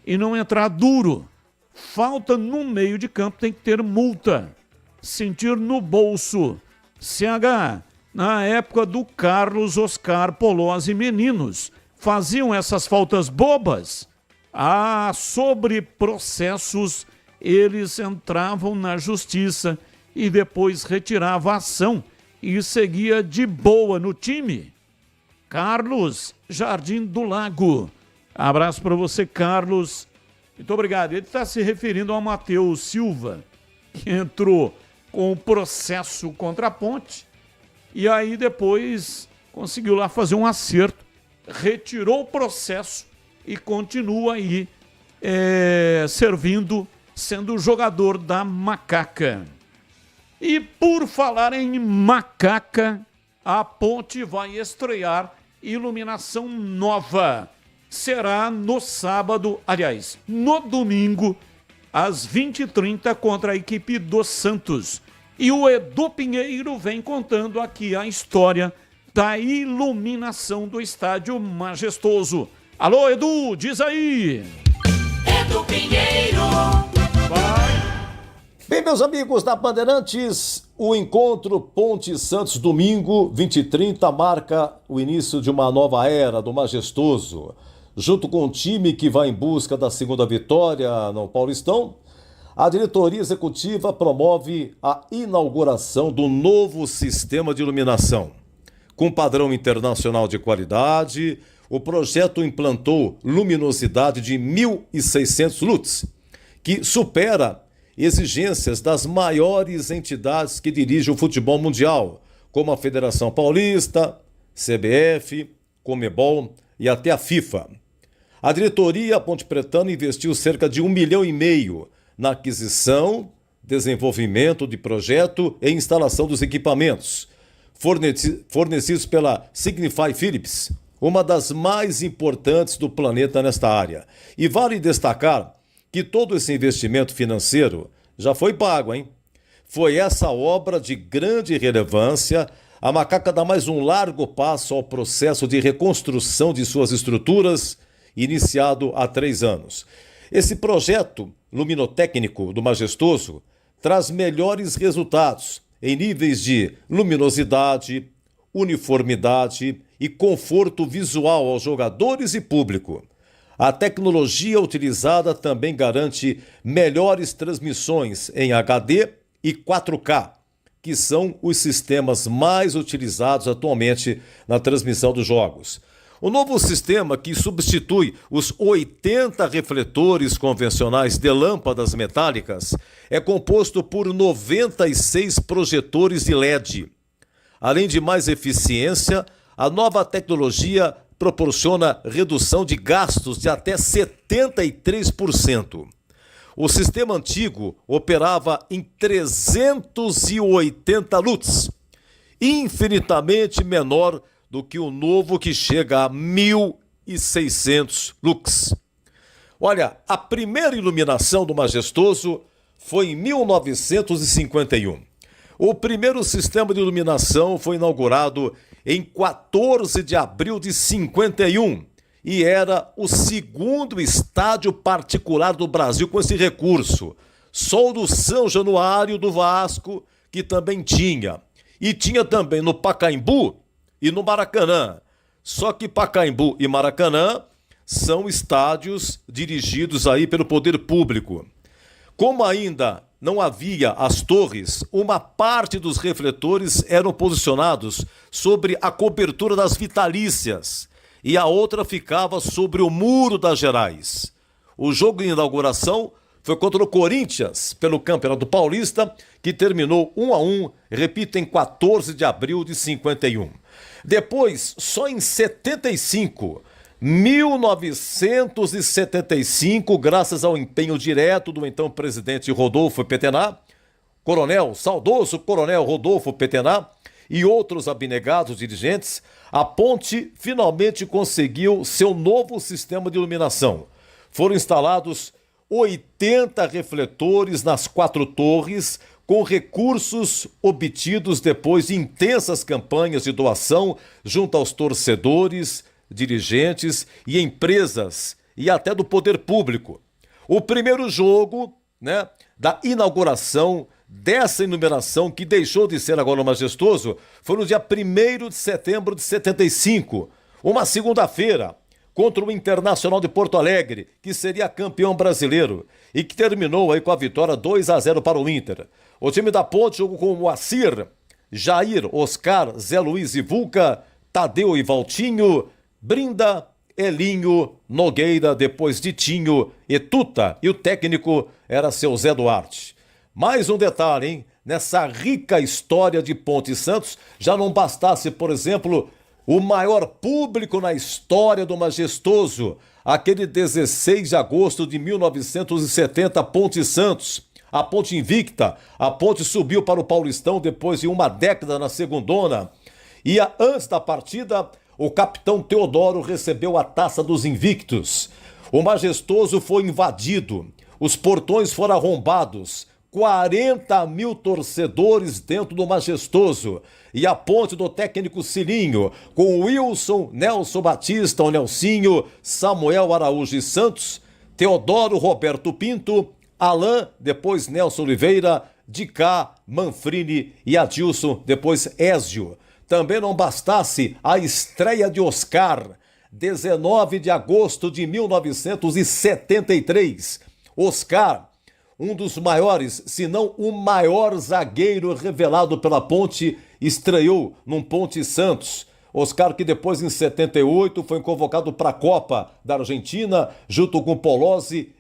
e não entrar duro. Falta no meio de campo, tem que ter multa. Sentir no bolso. CH, na época do Carlos Oscar Polozzi Meninos, faziam essas faltas bobas? Sobre processos eles entravam na justiça e depois retiravam a ação e seguia de boa no time. Carlos Jardim do Lago. Abraço para você, Carlos. Muito obrigado. Ele está se referindo ao Matheus Silva, que entrou com o processo contra a Ponte e aí depois conseguiu lá fazer um acerto, retirou o processo e continua aí servindo, sendo jogador da Macaca. E por falar em Macaca, a Ponte vai estrear iluminação nova. Será no sábado, aliás, no domingo, às 20h30 contra a equipe do Santos. E o Edu Pinheiro vem contando aqui a história da iluminação do estádio Majestoso. Alô, Edu, diz aí! Edu Pinheiro! Bem, meus amigos da Bandeirantes, o encontro Ponte Santos domingo, 20h30, marca o início de uma nova era do Majestoso. Junto com o time que vai em busca da segunda vitória no Paulistão, a diretoria executiva promove a inauguração do novo sistema de iluminação. Com padrão internacional de qualidade, o projeto implantou luminosidade de 1.600 lux, que supera exigências das maiores entidades que dirigem o futebol mundial, como a Federação Paulista, CBF, Conmebol e até a FIFA. A diretoria pontepretana investiu cerca de 1,5 milhão na aquisição, desenvolvimento de projeto e instalação dos equipamentos, fornecidos pela Signify Philips, uma das mais importantes do planeta nesta área. E vale destacar que todo esse investimento financeiro já foi pago, hein? Foi essa obra de grande relevância. A Macaca dá mais um largo passo ao processo de reconstrução de suas estruturas, iniciado há 3 anos. Esse projeto luminotécnico do Majestoso traz melhores resultados em níveis de luminosidade, uniformidade e conforto visual aos jogadores e público. A tecnologia utilizada também garante melhores transmissões em HD e 4K, que são os sistemas mais utilizados atualmente na transmissão dos jogos. O novo sistema, que substitui os 80 refletores convencionais de lâmpadas metálicas, é composto por 96 projetores de LED. Além de mais eficiência, a nova tecnologia proporciona redução de gastos de até 73%. O sistema antigo operava em 380 lux, infinitamente menor do que o novo, que chega a 1.600 lux. Olha, a primeira iluminação do Majestoso foi em 1951. O primeiro sistema de iluminação foi inaugurado em 14 de abril de 51 e era o segundo estádio particular do Brasil com esse recurso. Só o do São Januário do Vasco, que também tinha. E tinha também no Pacaembu e no Maracanã. Só que Pacaembu e Maracanã são estádios dirigidos aí pelo poder público. Como ainda não havia as torres, uma parte dos refletores eram posicionados sobre a cobertura das vitalícias e a outra ficava sobre o muro das Gerais. O jogo de inauguração foi contra o Corinthians pelo Campeonato Paulista, que terminou 1-1, repito, em 14 de abril de 51. Depois, só em 1975, graças ao empenho direto do então presidente Rodolfo Petená, saudoso coronel Rodolfo Petená e outros abnegados dirigentes, a Ponte finalmente conseguiu seu novo sistema de iluminação. Foram instalados 80 refletores nas 4 torres, com recursos obtidos depois de intensas campanhas de doação junto aos torcedores, dirigentes e empresas e até do poder público. O primeiro jogo, da inauguração dessa iluminação, que deixou de ser agora Majestoso, foi no dia 1º de setembro de 75, uma segunda-feira, contra o Internacional de Porto Alegre, que seria campeão brasileiro e que terminou aí com a vitória 2-0 para o Inter. O time da Ponte jogou com o Moacir, Jair, Oscar, Zé Luiz e Vulca, Tadeu e Valtinho, Brinda, Elinho, Nogueira, depois Ditinho e Tuta. E o técnico era seu Zé Duarte. Mais um detalhe, hein? Nessa rica história de Ponte Santos, já não bastasse, por exemplo, o maior público na história do Majestoso, aquele 16 de agosto de 1970, Ponte Santos. A Ponte invicta, a Ponte subiu para o Paulistão depois de uma década na segundona. E antes da partida, o capitão Teodoro recebeu a taça dos invictos. O Majestoso foi invadido, os portões foram arrombados, 40 mil torcedores dentro do Majestoso. E a Ponte do técnico Cilinho, com Wilson, Nelson Batista, o Nelsinho, Samuel Araújo e Santos, Teodoro, Roberto Pinto, Alain, depois Nelson Oliveira, Dicá, Manfrini e Adilson, depois Ézio. Também não bastasse a estreia de Oscar, 19 de agosto de 1973. Oscar, um dos maiores, se não o maior zagueiro revelado pela Ponte, estreou num Ponte Santos. Oscar, que depois, em 78, foi convocado para a Copa da Argentina, junto com Polozzi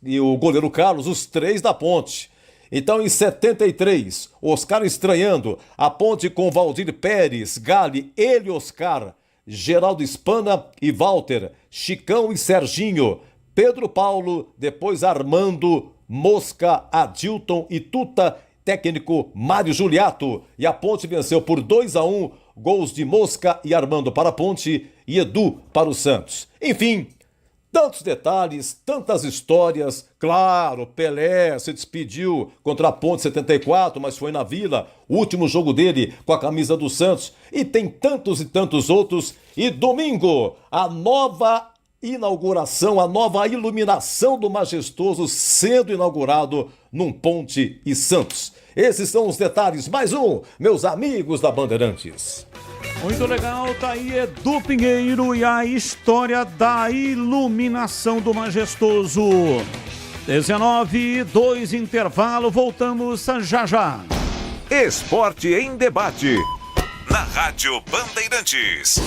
e o goleiro Carlos, os três da Ponte. Então, em 73, Oscar estreando, a Ponte com Valdir Pérez, Gali, ele, Oscar, Geraldo Spana e Walter, Chicão e Serginho, Pedro Paulo, depois Armando, Mosca, Adilton e Tuta, técnico Mário Juliato. E a Ponte venceu por 2-1, gols de Mosca e Armando para a Ponte e Edu para o Santos. Enfim, tantos detalhes, tantas histórias. Claro, Pelé se despediu contra a Ponte 74, mas foi na Vila, o último jogo dele com a camisa do Santos. E tem tantos e tantos outros. E domingo, a nova inauguração, a nova iluminação do Majestoso sendo inaugurado num Ponte e Santos. Esses são os detalhes. Mais um, meus amigos da Bandeirantes. Muito legal, tá aí Edu Pinheiro e a história da iluminação do Majestoso. 19:02 intervalo, voltamos já já. Esporte em debate, na Rádio Bandeirantes.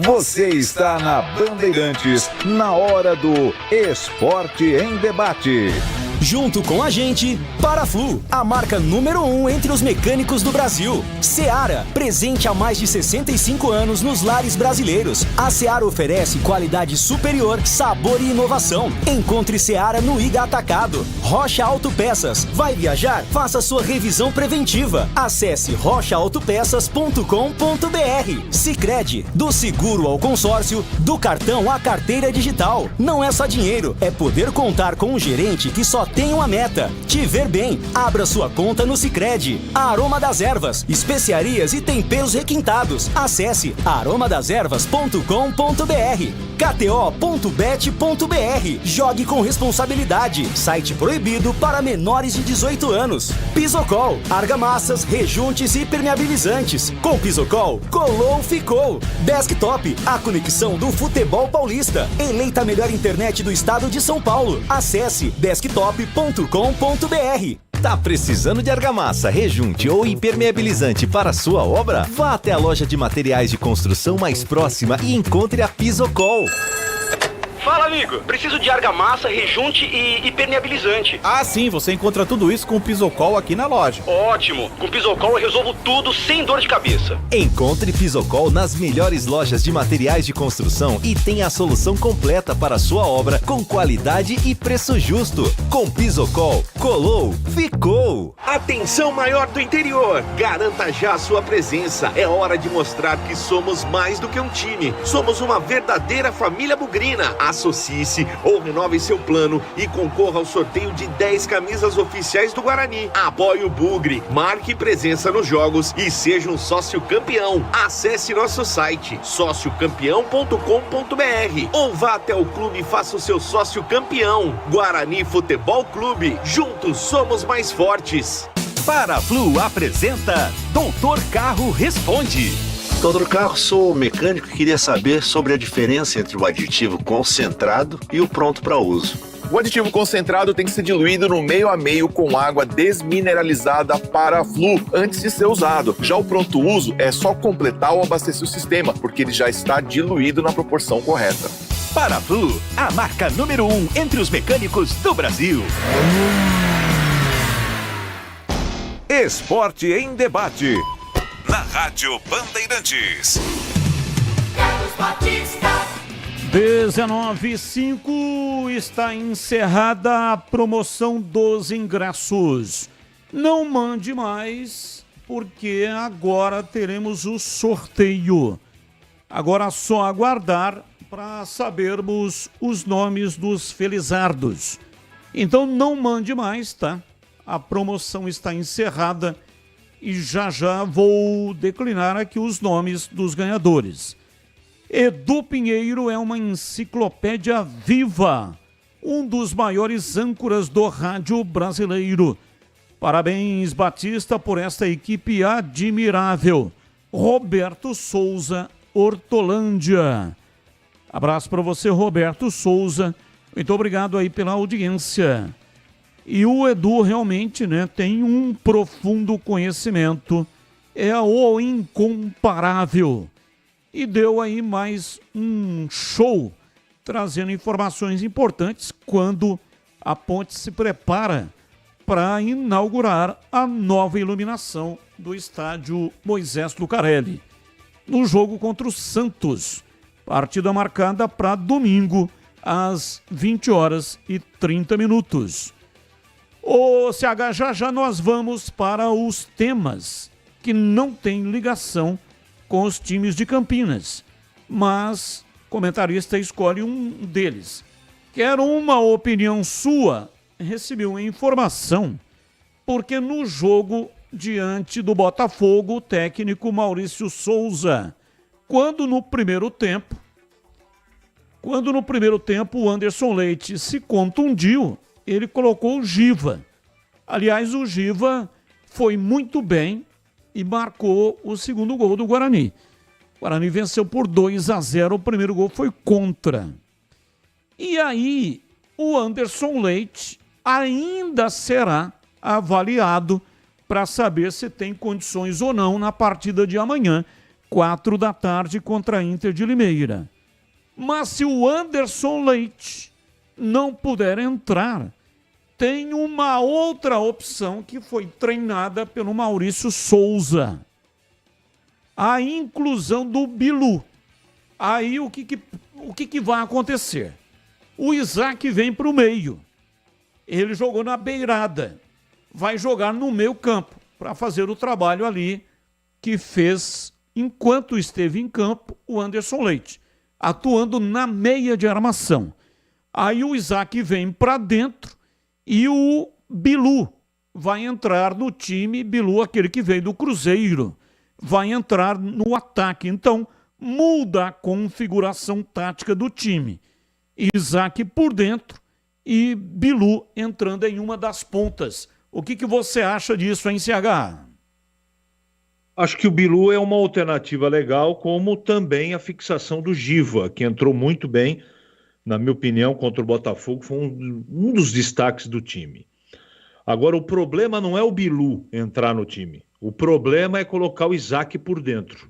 Você está na Bandeirantes, na hora do Esporte em Debate. Junto com a gente, Paraflu, a marca número 1 entre os mecânicos do Brasil. Seara, presente há mais de 65 anos nos lares brasileiros. A Seara oferece qualidade superior, sabor e inovação. Encontre Seara no Iga Atacado. Rocha Autopeças. Vai viajar? Faça sua revisão preventiva. Acesse rochaautopeças.com.br. Sicredi, do seguro ao consórcio, do cartão à carteira digital. Não é só dinheiro, é poder contar com um gerente que só tem uma meta: te ver bem. Abra sua conta no Sicredi. Aroma das Ervas, especiarias e temperos requintados. Acesse aromadeservas.com.br. KTO.bet.br. Jogue com responsabilidade. Site proibido para menores de 18 anos. Pisocol, argamassas, rejuntes e impermeabilizantes. Com Pisocol, colou, ficou. Desktop, a conexão do futebol paulista. Eleita a melhor internet do estado de São Paulo. Acesse desktop.com.br. Tá precisando de argamassa, rejunte ou impermeabilizante para a sua obra? Vá até a loja de materiais de construção mais próxima e encontre a Pisocol. Fala, amigo. Preciso de argamassa, rejunte e impermeabilizante. Ah, sim. Você encontra tudo isso com o Pisocol aqui na loja. Ótimo. Com o Pisocol eu resolvo tudo sem dor de cabeça. Encontre Pisocol nas melhores lojas de materiais de construção e tenha a solução completa para a sua obra com qualidade e preço justo. Com Pisocol, colou, ficou. Atenção, maior do interior. Garanta já a sua presença. É hora de mostrar que somos mais do que um time. Somos uma verdadeira família bugrina. Associe-se ou renove seu plano e concorra ao sorteio de 10 camisas oficiais do Guarani. Apoie o Bugre, marque presença nos jogos e seja um sócio campeão. Acesse nosso site sociocampeão.com.br ou vá até o clube e faça o seu sócio campeão. Guarani Futebol Clube, juntos somos mais fortes. Paraflu apresenta Doutor Carro Responde. Doutor Carlos, sou mecânico e queria saber sobre a diferença entre o aditivo concentrado e o pronto para uso. O aditivo concentrado tem que ser diluído no meio a meio com água desmineralizada Paraflu antes de ser usado. Já o pronto uso é só completar ou abastecer o sistema, porque ele já está diluído na proporção correta. Paraflu, a marca número 1 entre os mecânicos do Brasil. Esporte em debate. Na Rádio Bandeirantes. Carlos Batista. 19h05, está encerrada a promoção dos ingressos. Não mande mais, porque agora teremos o sorteio. Agora é só aguardar para sabermos os nomes dos felizardos. Então não mande mais, tá? A promoção está encerrada e já vou declinar aqui os nomes dos ganhadores. Edu Pinheiro é uma enciclopédia viva, um dos maiores âncoras do rádio brasileiro. Parabéns, Batista, por esta equipe admirável. Roberto Souza, Hortolândia. Abraço para você, Roberto Souza. Muito obrigado aí pela audiência. E o Edu realmente, né, tem um profundo conhecimento. É o incomparável. E deu aí mais um show, trazendo informações importantes quando a Ponte se prepara para inaugurar a nova iluminação do estádio Moisés Lucarelli. No jogo contra o Santos, partida marcada para domingo, às 20h30. Ô CH, já nós vamos para os temas que não têm ligação com os times de Campinas, mas o comentarista escolhe um deles. Quero uma opinião sua. Recebi uma informação, porque no jogo diante do Botafogo, o técnico Maurício Souza, quando no primeiro tempo o Anderson Leite se contundiu, ele colocou o Giva. Aliás, o Giva foi muito bem e marcou o segundo gol do Guarani. O Guarani venceu por 2-0, o primeiro gol foi contra. E aí, o Anderson Leite ainda será avaliado para saber se tem condições ou não na partida de amanhã, 16h contra a Inter de Limeira. Mas se o Anderson Leite não puder entrar, tem uma outra opção que foi treinada pelo Maurício Souza. A inclusão do Bilu. Aí o que vai acontecer? O Isaac vem para o meio. Ele jogou na beirada. Vai jogar no meio campo para fazer o trabalho ali que fez enquanto esteve em campo o Anderson Leite, atuando na meia de armação. Aí o Isaac vem para dentro e o Bilu vai entrar no time. Bilu, aquele que veio do Cruzeiro, vai entrar no ataque. Então, muda a configuração tática do time. Isaac por dentro e Bilu entrando em uma das pontas. O que você acha disso, hein, CH? Acho que o Bilu é uma alternativa legal, como também a fixação do Giva, que entrou muito bem, na minha opinião, contra o Botafogo, foi um dos destaques do time. Agora, o problema não é o Bilu entrar no time. O problema é colocar o Isaac por dentro.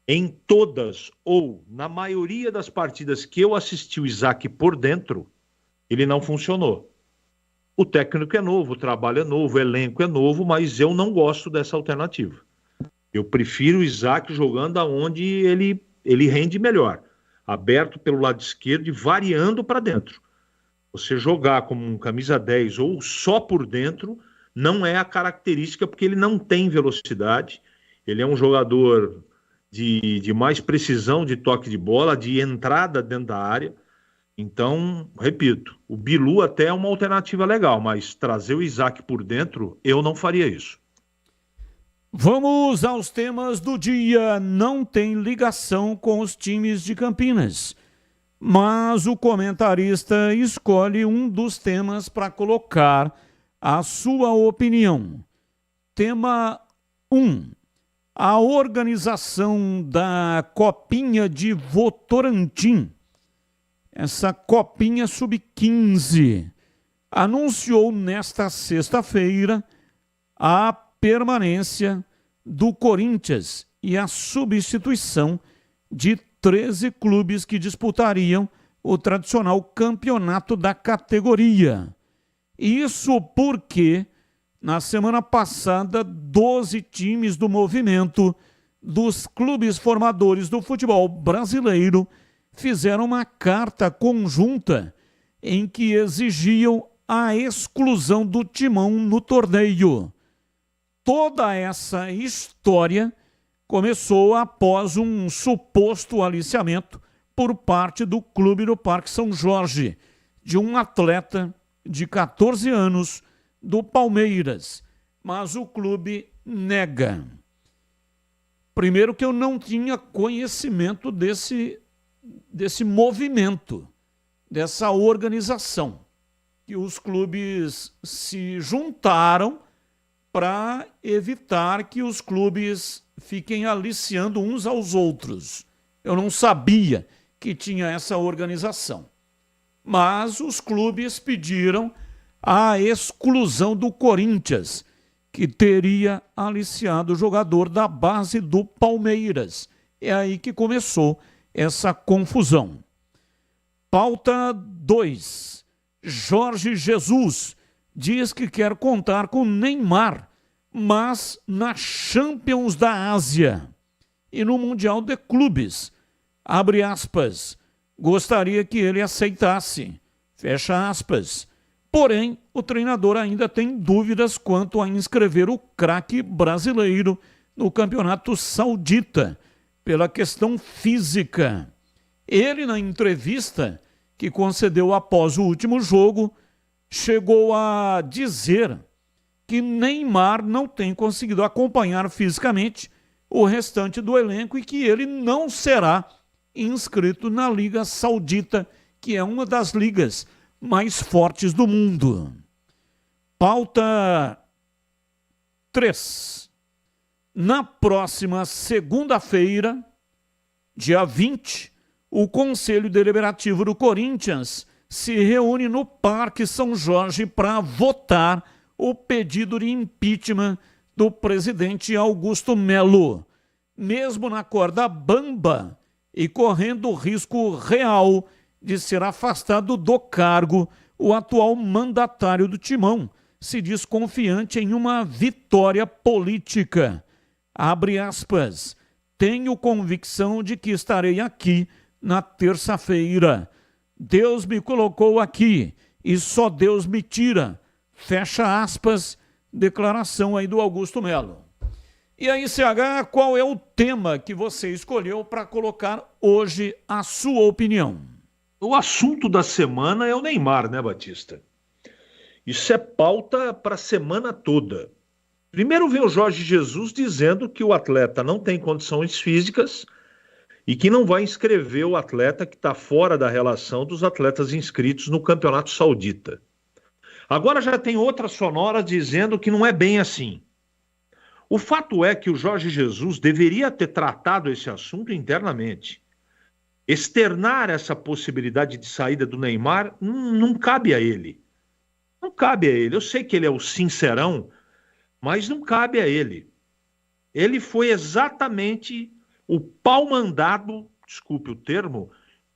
Em todas, ou na maioria das partidas que eu assisti o Isaac por dentro, ele não funcionou. O técnico é novo, o trabalho é novo, o elenco é novo, mas eu não gosto dessa alternativa. Eu prefiro o Isaac jogando aonde ele rende melhor. Aberto pelo lado esquerdo e variando para dentro. Você jogar como um camisa 10 ou só por dentro não é a característica, porque ele não tem velocidade. Ele é um jogador de mais precisão de toque de bola, de entrada dentro da área. Então, repito, o Bilu até é uma alternativa legal, mas trazer o Isaac por dentro, eu não faria isso. Vamos aos temas do dia. Não tem ligação com os times de Campinas, mas o comentarista escolhe um dos temas para colocar a sua opinião. Tema 1. a organização da Copinha de Votorantim, essa Copinha Sub-15, anunciou nesta sexta-feira a permanência do Corinthians e a substituição de 13 clubes que disputariam o tradicional campeonato da categoria. Isso porque, na semana passada, 12 times do movimento dos clubes formadores do futebol brasileiro fizeram uma carta conjunta em que exigiam a exclusão do Timão no torneio. Toda essa história começou após um suposto aliciamento por parte do clube do Parque São Jorge, de um atleta de 14 anos do Palmeiras, mas o clube nega. Primeiro que eu não tinha conhecimento desse movimento, dessa organização, que os clubes se juntaram para evitar que os clubes fiquem aliciando uns aos outros. Eu não sabia que tinha essa organização. Mas os clubes pediram a exclusão do Corinthians, que teria aliciado o jogador da base do Palmeiras. É aí que começou essa confusão. Pauta 2. Jorge Jesus diz que quer contar com Neymar, mas na Champions da Ásia e no Mundial de Clubes. Abre aspas. Gostaria que ele aceitasse. Fecha aspas. Porém, o treinador ainda tem dúvidas quanto a inscrever o craque brasileiro no Campeonato Saudita, pela questão física. Ele, na entrevista que concedeu após o último jogo, chegou a dizer que Neymar não tem conseguido acompanhar fisicamente o restante do elenco e que ele não será inscrito na Liga Saudita, que é uma das ligas mais fortes do mundo. Pauta 3. Na próxima segunda-feira, dia 20, o Conselho Deliberativo do Corinthians se reúne no Parque São Jorge para votar o pedido de impeachment do presidente Augusto Melo. Mesmo na corda bamba e correndo o risco real de ser afastado do cargo, o atual mandatário do Timão se diz confiante em uma vitória política. Abre aspas. Tenho convicção de que estarei aqui na terça-feira. Deus me colocou aqui e só Deus me tira. Fecha aspas. Declaração aí do Augusto Melo. E aí, CH, qual é o tema que você escolheu para colocar hoje a sua opinião? O assunto da semana é o Neymar, né, Batista? Isso é pauta para a semana toda. Primeiro vem o Jorge Jesus dizendo que o atleta não tem condições físicas e que não vai inscrever o atleta que está fora da relação dos atletas inscritos no Campeonato Saudita. Agora já tem outra sonora dizendo que não é bem assim. O fato é que o Jorge Jesus deveria ter tratado esse assunto internamente. Externar essa possibilidade de saída do Neymar não cabe a ele. Não cabe a ele. Eu sei que ele é o sincerão, mas não cabe a ele. Ele foi exatamente o pau-mandado, desculpe o termo,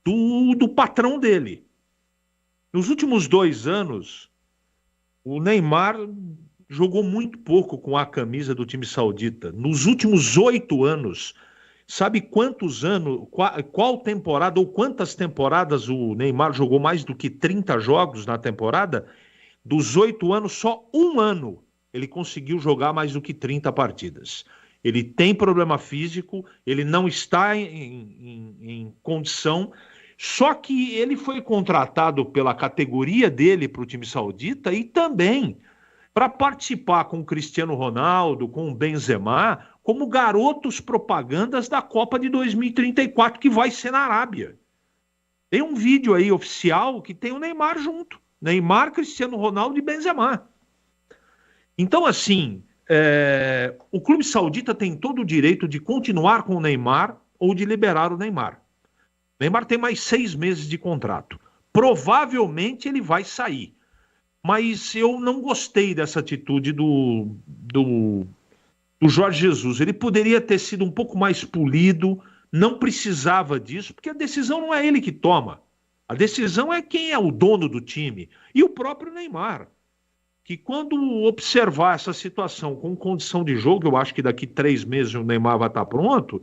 do patrão dele. Nos últimos 2 anos, o Neymar jogou muito pouco com a camisa do time saudita. Nos últimos 8 anos, sabe quantos anos, qual temporada ou quantas temporadas o Neymar jogou mais do que 30 jogos na temporada? Dos 8 anos, só 1 ano ele conseguiu jogar mais do que 30 partidas. Ele tem problema físico, ele não está em condição, só que ele foi contratado pela categoria dele para o time saudita e também para participar com o Cristiano Ronaldo, com o Benzema, como garotos propagandas da Copa de 2034, que vai ser na Arábia. Tem um vídeo aí oficial que tem o Neymar junto. Neymar, Cristiano Ronaldo e Benzema. Então, assim, o clube saudita tem todo o direito de continuar com o Neymar ou de liberar o Neymar. O Neymar tem mais 6 meses de contrato. Provavelmente ele vai sair. Mas eu não gostei dessa atitude do Jorge Jesus. Ele poderia ter sido um pouco mais polido, não precisava disso, porque a decisão não é ele que toma. A decisão é quem é o dono do time. E o próprio Neymar, que quando observar essa situação com condição de jogo, eu acho que daqui 3 meses o Neymar vai estar pronto.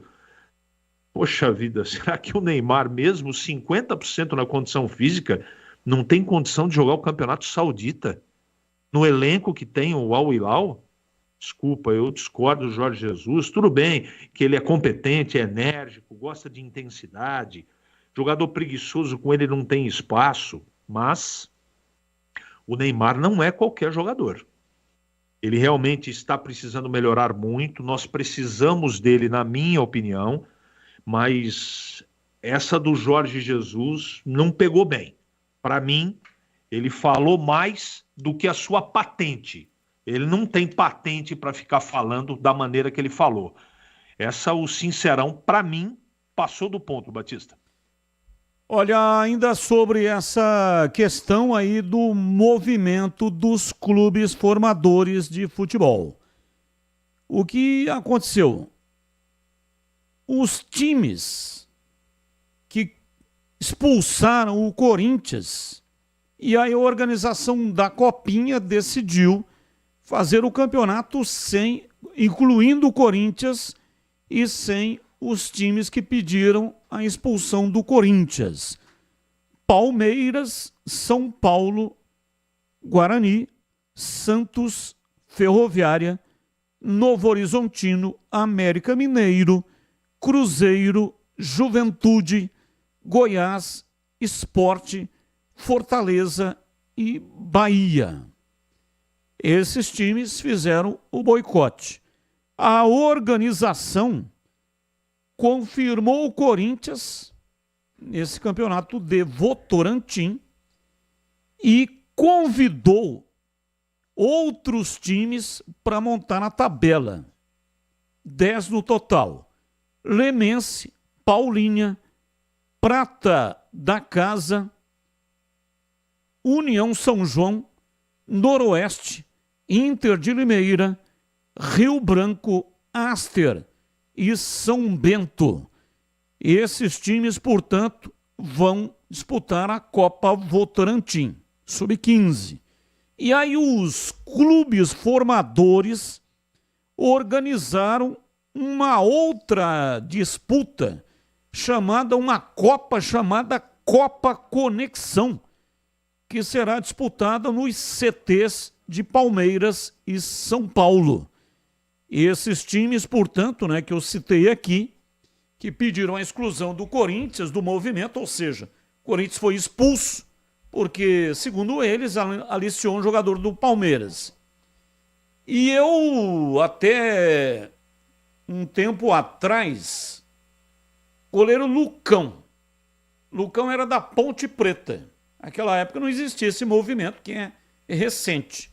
Poxa vida, será que o Neymar, mesmo 50% na condição física, não tem condição de jogar o Campeonato Saudita? No elenco que tem o Al Hilal? Desculpa, eu discordo do Jorge Jesus. Tudo bem que ele é competente, é enérgico, gosta de intensidade. Jogador preguiçoso, com ele não tem espaço. Mas o Neymar não é qualquer jogador. Ele realmente está precisando melhorar muito. Nós precisamos dele, na minha opinião. Mas essa do Jorge Jesus não pegou bem. Para mim, ele falou mais do que a sua patente. Ele não tem patente para ficar falando da maneira que ele falou. O Sincerão, para mim, passou do ponto, Batista. Olha, ainda sobre essa questão aí do movimento dos clubes formadores de futebol. O que aconteceu? Os times que expulsaram o Corinthians e aí a organização da Copinha decidiu fazer o campeonato incluindo o Corinthians e sem os times que pediram a expulsão do Corinthians. Palmeiras, São Paulo, Guarani, Santos, Ferroviária, Novo Horizontino, América Mineiro, Cruzeiro, Juventude, Goiás, Sport, Fortaleza e Bahia. Esses times fizeram o boicote. A organização confirmou o Corinthians nesse campeonato de Votorantim e convidou outros times para montar na tabela. 10 no total. Lemense, Paulinha, Prata da Casa, União São João, Noroeste, Inter de Limeira, Rio Branco, Aster e São Bento. Esses times, portanto, vão disputar a Copa Votorantim, sub-15. E aí os clubes formadores organizaram uma outra disputa uma Copa chamada Copa Conexão, que será disputada nos CTs de Palmeiras e São Paulo. Esses times, portanto, que eu citei aqui, que pediram a exclusão do Corinthians do movimento, ou seja, o Corinthians foi expulso porque, segundo eles, aliciou um jogador do Palmeiras. E eu, até um tempo atrás, goleiro Lucão. Lucão era da Ponte Preta. Naquela época não existia esse movimento, que é recente.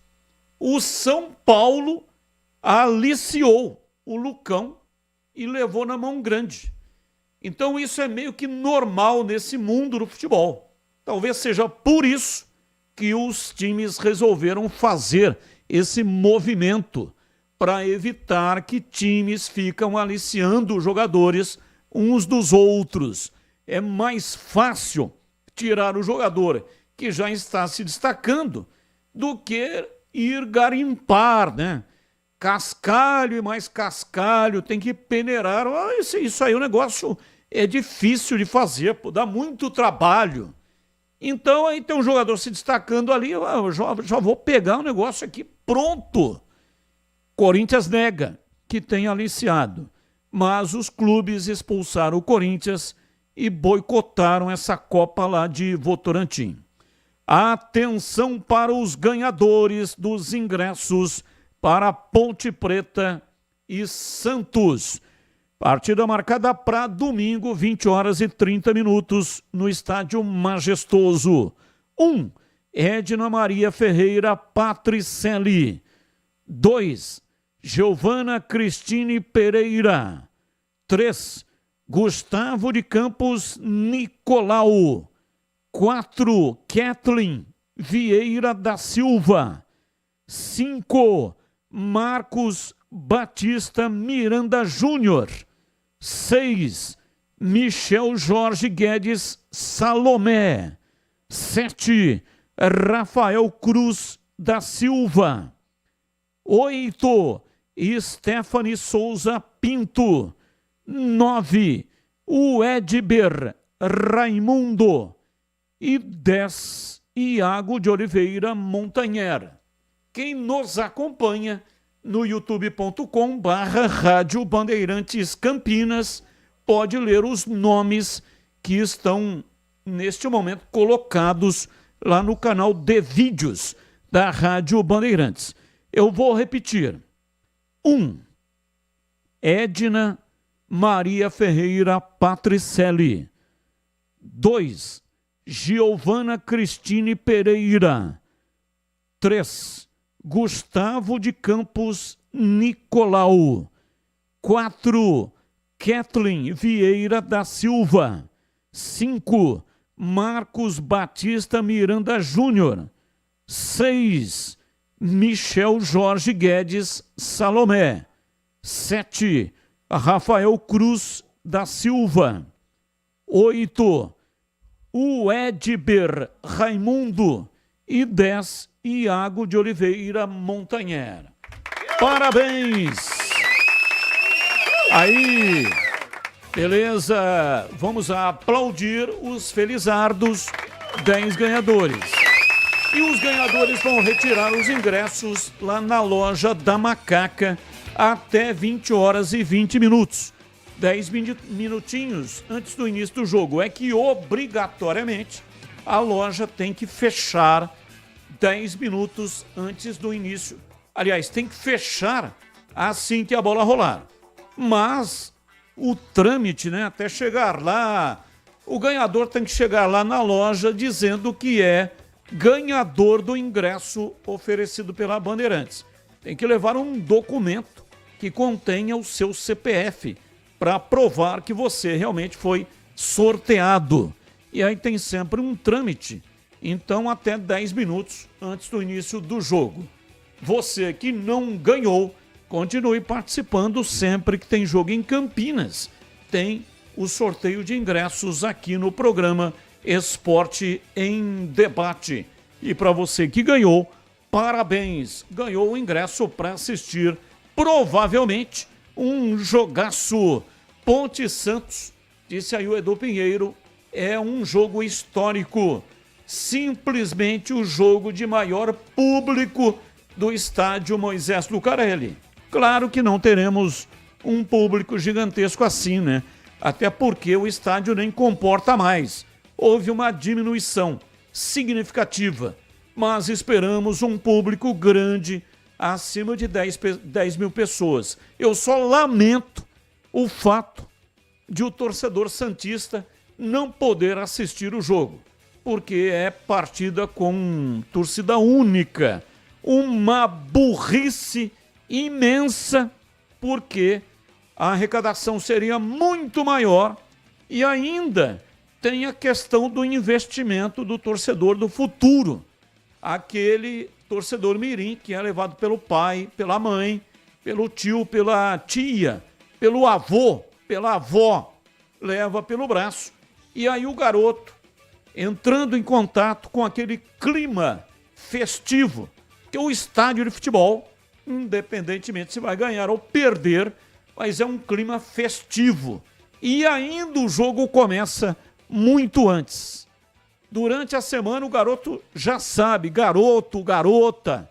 O São Paulo aliciou o Lucão e levou na mão grande. Então isso é meio que normal nesse mundo do futebol. Talvez seja por isso que os times resolveram fazer esse movimento, para evitar que times ficam aliciando jogadores uns dos outros. É mais fácil tirar o jogador que já está se destacando do que ir garimpar, Cascalho e mais cascalho, tem que peneirar. Isso aí, o negócio é difícil de fazer, dá muito trabalho. Então aí tem um jogador se destacando ali, eu já vou pegar o negócio aqui pronto. Corinthians nega que tenha aliciado, mas os clubes expulsaram o Corinthians e boicotaram essa Copa lá de Votorantim. Atenção para os ganhadores dos ingressos para Ponte Preta e Santos. Partida marcada para domingo, 20h30, no Estádio Majestoso. 1. Edna Maria Ferreira Patricelli. 2. Giovana Cristine Pereira. 3, Gustavo de Campos Nicolau. 4, Kathleen Vieira da Silva. 5, Marcos Batista Miranda Júnior. 6, Michel Jorge Guedes Salomé. 7, Rafael Cruz da Silva. 8, Stephanie Souza Pinto. 9, o Edber Raimundo. E 10, Iago de Oliveira Montanher. Quem nos acompanha no youtube.com/Rádio Bandeirantes Campinas pode ler os nomes que estão neste momento colocados lá no canal de vídeos da Rádio Bandeirantes. Eu vou repetir. 1, Edna Maria Ferreira Patricelli. 2, Giovana Cristine Pereira. 3, Gustavo de Campos Nicolau. 4, Kathleen Vieira da Silva. 5, Marcos Batista Miranda Júnior. 6, Michel Jorge Guedes Salomé. 7, Rafael Cruz da Silva. 8, o Edber Raimundo. E 10, Iago de Oliveira Montanher. Parabéns! Aí, beleza? Vamos aplaudir os felizardos 10 ganhadores. E os ganhadores vão retirar os ingressos lá na loja da Macaca até 20 horas e 20 minutos. 10 minutinhos antes do início do jogo. É que obrigatoriamente a loja tem que fechar 10 minutos antes do início. Aliás, tem que fechar assim que a bola rolar. Mas o trâmite, né, até chegar lá, o ganhador tem que chegar lá na loja dizendo que é ganhador do ingresso oferecido pela Bandeirantes. Tem que levar um documento que contenha o seu CPF para provar que você realmente foi sorteado. E aí tem sempre um trâmite, então até 10 minutos antes do início do jogo. Você que não ganhou, continue participando sempre que tem jogo em Campinas. Tem o sorteio de ingressos aqui no programa Esporte em Debate. E para você que ganhou, parabéns! Ganhou o ingresso para assistir, provavelmente, um jogaço. Ponte Santos, disse aí o Edu Pinheiro, é um jogo histórico. Simplesmente o jogo de maior público do estádio Moisés Lucarelli. Claro que não teremos um público gigantesco assim, né? Até porque o estádio nem comporta mais. Houve uma diminuição significativa, mas esperamos um público grande, acima de 10 mil pessoas. Eu só lamento o fato de o torcedor santista não poder assistir o jogo, porque é partida com torcida única. Uma burrice imensa, porque a arrecadação seria muito maior e ainda tem a questão do investimento do torcedor do futuro. Aquele torcedor mirim que é levado pelo pai, pela mãe, pelo tio, pela tia, pelo avô, pela avó, leva pelo braço. E aí o garoto, entrando em contato com aquele clima festivo, que o estádio de futebol, independentemente se vai ganhar ou perder, mas é um clima festivo. E ainda o jogo começa muito antes. Durante a semana o garoto já sabe, garoto, garota,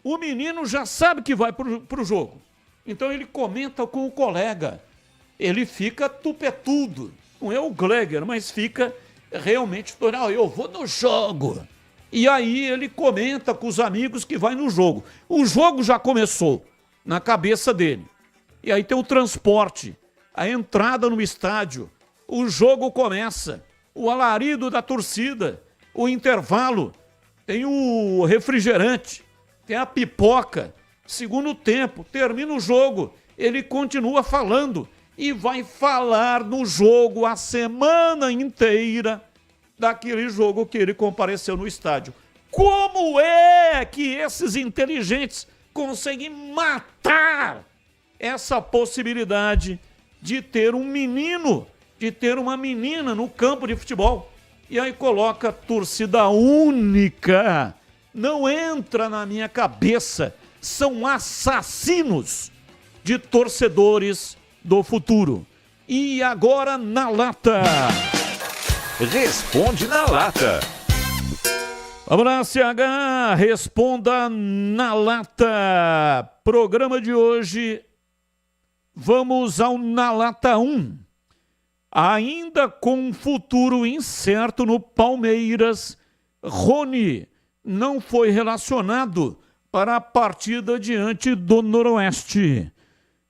o menino já sabe que vai pro jogo. Então ele comenta com o colega, ele fica tupetudo, não é o Gleger, mas fica realmente, eu vou no jogo. E aí ele comenta com os amigos que vai no jogo. O jogo já começou na cabeça dele. E aí tem o transporte, a entrada no estádio, o jogo começa, o alarido da torcida, o intervalo, tem o refrigerante, tem a pipoca. Segundo tempo, termina o jogo, ele continua falando e vai falar no jogo a semana inteira daquele jogo que ele compareceu no estádio. Como é que esses inteligentes conseguem matar essa possibilidade de ter um menino, de ter uma menina no campo de futebol? E aí coloca torcida única. Não entra na minha cabeça. São assassinos de torcedores do futuro. E agora na lata. Responde na lata. Vamos lá, CH, responda na lata. Programa de hoje, vamos ao Na Lata 1. Ainda com um futuro incerto no Palmeiras, Rony não foi relacionado para a partida diante do Noroeste.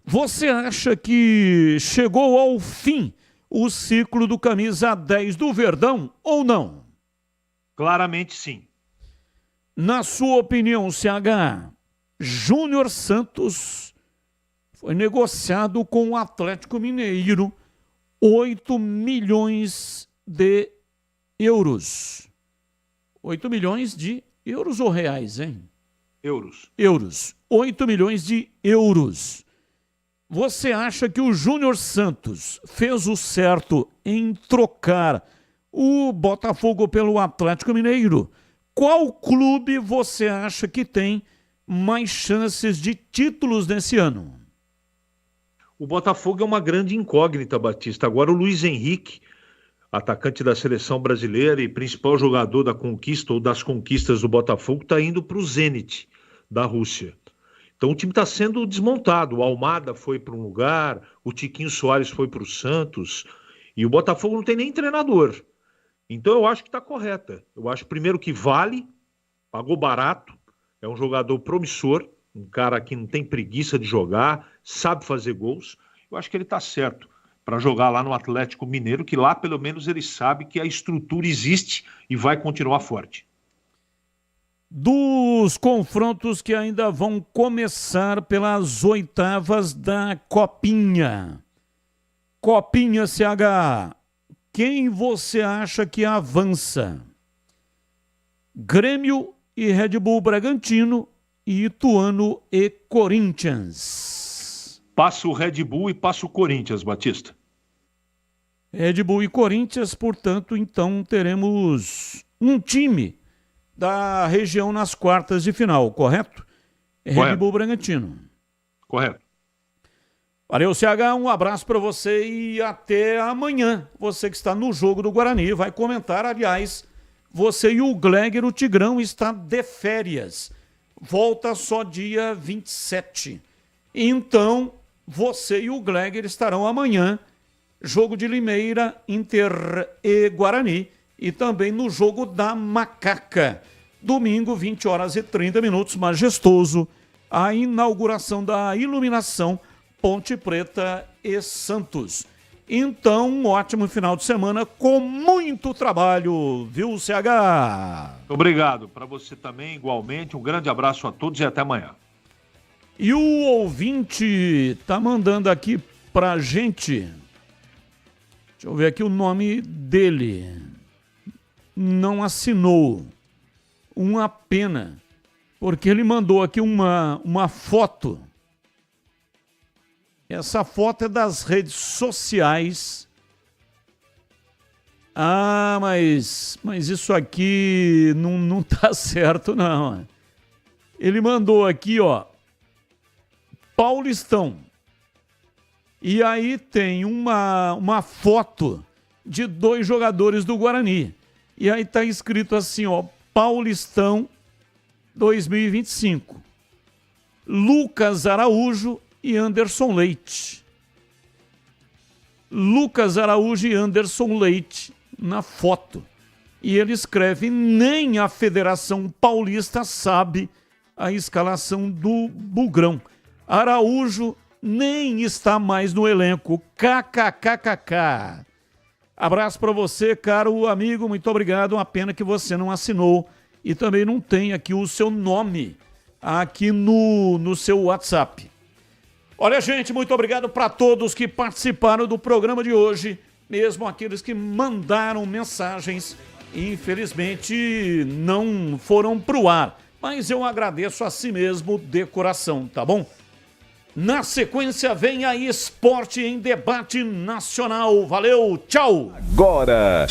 Você acha que chegou ao fim o ciclo do camisa 10 do Verdão ou não? Claramente sim. Na sua opinião, CH, Júnior Santos foi negociado com o Atlético Mineiro 8 milhões de euros. 8 milhões de euros ou reais, hein? Euros. Euros. 8 milhões de euros. Você acha que o Júnior Santos fez o certo em trocar o Botafogo pelo Atlético Mineiro? Qual clube você acha que tem mais chances de títulos nesse ano? O Botafogo é uma grande incógnita, Batista. Agora o Luiz Henrique, atacante da seleção brasileira e principal jogador da conquista ou das conquistas do Botafogo, está indo para o Zenit da Rússia. Então o time está sendo desmontado. O Almada foi para um lugar, o Tiquinho Soares foi para o Santos e o Botafogo não tem nem treinador. Então eu acho que está correta. Eu acho primeiro que vale, pagou barato, é um jogador promissor, um cara que não tem preguiça de jogar, sabe fazer gols. Eu acho que ele está certo para jogar lá no Atlético Mineiro, que lá pelo menos ele sabe que a estrutura existe e vai continuar forte. Dos confrontos que ainda vão começar pelas oitavas da Copinha. Copinha CH, quem você acha que avança? Grêmio e Red Bull Bragantino e Ituano e Corinthians. Passa o Red Bull e passa o Corinthians, Batista. Red Bull e Corinthians, portanto, então teremos um time da região nas quartas de final, correto? Red Bull Bragantino. Correto. Valeu, CH, um abraço para você e até amanhã. Você que está no jogo do Guarani vai comentar, aliás, você e o Gleger, o Tigrão, está de férias. Volta só dia 27. Então, você e o Gleger estarão amanhã, jogo de Limeira, Inter e Guarani, e também no jogo da Macaca. Domingo, 20 horas e 30 minutos, majestoso, a inauguração da iluminação Ponte Preta e Santos. Então, um ótimo final de semana com muito trabalho, viu, CH? Obrigado. Para você também, igualmente. Um grande abraço a todos e até amanhã. E o ouvinte tá mandando aqui pra gente. Deixa eu ver aqui o nome dele. Não assinou. Uma pena. Porque ele mandou aqui uma foto. Essa foto é das redes sociais. Ah, mas isso aqui não tá certo, não. Ele mandou aqui, ó, Paulistão. E aí tem uma foto de 2 jogadores do Guarani. E aí tá escrito assim, ó, Paulistão 2025. Lucas Araújo e Anderson Leite. Lucas Araújo e Anderson Leite na foto. E ele escreve, nem a Federação Paulista sabe a escalação do Bugrão. Araújo nem está mais no elenco. KKKKK. Abraço para você, caro amigo. Muito obrigado. Uma pena que você não assinou e também não tem aqui o seu nome aqui no seu WhatsApp. Olha, gente, muito obrigado para todos que participaram do programa de hoje, mesmo aqueles que mandaram mensagens, infelizmente não foram pro ar, mas eu agradeço a si mesmo de coração, tá bom? Na sequência vem aí Esporte em Debate Nacional. Valeu, tchau! Agora,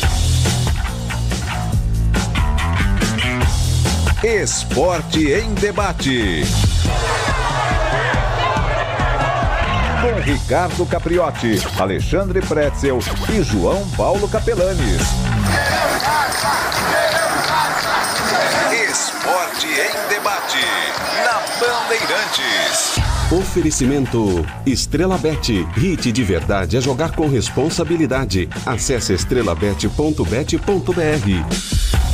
Esporte em Debate. Com Ricardo Capriotti, Alexandre Pretzel e João Paulo Capelanes. Esporte em Debate, na Bandeirantes. Oferecimento Estrela Bet. Hit de verdade é jogar com responsabilidade. Acesse estrelabet.bet.br.